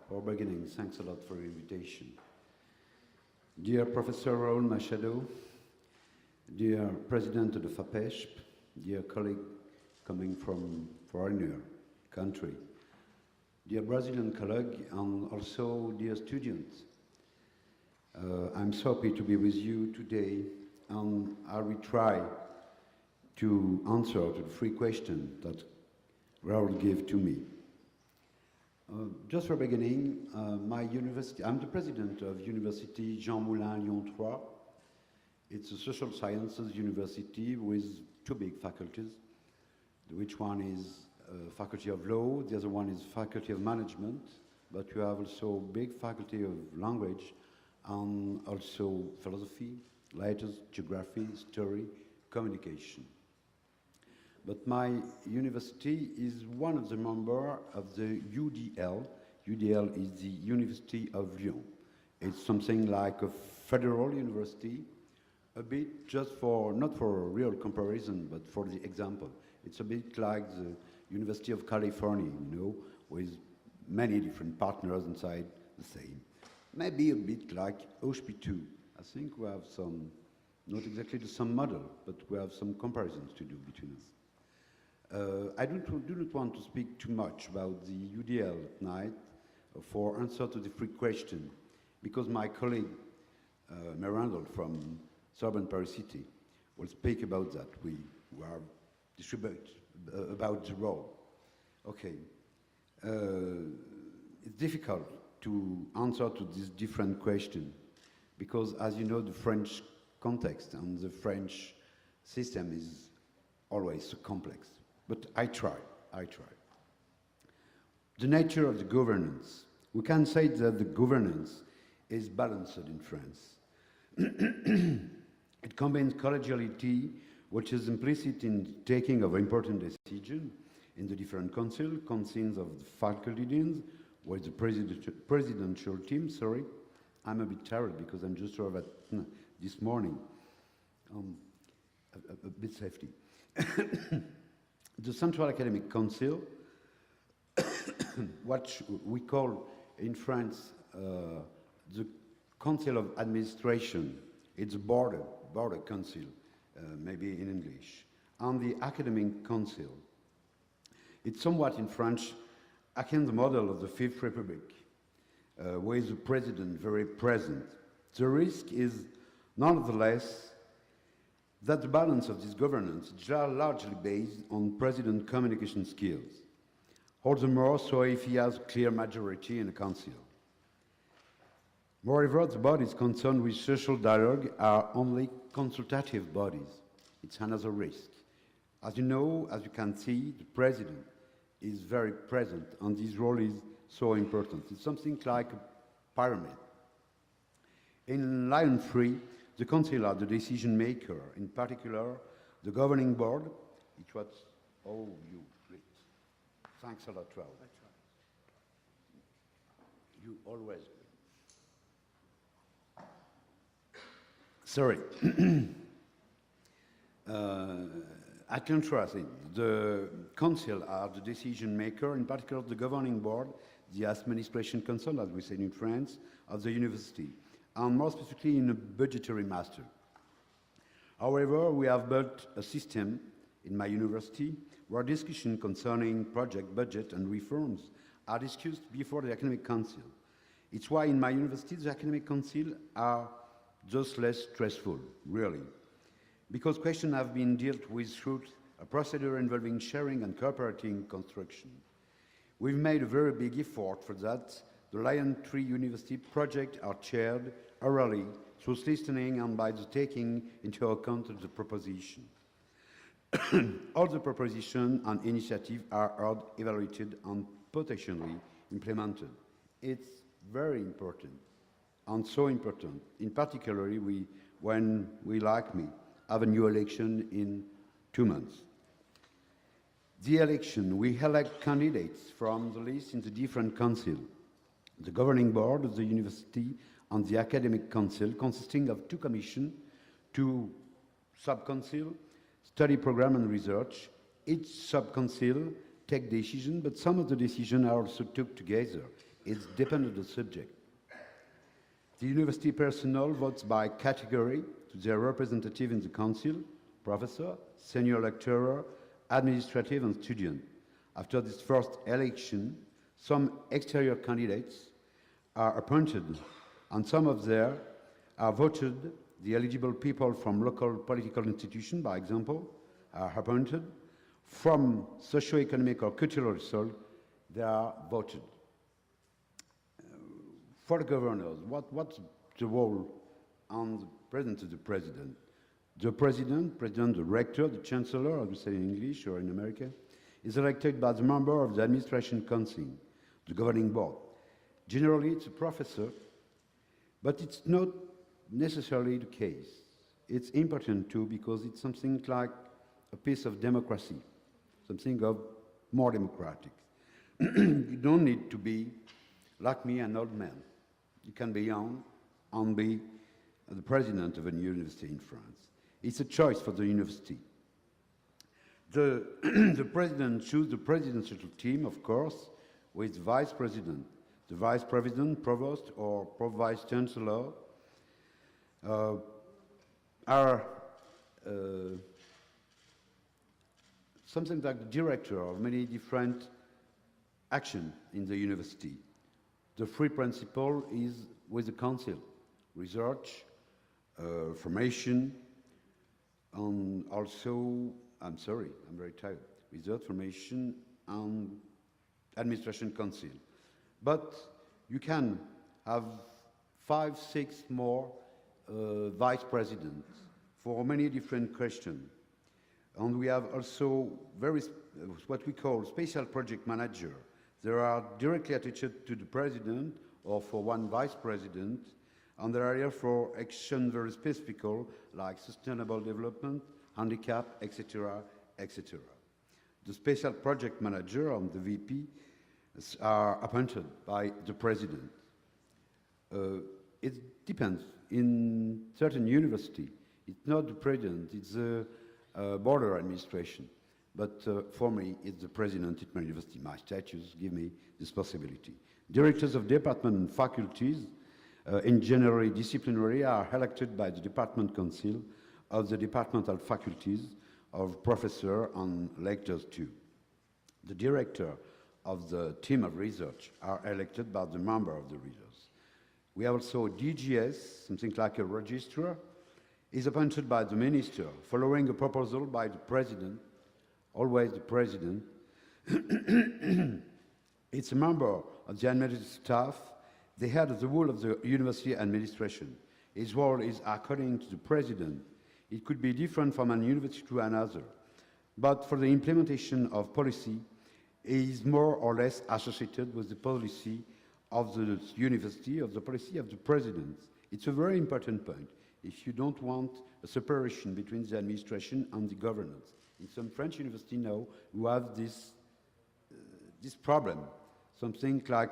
for beginning, thanks a lot for your invitation. Dear Professor Raul Machado, dear President of the FAPESP, dear colleague coming from foreigner country, dear Brazilian colleague, and also dear students, I'm so happy to be with you today, and I will try to answer to the three questions that Raul gave to me. Just for beginning, my university, I'm the president of Université Jean Moulin Lyon 3. It's a social sciences university with two big faculties. Which one is faculty of law, the other one is faculty of management, but you have also big faculty of language and also philosophy, letters, geography, history, communication. But my university is one of the members of the UDL. UDL is the University of Lyon. It's something like a federal university, a bit just for, not for a real comparison, but for the example. It's a bit like the University of California, you know, with many different partners inside the same. Maybe a bit like OSP2. I think we have some, not exactly the same model, but we have some comparisons to do between us. I do not want to speak too much about the UDL tonight for answer to the three questions, because my colleague, Miranda from Sorbonne Paris Cité, will speak about that. We are distribute about the role. Okay. It's difficult to answer to this different question, because as you know, the French context and the French system is always so complex. But I try. The nature of the governance. We can say that the governance is balanced in France. It combines collegiality, which is implicit in taking of important decisions in the different councils of the faculty deans, with the presidential team, sorry. I'm a bit tired because I'm just sure that this morning, a bit safety. The Central Academic Council, what we call in France the Council of Administration, it's border council, maybe in English, and the Academic Council. It's somewhat in French akin the model of the Fifth Republic, with the president very present. The risk is, nonetheless, that the balance of this governance is largely based on president communication skills. All the more so if he has a clear majority in the council. Moreover, the bodies concerned with social dialogue are only consultative bodies. It's another risk. As you know, as you can see, the president is very present, and this role is so important. It's something like a pyramid. In line 3, the council are the decision maker, in particular, the governing board. It was, oh, you, great. Thanks a lot, Raul. You always. Sorry. At contrast, the council are the decision maker, in particular the governing board, the administration council, as we say in France, of the university, and more specifically in a budgetary master. However, we have built a system in my university where discussions concerning project, budget, and reforms are discussed before the academic council. It's why in my university the academic council are just less stressful, really, because questions have been dealt with through a procedure involving sharing and cooperating construction. We've made a very big effort for that. The Lyon 3 University project are chaired orally through listening and by the taking into account of the proposition. All the propositions and initiatives are heard, evaluated, and potentially implemented. It's very important, and so important, in particular when we, like me, have a new election in 2 months. The election, we elect candidates from the list in the different councils, the governing board of the university and the academic council, consisting of 2 commissions, 2 sub-councils, study program and research. Each sub-council take decisions, but some of the decisions are also took together. It's dependent on the subject. The university personnel votes by category to their representative in the council, professor, senior lecturer, administrative, and student. After this first election, some exterior candidates are appointed, and some of them are voted. The eligible people from local political institutions, by example, are appointed. From socio-economic or cultural result, they are voted. For the governors, what's the role and the presence of the president? The president, the rector, the chancellor, as we say in English or in America, is elected by the member of the administration council, the governing board. Generally, it's a professor, but it's not necessarily the case. It's important too because it's something like a piece of democracy, something of more democratic. You don't need to be, like me, an old man. You can be young and be the president of a university in France. It's a choice for the university. The president chooses the presidential team, of course, with vice president. The vice president, provost, or vice chancellor are something like the director of many different actions in the university. The free principle is with the council, research, formation, and also, I'm sorry, I'm very tired, research, formation, and administration council. But you can have 5, 6 more vice presidents for many different questions. And we have also what we call special project manager. They are directly attached to the president or for one vice president, on the area for action very specific, like sustainable development, handicap, etc., etc. The special project manager and the VP are appointed by the president. It depends. In certain university, it's not the president, it's the border administration. But for me, it's the president at my university. My statutes give me this possibility. Directors of department and faculties, in general disciplinary, are elected by the department council of the departmental faculties of professor and lectures too. The director of the team of research are elected by the member of the research. We have also DGS, something like a registrar, is appointed by the minister, following a proposal by the president, always the president. It's a member of the administrative staff, the head of the whole of the university administration. His role is according to the president. It could be different from one university to another, but for the implementation of policy, he is more or less associated with the policy of the university, of the policy of the president. It's a very important point. If you don't want a separation between the administration and the governance. In some French universities now, you have this problem, something like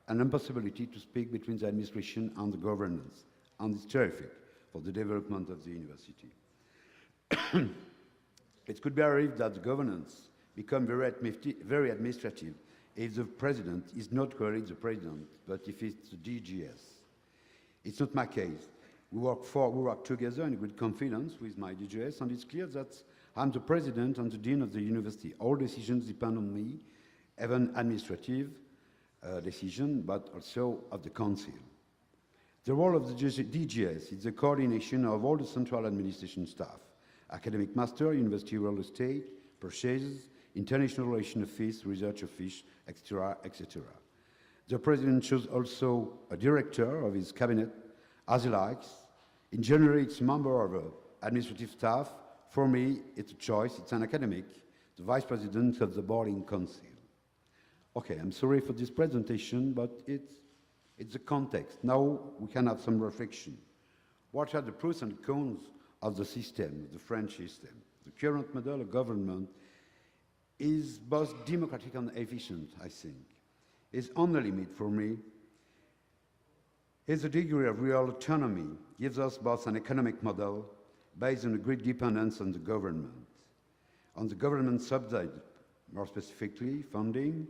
an impossibility to speak between the administration and the governance, and it's terrific for the development of the university. It could be arranged that the governance become very administrative if the president is not really the president, but if it's the DGS. It's not my case. We work together in good confidence with my DGS, and it's clear that I'm the president and the dean of the university. All decisions depend on me, even administrative decision, but also of the council. The role of the DGS is the coordination of all the central administration staff, academic master, university real estate, purchases, international relations office, research office, etc., etc. The president chooses also a director of his cabinet, as he likes. In general, it's a member of administrative staff. For me, it's a choice, it's an academic, the vice president of the boarding council. Okay, I'm sorry for this presentation, but it's the context. Now we can have some reflection. What are the pros and cons of the system, the French system? The current model of government is both democratic and efficient, I think. Its only limit for me is the degree of real autonomy gives us both an economic model based on a great dependence on the government subsidy, more specifically funding,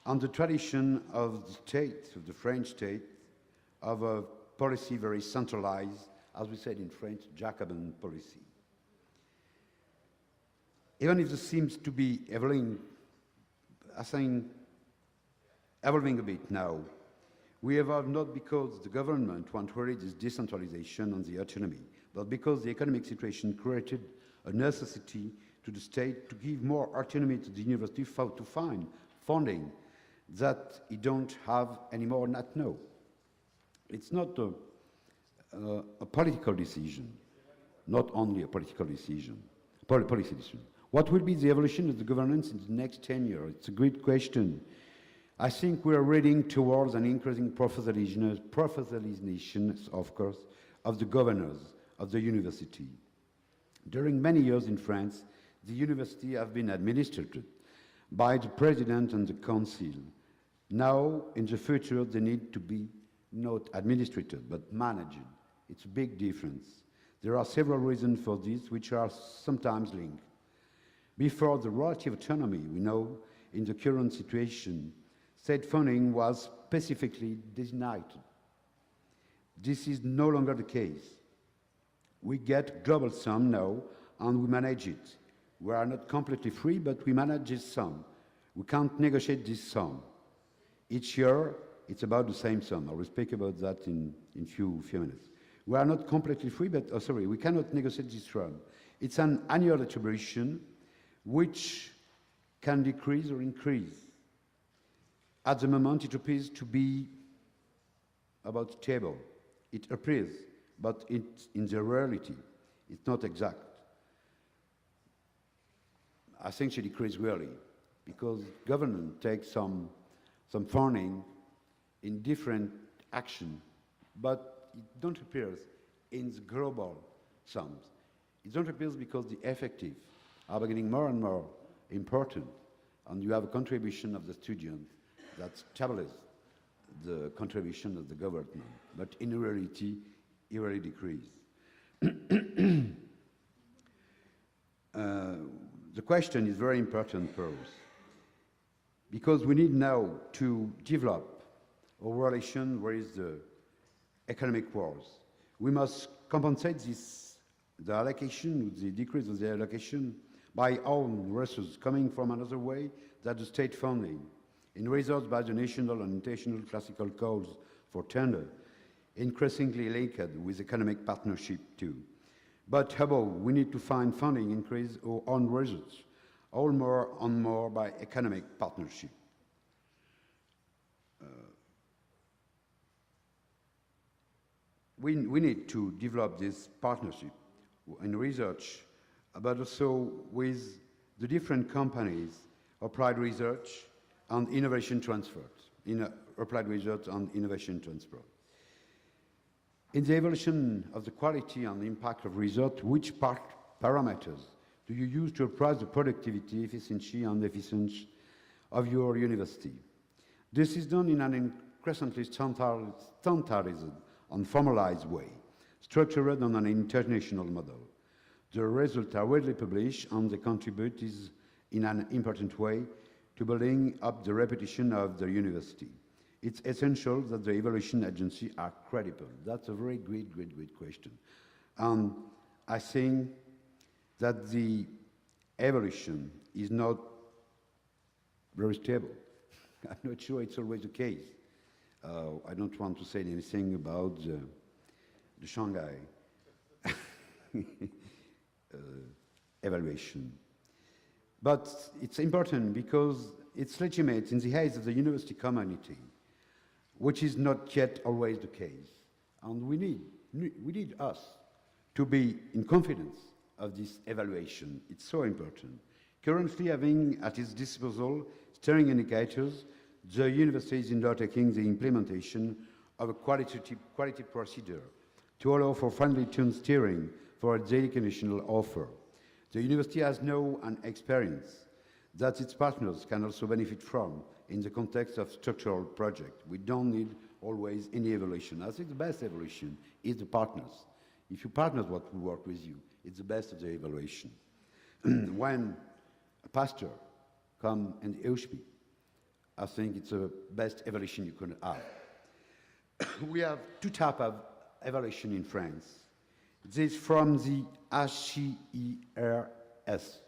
on the tradition of the state, of the French state, of a policy very centralized, as we said in French, Jacobin policy. Even if this seems to be evolving a bit now, we evolve not because the government wants really this decentralization and the autonomy, but because the economic situation created a necessity to the state to give more autonomy to the university to find funding that it don't have anymore now. It's not a political decision, not only a political decision, policy decision. What will be the evolution of the governance in the next 10 years? It's a great question. I think we are heading towards an increasing professionalization, of course, of the governors of the university. During many years in France, the university have been administered by the president and the council. Now, in the future, they need to be not administered, but managed. It's a big difference. There are several reasons for this, which are sometimes linked. Before the relative autonomy, we know, in the current situation, state funding was specifically designated. This is no longer the case. We get global sum now, and we manage it. We are not completely free, but we manage this sum. We can't negotiate this sum. Each year, it's about the same sum. I will speak about that in few minutes. We are not completely free, but, we cannot negotiate this sum. It's an annual attribution which can decrease or increase. At the moment, it appears to be about stable. It appears, but in the reality, it's not exact. I think she decreased really, because government takes some funding in different action, but it don't appear in the global sums. It don't appear because the effective are getting more and more important, and you have a contribution of the student that stabilizes the contribution of the government, but in reality, it really decreases. The question is very important for us, because we need now to develop a relation with the economic wars. We must compensate the allocation, the decrease of the allocation, by own resources coming from another way, that the state funding, in results by the national and international classical calls for tender, increasingly linked with economic partnership too. But above, we need to find funding increase our own results, all more and more by economic partnership. We need to develop this partnership in research, but also with the different companies, applied research and innovation transfer, applied research and innovation transfer. In the evolution of the quality and the impact of research, which parameters do you use to appraise the productivity, efficiency, and efficiency of your university? This is done in an increasingly standardized and formalized way, structured on an international model. The results are widely published, and they contribute in an important way to building up the reputation of the university. It's essential that the evaluation agencies are credible. That's a very great question. And I think that the evaluation is not very stable. I'm not sure it's always the case. I don't want to say anything about the Shanghai evaluation. But it's important because it's legitimate in the eyes of the university community, which is not yet always the case. And we need us to be in confidence of this evaluation. It's so important. Currently, having at its disposal steering indicators, the university is undertaking the implementation of a quality procedure to allow for finely tuned steering for its educational offer. The university has now an experience that its partners can also benefit from in the context of structural projects. We don't need always any evaluation. I think the best evaluation is the partners. If you partners want to work with you, it's the best of the evaluation. When a pastor comes in the USP, I think it's the best evaluation you can have. We have two types of evaluation in France. This from the HERS.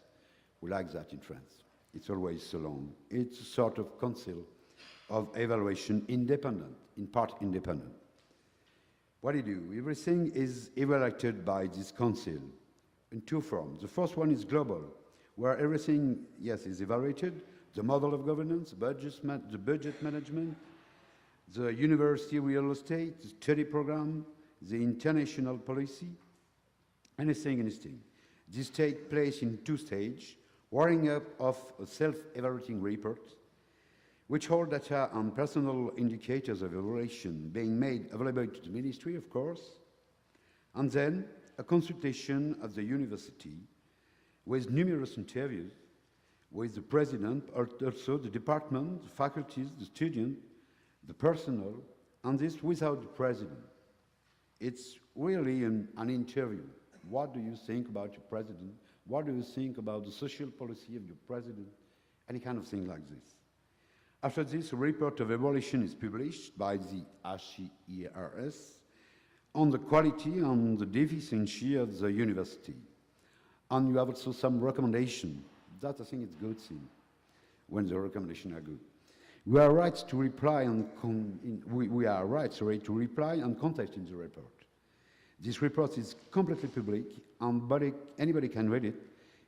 We like that in France. It's always so long. It's a sort of council of evaluation, independent, in part independent. What do you do? Everything is evaluated by this council in two forms. The first one is global, where everything, yes, is evaluated, the model of governance, the budget management, the university real estate, the study program, the international policy, anything. This takes place in two stages, wiring up of a self-evaluating report, which hold data and personal indicators of evaluation being made available to the ministry, of course, and then a consultation of the university with numerous interviews with the president, also the department, the faculties, the student, the personnel, and this without the president. It's really an interview. What do you think about your president? What do you think about the social policy of your president? Any kind of thing like this. After this, a report of evaluation is published by the HERS on the quality and the deficiency of the university. And you have also some recommendation. That I think it's a good thing when the recommendations are good. We are right to reply and to reply and contact in the report. This report is completely public, and anybody can read it.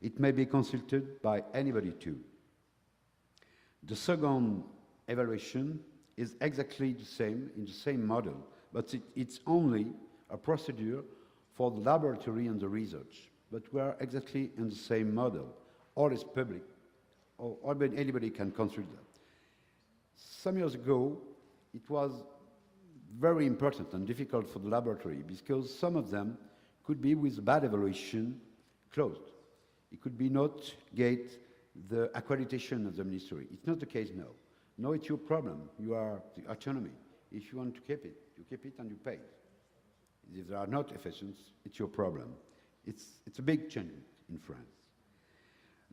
It may be consulted by anybody too. The second evaluation is exactly the same, in the same model, but it's only a procedure for the laboratory and the research. But we are exactly in the same model. All is public, or anybody can consult that. Some years ago, it was very important and difficult for the laboratory because some of them could be with bad evaluation closed. It could be not get the accreditation of the ministry. It's not the case now. No, it's your problem. You are the autonomy. If you want to keep it, you keep it and you pay. If there are not efficient, it's your problem. It's a big change in France.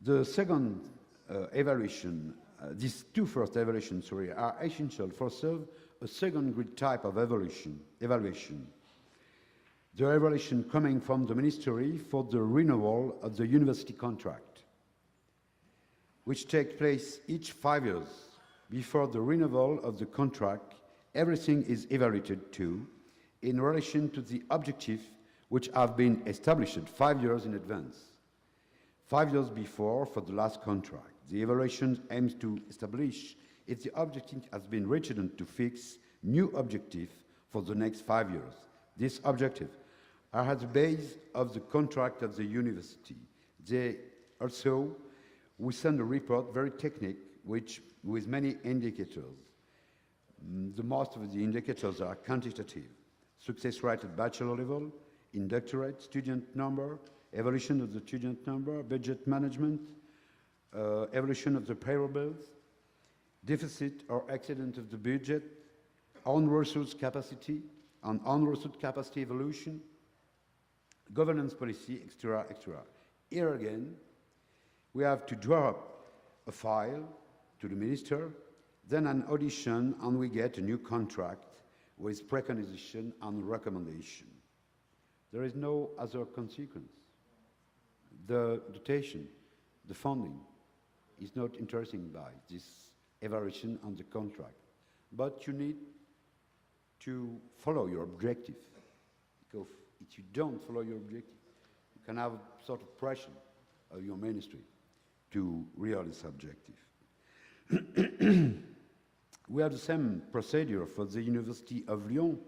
The second evaluation, these two first evaluations, are essential for a second grid type of evaluation. The evaluation coming from the ministry for the renewal of the university contract, which takes place each 5 years. Before the renewal of the contract, everything is evaluated too, in relation to the objectives which have been established 5 years in advance. 5 years before, for the last contract, the evaluation aims to establish if the objective has been reached and to fix new objectives for the next 5 years. These objectives are at the base of the contract of the university. They also, we send a report, very technical, with many indicators. The most of the indicators are quantitative. Success rate at bachelor level, doctorate, student number, evolution of the student number, budget management, evolution of the payroll bills, deficit or accident of the budget, own resource capacity, and own resource capacity evolution, governance policy, etc., etc. Here again, we have to draw up a file to the minister, then an audition, and we get a new contract with preconization and recommendation. There is no other consequence. The dotation, the funding, is not interesting by this evaluation on the contract. But you need to follow your objective. Because if you don't follow your objective, you can have a sort of pressure of your ministry to realize this objective. We have the same procedure for the University of Lyon,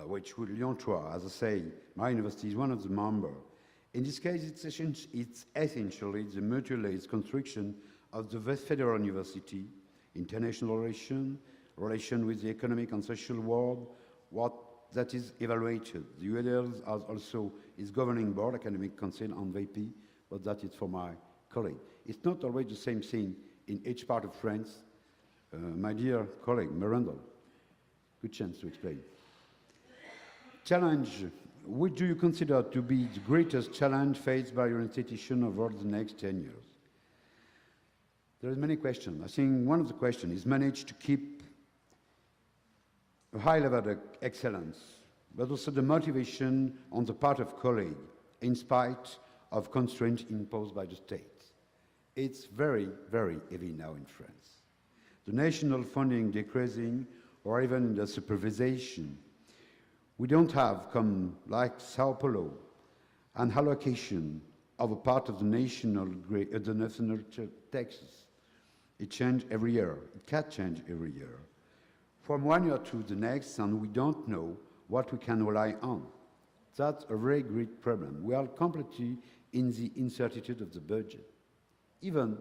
which with Lyon 3, as I say, my university is one of the members. In this case, it's essentially the mutualized construction of the Federal University, international relation with the economic and social world, what that is evaluated. The ULL has also its governing board, academic council, and VP, but that is for my colleague. It's not always the same thing in each part of France. My dear colleague, Miranda, good chance to explain. Challenge, what do you consider to be the greatest challenge faced by your institution over the next 10 years? There are many questions. I think one of the questions is manage to keep a high level of excellence, but also the motivation on the part of colleagues in spite of constraints imposed by the state. It's very, very heavy now in France. The national funding decreasing, or even the supervision. We don't have, come like Sao Paulo, an allocation of a part of the national taxes. It changes every year. It can change every year. From 1 year to the next, and we don't know what we can rely on. That's a very great problem. We are completely in the incertitude of the budget. Even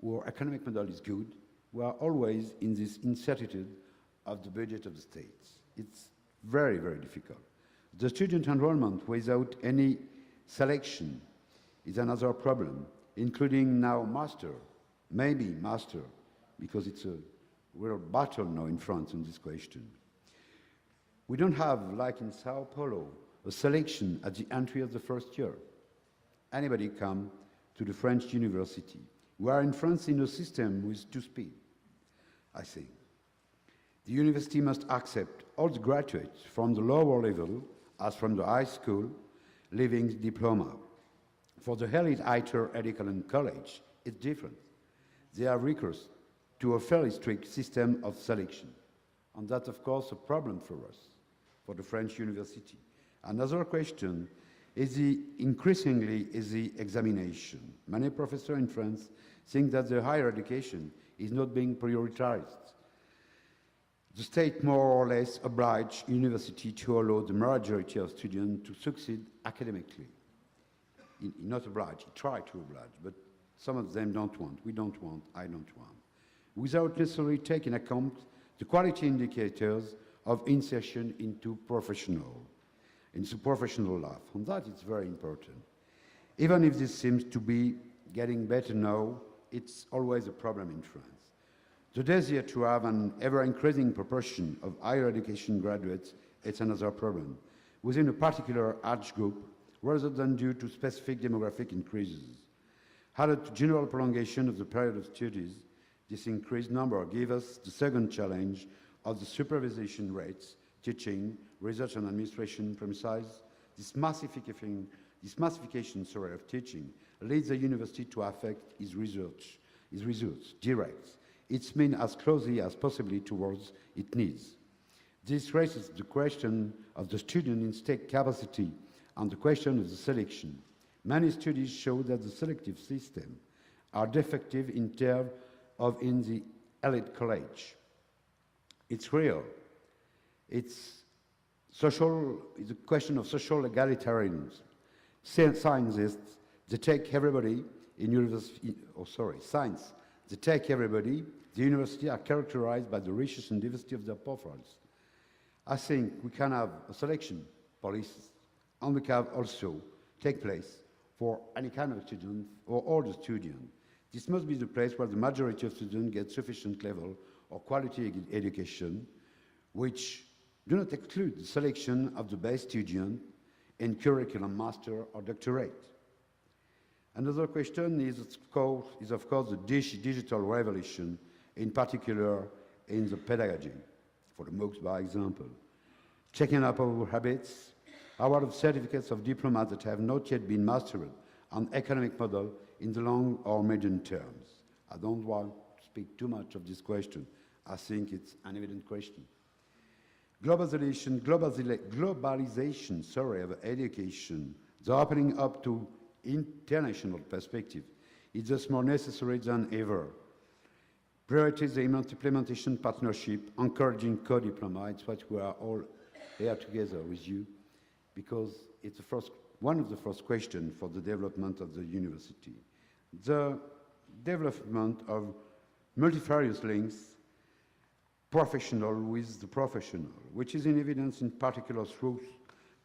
our economic model is good, we are always in this incertitude of the budget of the states. It's very, very difficult. The student enrollment without any selection is another problem, including now master, maybe master, because it's a real battle now in France on this question. We don't have, like in Sao Paulo, a selection at the entry of the first year. Anybody come to the French university. We are in France in a system with two speeds, I think. The university must accept all the graduates from the lower level, as from the high school, leaving the diploma. For the elite higher education college, it's different. They have recourse to a fairly strict system of selection. And that's, of course, a problem for us, for the French university. Another question is the examination. Many professors in France think that the higher education is not being prioritized. The state more or less obliged university to allow the majority of students to succeed academically. Not obliged, try to oblige, but some of them don't want, we don't want, I don't want. Without necessarily taking account the quality indicators of insertion into professional life. And that is very important. Even if this seems to be getting better now, it's always a problem in France. The desire to have an ever-increasing proportion of higher education graduates is another problem, within a particular age group, rather than due to specific demographic increases. Added to general prolongation of the period of studies, this increased number gives us the second challenge of the supervision rates, teaching, research and administration premises. This massification of teaching leads the university to affect its results, directs its mean as closely as possibly towards its needs. This raises the question of the student intake capacity and the question of the selection. Many studies show that the selective system are defective in terms of in the elite college. It's real. It's a question of social egalitarianism. Scientists, they take everybody in university, science, they take everybody. The university are characterized by the richness and diversity of their profiles. I think we can have a selection policy, and we can also take place for any kind of student or all the student. This must be the place where the majority of students get sufficient level or quality education, which do not exclude the selection of the best student in curriculum master or doctorate. Another question is of course the digital revolution, in particular in the pedagogy, for the MOOCs by example. Checking up our habits, award of certificates of diploma that have not yet been mastered, an economic model in the long or medium terms. I don't want to speak too much of this question. I think it's an evident question. Globalization of education, the opening up to international perspective, is just more necessary than ever. Prioritize the implementation partnership, encouraging co-diploma. It's what we are all here together with you, because it's one of the first questions for the development of the university. The development of multifarious links, professional with the professional, which is in evidence in particular through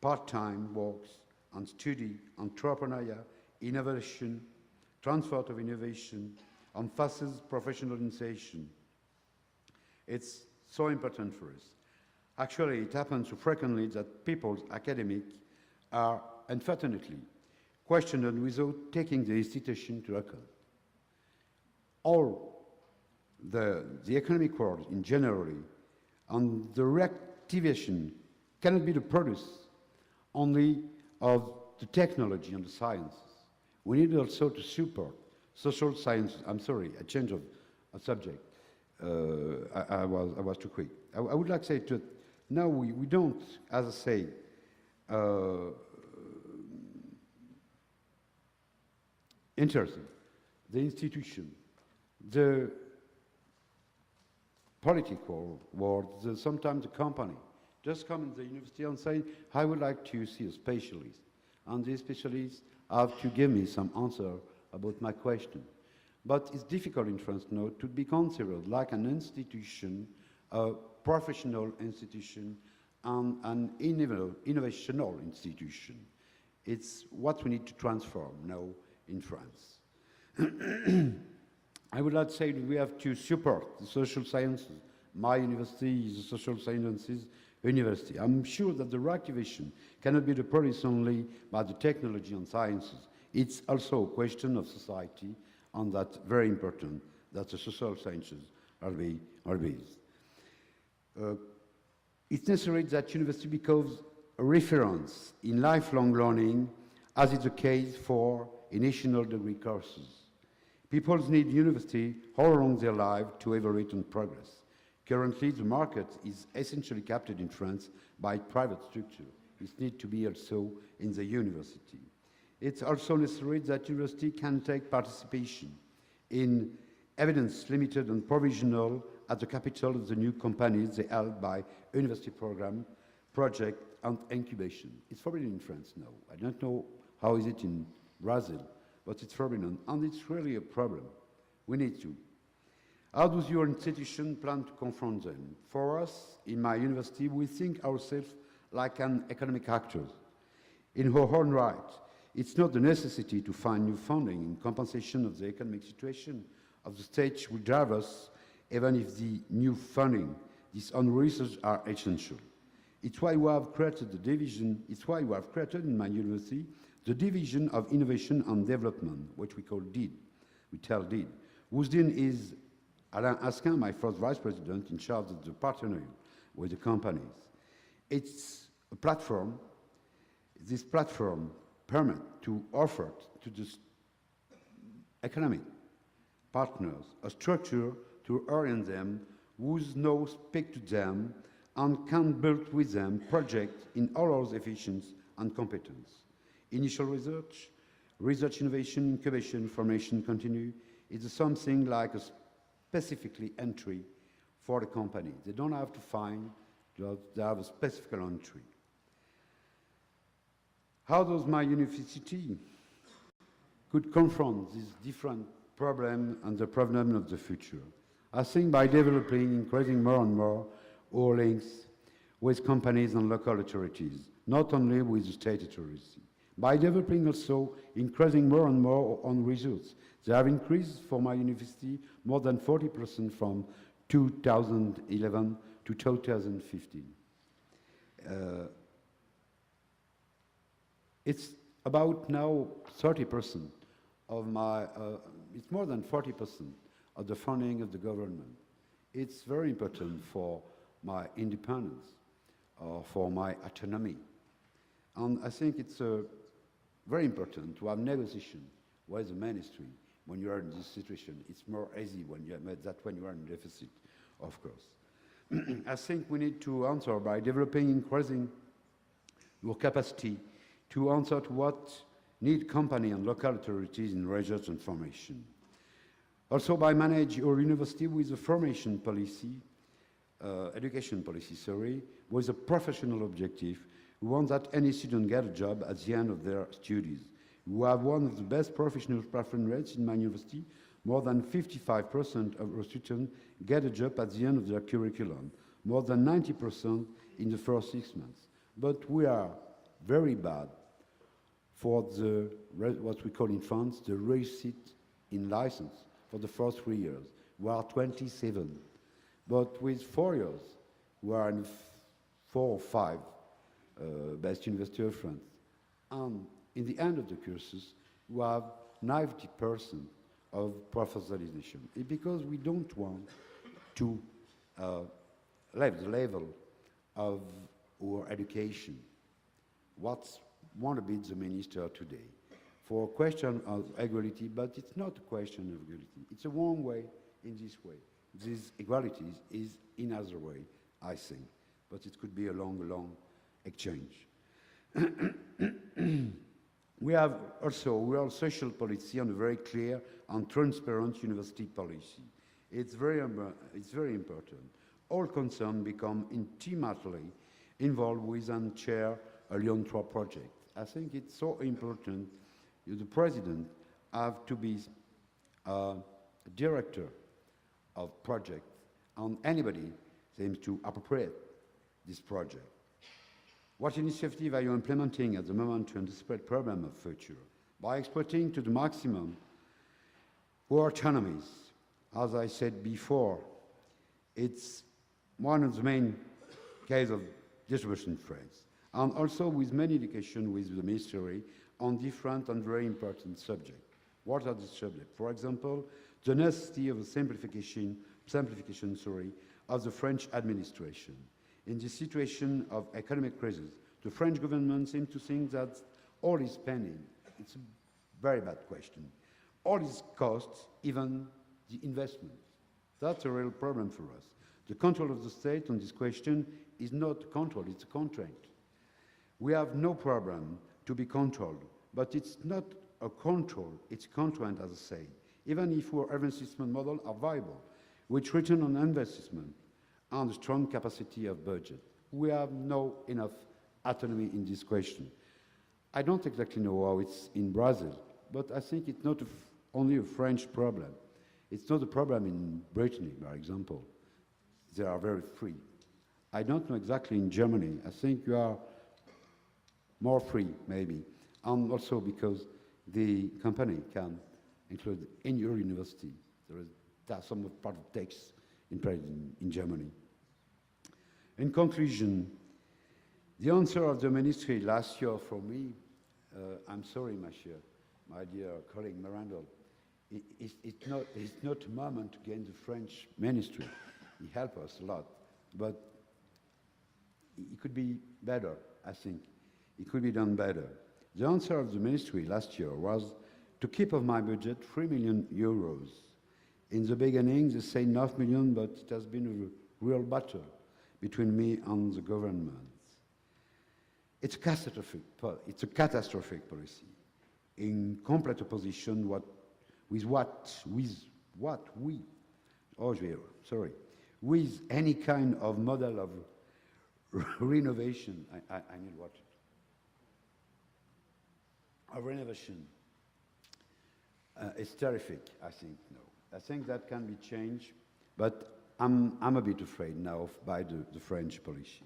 part-time works on study, entrepreneurship, innovation, transfer of innovation, emphasis professional initiation. It's so important for us. Actually, it happens so frequently that people's academic are unfortunately questioned without taking the institution to account. All the economic world in general and the reactivation cannot be the product only of the technology and the sciences. We need also to support social sciences. I'm sorry, a change of subject. I was too quick. I would like to say that now we don't, as I say, interested the institution, the political world, sometimes the company, just come in the university and say, I would like to see a specialist. And these specialists have to give me some answer about my question. But it's difficult in France now to be considered like an institution, a professional institution, and an innovational institution. It's what we need to transform now in France. I would like to say that we have to support the social sciences. My university is a social sciences university. I'm sure that the reactivation cannot be the product only by the technology and sciences. It's also a question of society, and that's very important that the social sciences are based. It's necessary that university becomes a reference in lifelong learning, as is the case for initial degree courses. People need university all along their life to evaluate and progress. Currently, the market is essentially captured in France by private structure. It needs to be also in the university. It's also necessary that university can take participation in evidence limited and provisional at the capital of the new companies they held by university program, project, and incubation. It's forbidden in France now. I don't know how is it in Brazil, but it's forbidden, and it's really a problem. We need to. How does your institution plan to confront them? For us, in my university, we think ourselves like an economic actor. In our own right, it's not the necessity to find new funding in compensation of the economic situation of the state will drive us, even if the new funding, these own research are essential. It's why we have created the division, it's why we have created in my university the Division of Innovation and Development, which we call DID, we tell DID, whose dean is Alain Asquin, my first vice president in charge of the partnership with the companies. It's a platform. This platform permits to offer to the economic partners a structure to orient them, whose know speak to them, and can build with them projects in all our efficiency and competence. Initial research, research innovation, incubation, formation continue, is something like a specifically entry for the company. They don't have to find, they have a specific entry. How does my university could confront these different problems and the problem of the future? I think by developing, increasing more and more our links with companies and local authorities, not only with the state authorities. By developing also, increasing more and more on results. They have increased for my university more than 40% from 2011 to 2015. It's about now 30% of my, it's more than 40% of the funding of the government. It's very important for my independence, for my autonomy. And I think it's very important to have negotiation with the ministry when you are in this situation. It's more easy when you have that when you are in deficit, of course. I think we need to answer by developing, increasing your capacity to answer to what need company and local authorities in research and formation. Also by manage your university with a formation policy, education policy, sorry, with a professional objective. We want that any student get a job at the end of their studies. We have one of the best professional preference rates in my university. More than 55% of our students get a job at the end of their curriculum, more than 90% in the first 6 months. But we are very bad for the, what we call in France, the receipt in license for the first 3 years. We are 27. But with 4 years, we are in 4 or 5 best university of France. And in the end of the courses, we have 90% of professionalization. It's because we don't want to leave the level of our education. What's want to be the minister today? For a question of equality, but it's not a question of equality. It's a one way in this way. This equality is in other way, I think. But it could be a long exchange. We have social policy and a very clear and transparent university policy. It's very important. All concerned become intimately involved with and chair a Lyon 3 project. I think it's so important. The president have to be a director of project, and anybody seems to appropriate this project. What initiative are you implementing at the moment to anticipate problem of future? By exploiting to the maximum our autonomies. As I said before, it's one of the main cases of distribution France, and also with many education with the ministry on different and very important subjects. What are the subjects? For example, the necessity of a simplification of the French administration. In the situation of economic crisis, the French government seems to think that all is spending. It's a very bad question. All is costs, even the investment. That's a real problem for us. The control of the state on this question is not control, it's a constraint. We have no problem to be controlled, but it's not a control, it's constraint, as I say. Even if our investment model are viable, which return on investment and a strong capacity of budget. We have no enough autonomy in this question. I don't exactly know how it's in Brazil, but I think it's not only a French problem. It's not a problem in Brittany, for example. They are very free. I don't know exactly in Germany. I think you are more free, maybe. And also because the company can include in your university. That's some part of text in Germany. In conclusion, the answer of the ministry last year for me, I'm sorry, my dear colleague Miranda, it's not a moment to gain the French ministry. He helped us a lot, but it could be better, I think. It could be done better. The answer of the ministry last year was to keep of my budget 3 million euros. In the beginning, they say 9 million, but it has been a real battle between me and the government. It's a catastrophic policy, in complete opposition with any kind of model of renovation. I need water. Of renovation. It's terrific, I think, no. I think that can be changed, but I'm a bit afraid now by the French policy.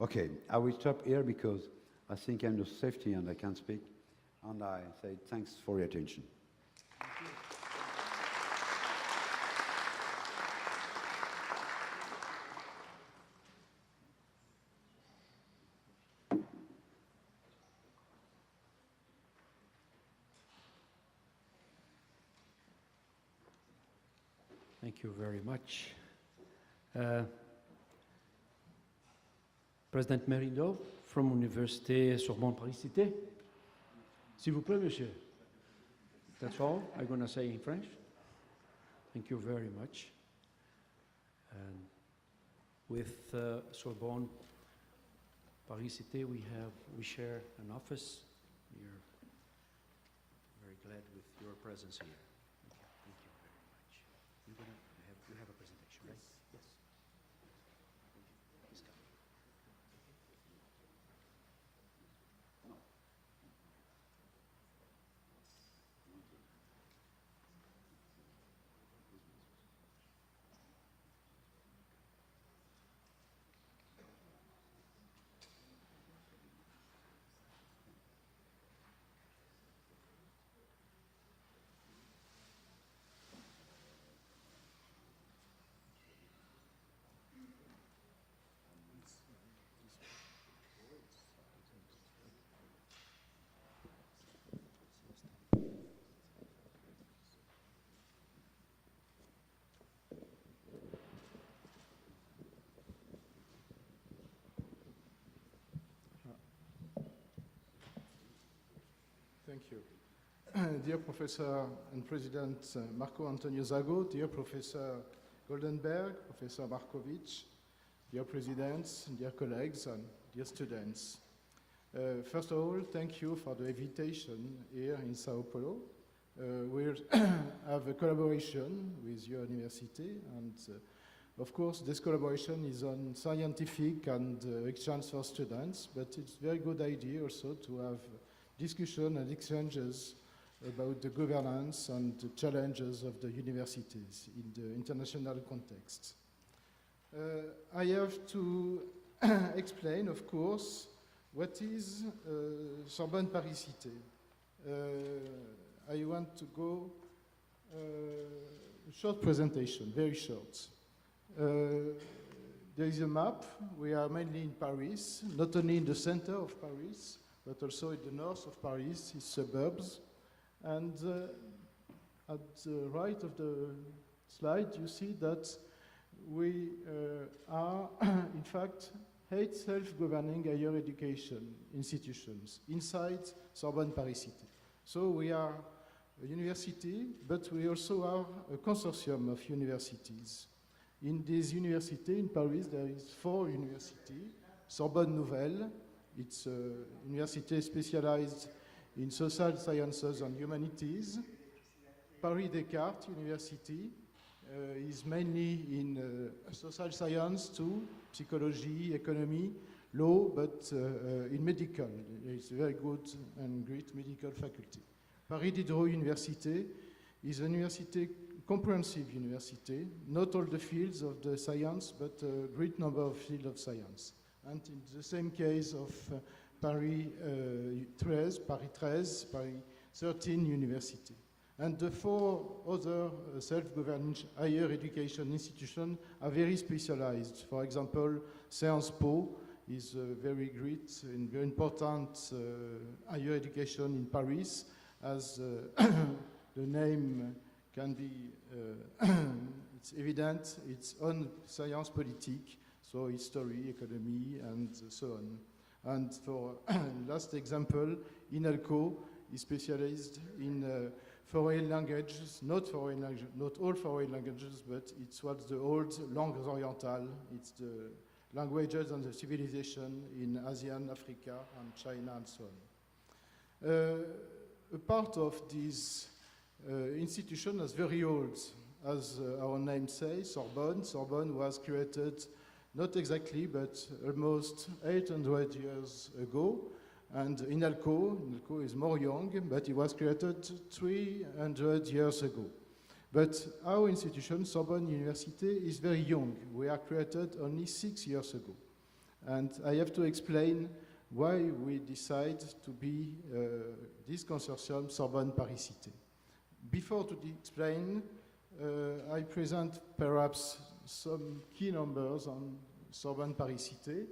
Okay, I will stop here because I think I'm in safety and I can speak, and I say thanks for your attention. Thank you very much. President Merindo from Université Sorbonne Paris Cité. S'il vous plaît, monsieur. That's all I'm going to say in French. Thank you very much. And with Sorbonne Paris Cité, we share an office. We are very glad with your presence here. Thank you very much. You have a presentation, right? Yes. Please come. Thank you. Dear Professor and President Marco Antonio Zago, dear Professor Goldemberg, Professor Marcovitch, dear Presidents, dear colleagues, and dear students. First of all, thank you for the invitation here in Sao Paulo. We have a collaboration with your university, and of course, this collaboration is on scientific and exchange for students, but it's a very good idea also to have discussion and exchanges about the governance and the challenges of the universities in the international context. I have to explain, of course, what is Sorbonne Paris Cité. I want to go a short presentation, very short. There is a map. We are mainly in Paris, not only in the center of Paris, but also in the north of Paris, its suburbs. And at the right of the slide, you see that we are, in fact, 8 self-governing higher education institutions inside Sorbonne Paris Cité. So we are a university, but we also are a consortium of universities. In this university in Paris, there is 4 universities. Sorbonne Nouvelle, it's a university specialized in social sciences and humanities. Paris Descartes University is mainly in social science too, psychology, economy, law, but in medical. It's a very good and great medical faculty. Paris Diderot Université is a university comprehensive university, not all the fields of the science, but a great number of fields of science. And in the same case of Paris 13 University. And the 4 other self-governing higher education institutions are very specialized. For example, Sciences Po is very great and very important higher education in Paris, as the name can be, it's evident, it's on science politique, so history, economy, and so on. And for last example, INALCO is specialized in foreign languages, not all foreign languages, but it's what's the old langues orientales. It's the languages and the civilization in ASEAN, Africa, and China, and so on. A part of this institution is very old. As our name says, Sorbonne. Sorbonne was created not exactly, but almost 800 years ago. And INALCO is more young, but it was created 300 years ago. But our institution, Sorbonne Université, is very young. We are created only 6 years ago. And I have to explain why we decide to be this consortium, Sorbonne Paris Cité. Before to explain, I present perhaps some key numbers on Sorbonne Paris Cité.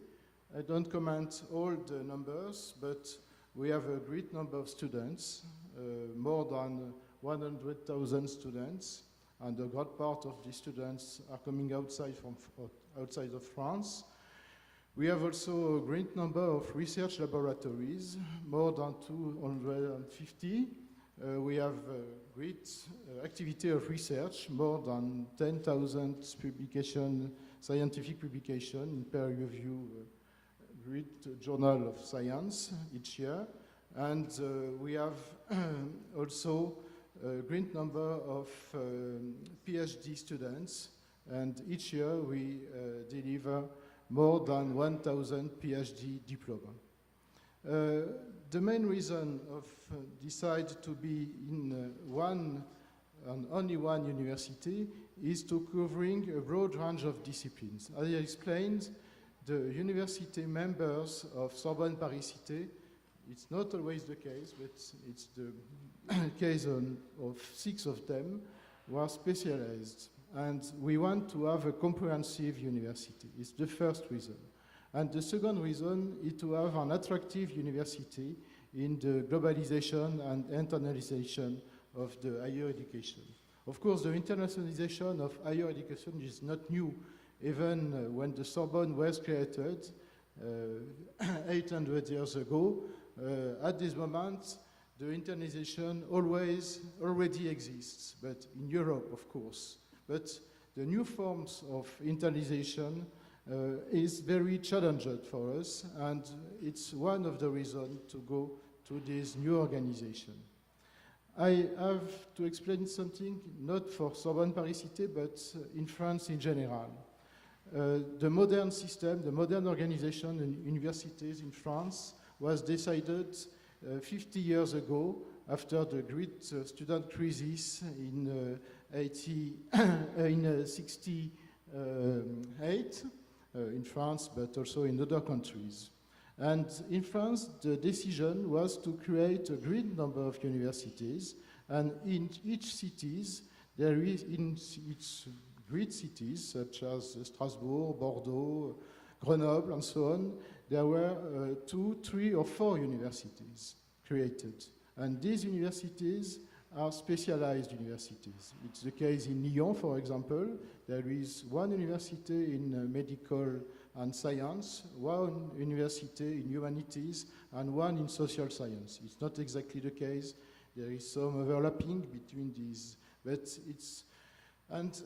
I don't comment all the numbers, but we have a great number of students, more than 100,000 students, and a great part of these students are coming outside of France. We have also a great number of research laboratories, more than 250. We have great activity of research, more than 10,000 scientific publications in peer-review great journal of science each year. And we have also a great number of PhD students, and each year we deliver more than 1,000 PhD diplomas. The main reason of decide to be in one and only one university is to covering a broad range of disciplines. As I explained, the university members of Sorbonne Paris Cité, it's not always the case, but it's the case of 6 of them who are specialized. And we want to have a comprehensive university. It's the first reason. And the second reason is to have an attractive university in the globalization and internationalization of the higher education. Of course, the internationalization of higher education is not new. Even when the Sorbonne was created 800 years ago, at this moment, the internationalization already exists, but in Europe, of course. But the new forms of internationalization is very challenging for us, and it's one of the reasons to go to this new organization. I have to explain something, not for Sorbonne Paris Cité, but in France in general. The modern system, the modern organization in universities in France was decided 50 years ago after the great student crisis in 68 in France, but also in other countries. And in France, the decision was to create a great number of universities, and in each cities, there is in each great cities, such as Strasbourg, Bordeaux, Grenoble, and so on, there were 2, 3, or 4 universities created. And these universities are specialized universities. It's the case in Lyon, for example. There is one university in medical and science, one university in humanities, and one in social science. It's not exactly the case. There is some overlapping between these, but it's, and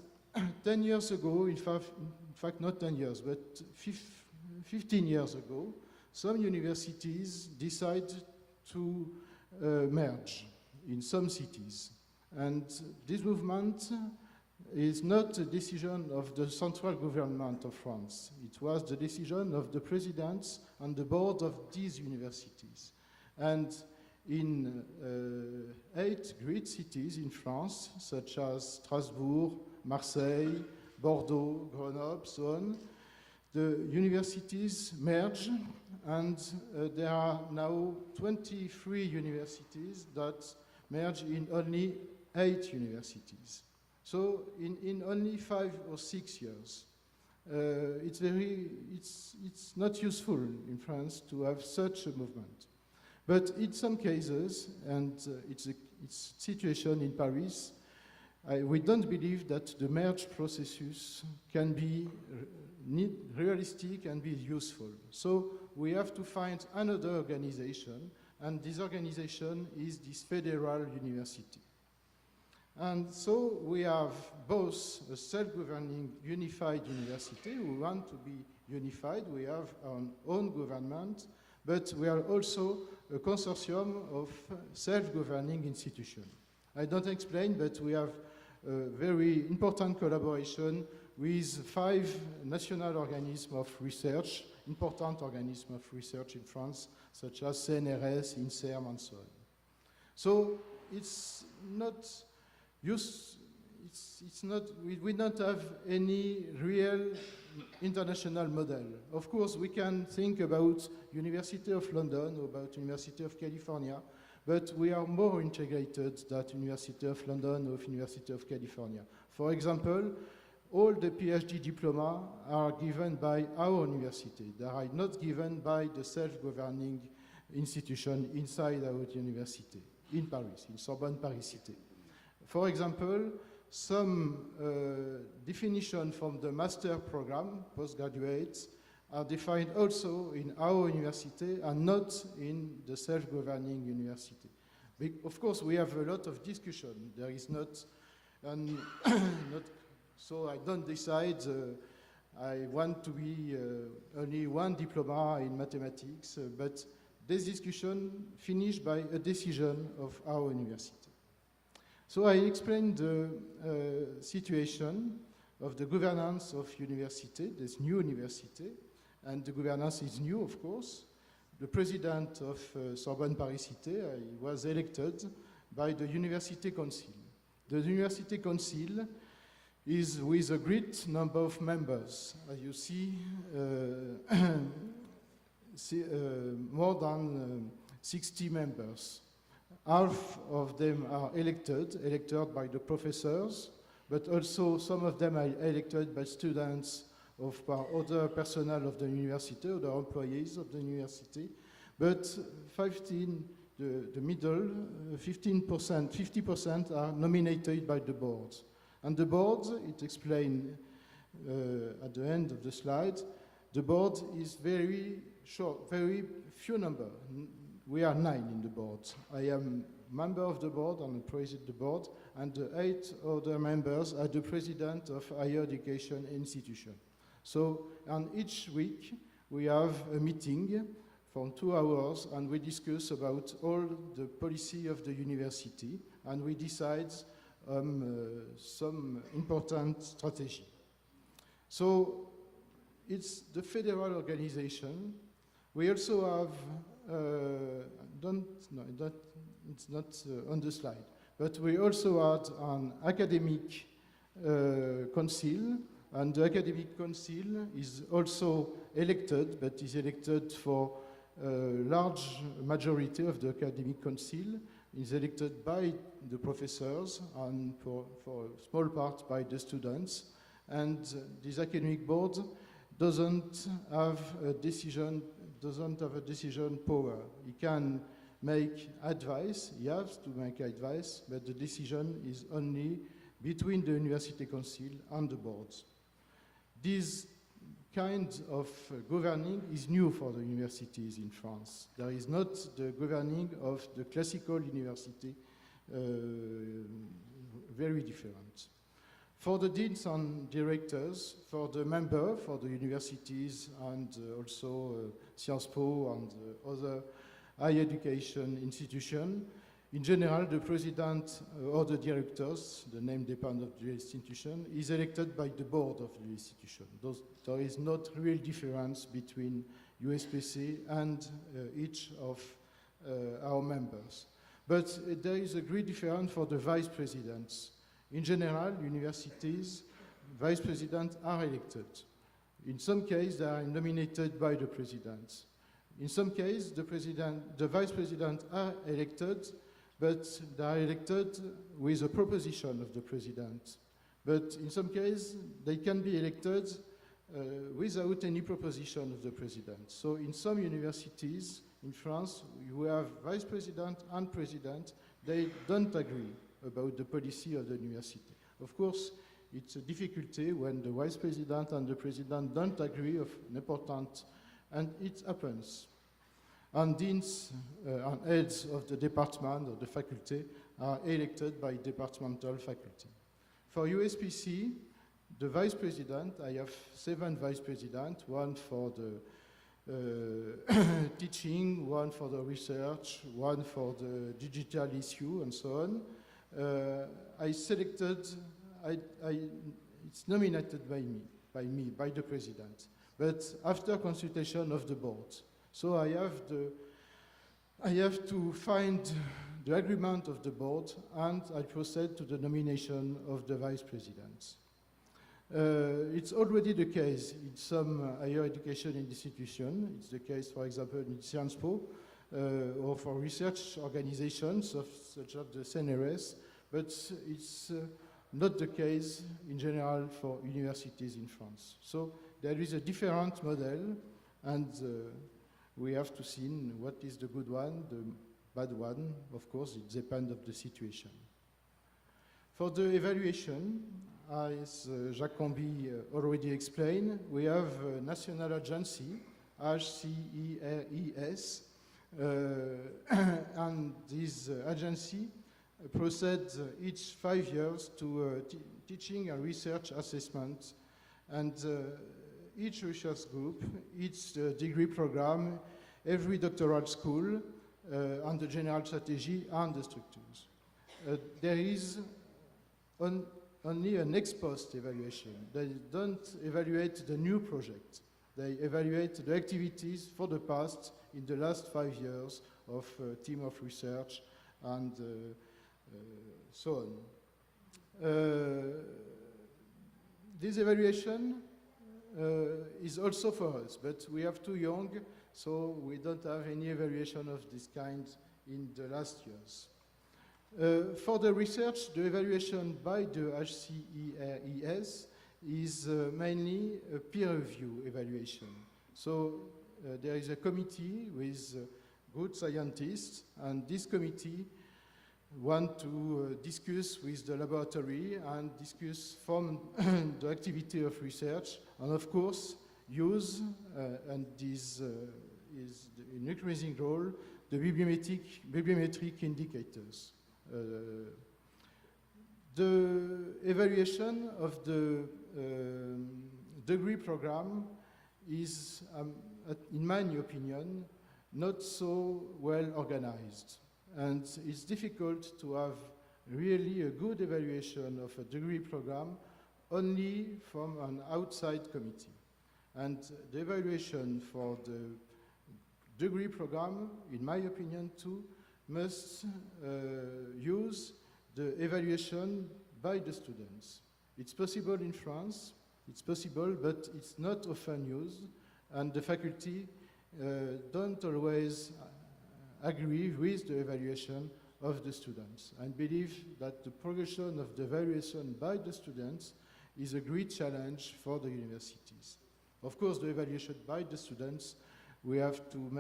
10 years ago, in fact not 10 years, but 15 years ago, some universities decided to merge in some cities. And this movement is not a decision of the central government of France. It was the decision of the presidents and the board of these universities. And in 8 great cities in France, such as Strasbourg, Marseille, Bordeaux, Grenoble, so on. The universities merge, and there are now 23 universities that merge in only 8 universities. So in only 5 or 6 years. It's not useful in France to have such a movement. But in some cases, and it's situation in Paris, we don't believe that the merge processes can be realistic and be useful. So we have to find another organization, and this organization is this federal university. And so we have both a self-governing unified university. We want to be unified. We have our own government, but we are also a consortium of self-governing institutions. I don't explain, but we have a very important collaboration with 5 national organisms of research, important organisms of research in France, such as CNRS, INSERM, and so on. So it's not we don't have any real international model. Of course, we can think about University of London or about University of California, but we are more integrated than University of London or University of California. For example, all the PhD diploma are given by our university. They are not given by the self-governing institution inside our university, in Paris, in Sorbonne Paris Cité. For example, some definition from the master program, postgraduates, are defined also in our university and not in the self-governing university. Of course, we have a lot of discussion. There is not, so I don't decide I want to be only one diploma in mathematics, but this discussion finished by a decision of our university. So I explained the situation of the governance of university, this new university, and the governance is new, of course. The president of Sorbonne Paris Cité was elected by the University Council. The University Council is with a great number of members. As you see, more than 60 members. Half of them are elected by the professors, but also some of them are elected by students of other personnel of the university, other employees of the university. But 50% are nominated by the board. And the board, it explained at the end of the slide, the board is very short, very few number. We are 9 in the board. I am member of the board and I preside the board, and the 8 other members are the president of higher education institution. So, and each week we have a meeting for 2 hours and we discuss about all the policy of the university and we decide some important strategy. So it's the federal organization. We also have it's not on the slide, but we also had an academic council, and the academic council is also elected, but is elected for a large majority of the academic council, is elected by the professors and for a small part by the students, and this academic board doesn't have a decision power. He can make advice, he has to make advice, but the decision is only between the University Council and the boards. This kind of governing is new for the universities in France. There is not the governing of the classical university, very different. For the deans and directors, for the member, for the universities and also Sciences Po and other higher education institution, in general, the president or the directors, the name depends of the institution, is elected by the board of the institution. There is not real difference between USPC and each of our members. But there is a great difference for the vice presidents. In general, universities, vice presidents are elected. In some cases, they are nominated by the president. In some cases, the vice president are elected, but they are elected with a proposition of the president. But in some cases, they can be elected without any proposition of the president. So in some universities in France, you have vice president and president. They don't agree about the policy of the university. Of course, it's a difficulty when the vice president and the president don't agree of an important, and it happens. And deans and heads of the department or the faculty are elected by departmental faculty. For USPC, the vice president, I have 7 vice presidents, one for the teaching, one for the research, one for the digital issue, and so on. It's nominated by the president, but after consultation of the board. So I have to find the agreement of the board, and I proceed to the nomination of the vice presidents. It's already the case in some higher education institutions. It's the case, for example, in Sciences Po, or for research organizations such as the CNRS, but it's not the case in general for universities in France. So there is a different model, and we have to see what is the good one, the bad one. Of course, it depends on the situation. For the evaluation, as Jacques Marcovitch already explained, we have a national agency, HCERES, and this agency proceeds each 5 years to teaching and research assessment, and each research group, each degree program, every doctoral school, and the general strategy and the structures. There is only an ex post evaluation. They don't evaluate the new project. They evaluate the activities for the past in the last 5 years of a team of research and so on. This evaluation is also for us, but we are too young, so we don't have any evaluation of this kind in the last years. For the research, the evaluation by the HCERES is mainly a peer review evaluation. So there is a committee with good scientists, and this committee want to discuss with the laboratory and discuss from the activity of research, and of course use, and this is an increasing role, the bibliometric indicators. The evaluation of the degree program is, in my opinion, not so well organized. And it's difficult to have really a good evaluation of a degree program only from an outside committee. And the evaluation for the degree program, in my opinion too, must use the evaluation by the students. It's possible in France, it's possible, but it's not often used, and the faculty don't always agree with the evaluation of the students. I believe that the progression of the evaluation by the students is a great challenge for the universities. Of course, the evaluation by the students, we have to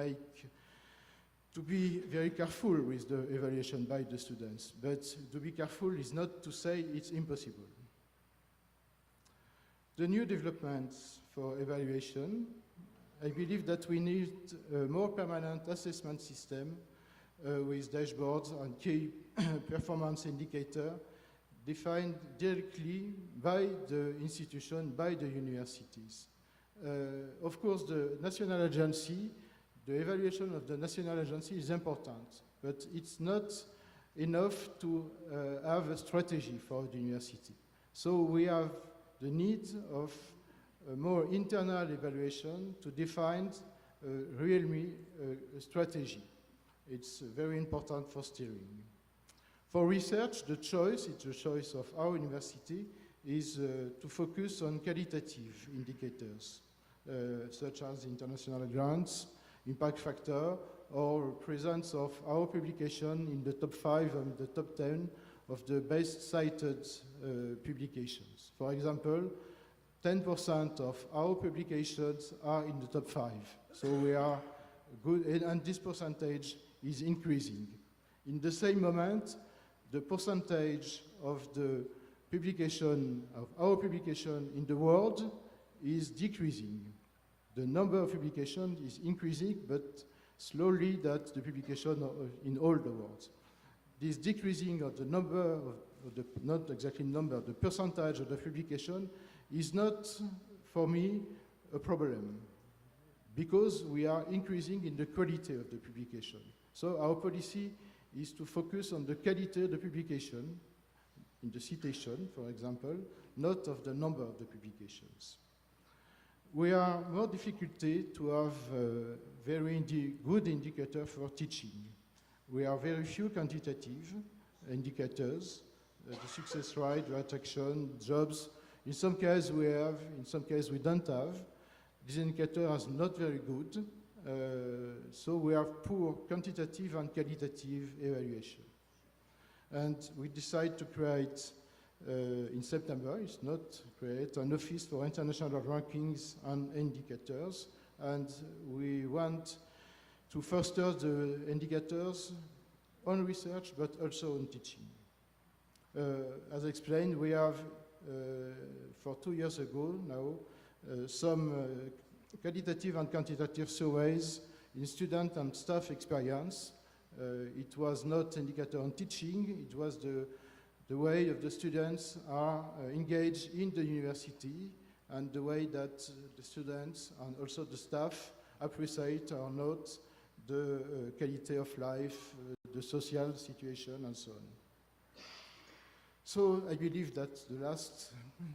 be very careful with the evaluation by the students, but to be careful is not to say it's impossible. The new developments for evaluation, I believe that we need a more permanent assessment system with dashboards and key performance indicator defined directly by the institution, by the universities. Of course, the national agency, the evaluation of the national agency is important, but it's not enough to have a strategy for the university. So we have the need of a more internal evaluation to define really a strategy. It's very important for steering. For research, the choice, it's the choice of our university, is to focus on qualitative indicators, such as international grants, impact factor, or presence of our publication in the top 5 and the top 10 of the best cited publications. For example, 10% of our publications are in the top 5. So we are good, and this percentage is increasing. In the same moment, the percentage of the publication, of our publication in the world is decreasing. The number of publications is increasing, but slowly that the publication in all the world. This decreasing of the number, not exactly number, the percentage of the publication is not, for me, a problem, because we are increasing in the quality of the publication. So our policy is to focus on the quality of the publication, in the citation, for example, not of the number of the publications. We are more difficulty to have very good indicator for teaching. We are very few quantitative indicators, the success rate, attraction, jobs. In some cases we have, in some cases we don't have. This indicator is not very good, so we have poor quantitative and qualitative evaluation. And we decide to create, in September, it's not create an office for international rankings and indicators, and we want to foster the indicators on research, but also on teaching. As explained, we have, for 2 years ago now, some qualitative and quantitative surveys in student and staff experience. It was not indicator on teaching, it was the way of the students are engaged in the university and the way that the students and also the staff appreciate or not the quality of life, the social situation, and so on. So I believe that the last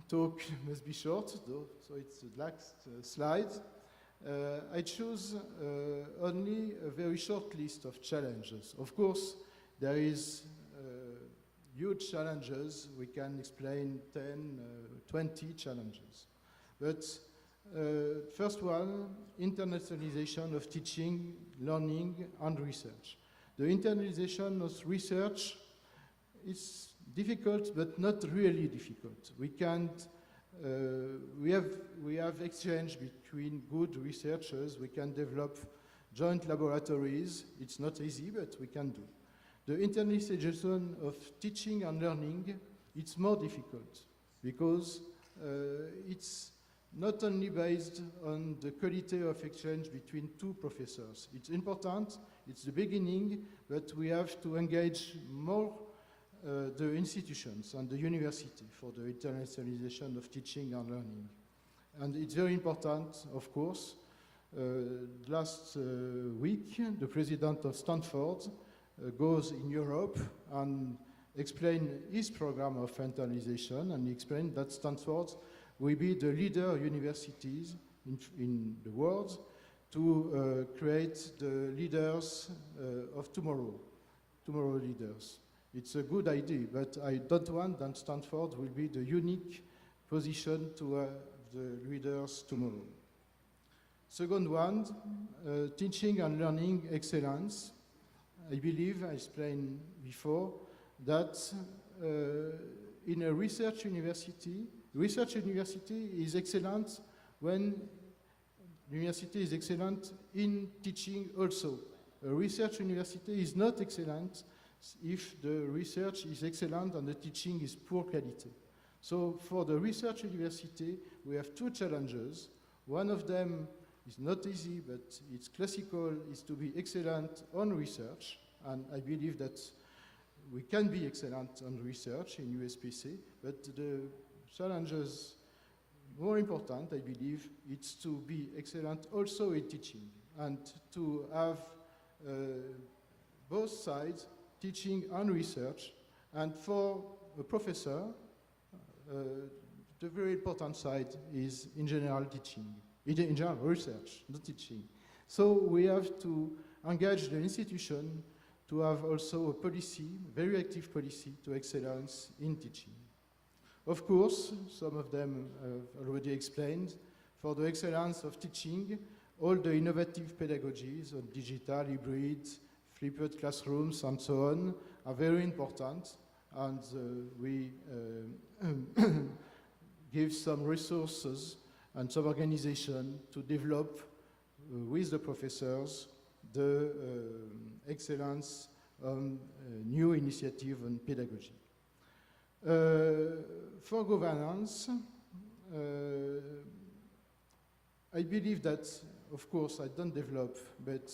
talk must be short, though, so it's the last slide. I choose only a very short list of challenges. Of course, there is huge challenges. We can explain 10, 20 challenges. But first one, internationalization of teaching, learning, and research. The internationalization of research is difficult, but not really difficult. We can't. We have exchange between good researchers. We can develop joint laboratories. It's not easy, but we can do. The internationalization of teaching and learning, it's more difficult because it's not only based on the quality of exchange between two professors. It's important, it's the beginning, but we have to engage more the institutions and the university for the internationalization of teaching and learning. And it's very important, of course. Last week, the president of Stanford goes in Europe and explain his program of internationalization, and he explained that Stanford will be the leader universities in the world to create the leaders of tomorrow leaders. It's a good idea, but I don't want that Stanford will be the unique position to have the leaders tomorrow. Second one, teaching and learning excellence. I believe, I explained before, that in a research university is excellent when the university is excellent in teaching also. A research university is not excellent if the research is excellent and the teaching is poor quality. So for the research university, we have two challenges. One of them is not easy, but it's classical, is to be excellent on research, and I believe that we can be excellent on research in USPC, but the challenges more important, I believe, it's to be excellent also in teaching, and to have both sides, teaching and research, and for a professor, the very important side is in general teaching, in general research, not teaching. So we have to engage the institution to have also a policy, very active policy, to excellence in teaching. Of course, some of them have already explained, for the excellence of teaching, all the innovative pedagogies on digital, hybrid, flipped classrooms, and so on, are very important, and we give some resources and some organization to develop with the professors the excellence on new initiative on pedagogy. For governance, I believe that, of course, I don't develop, but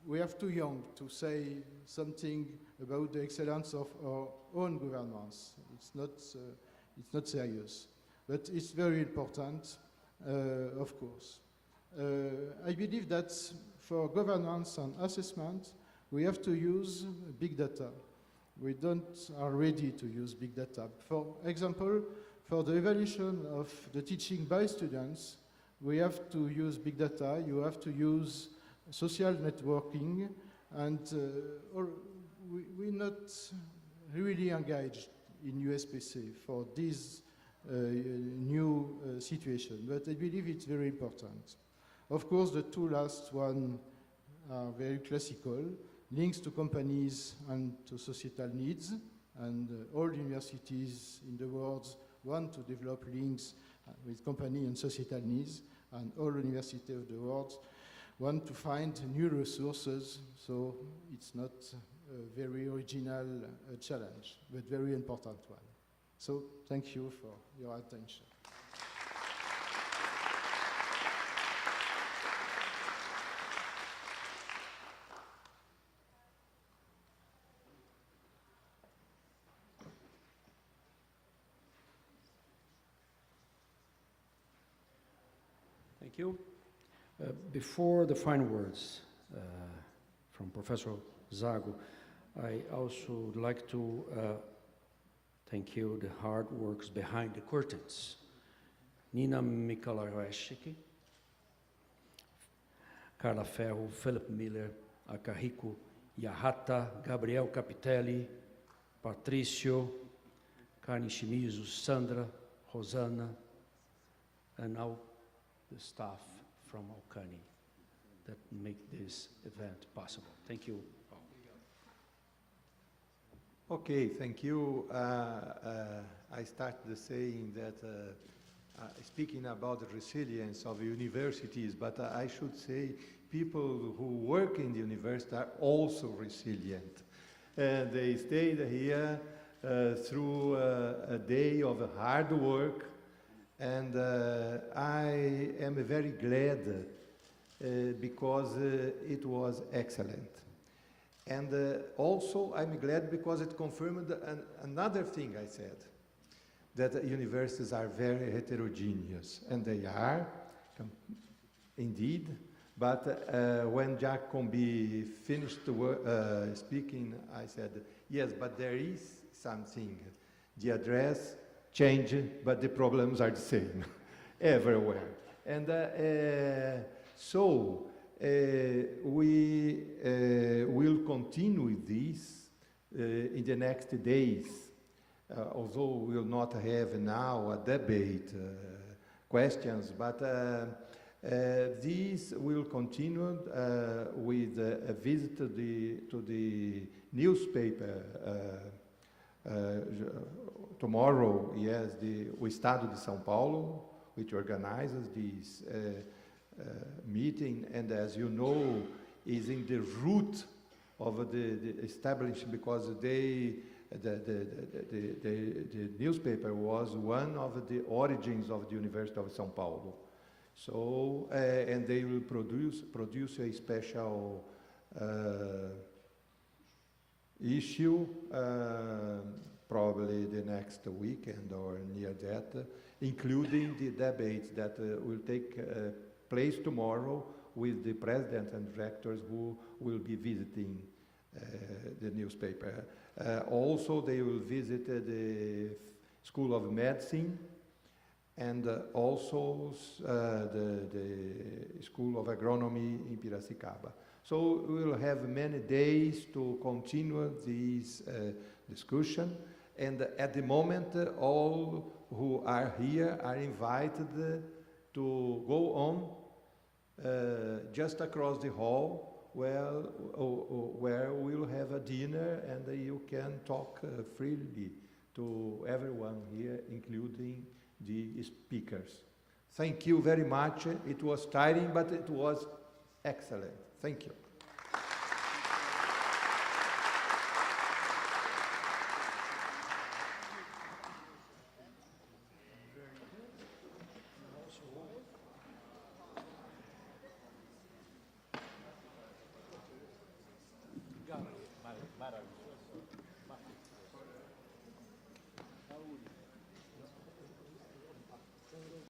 we are too young to say something about the excellence of our own governance. It's not serious, but it's very important, of course. I believe that for governance and assessment, we have to use big data. We are ready to use big data. For example, for the evaluation of the teaching by students, we have to use big data. You have to use social networking, and we're not really engaged in USPC for this new situation, but I believe it's very important. Of course, the two last ones are very classical, links to companies and to societal needs, and all universities in the world want to develop links with company and societal needs, and all universities of the world want to find new resources, so it's not a very original challenge, but very important one. So thank you for your attention. Thank you. Before the final words from Professor Zago, I also would like to thank you the hard works behind the curtains. Nina Mikalareschiki, Carla Ferro, Philip Miller, Akahiko Yahata, Gabriel Capitelli, Patricio, Carne Shimizu, Sandra, Rosana, and now the staff from Aucani that make this event possible. Thank you. Okay, thank you. I started saying that speaking about the resilience of universities, but I should say people who work in the university are also resilient. They stayed here through a day of hard work, and I am very glad because it was excellent. And also I'm glad because it confirmed another thing I said, that universities are very heterogeneous, and they are, indeed. But when Jacques Combi finished speaking, I said, yes, but there is something. The address changed, but the problems are the same everywhere. And so we will continue with this in the next days, although we will not have now a debate, questions, but this will continue with a visit to the newspaper tomorrow. Yes, O Estado de São Paulo, which organizes this meeting, and as you know, is in the root of the establishment, because the newspaper was one of the origins of the University of São Paulo. So, and they will produce a special issue, probably the next weekend or near that, including the debate that will take place tomorrow with the president and rectors who will be visiting the newspaper. Also, they will visit the School of Medicine, and also the School of Agronomy in Piracicaba. So we will have many days to continue this discussion. And at the moment, all who are here are invited to go on just across the hall where we'll have a dinner and you can talk freely to everyone here, including the speakers. Thank you very much. It was tiring, but it was excellent. Thank you.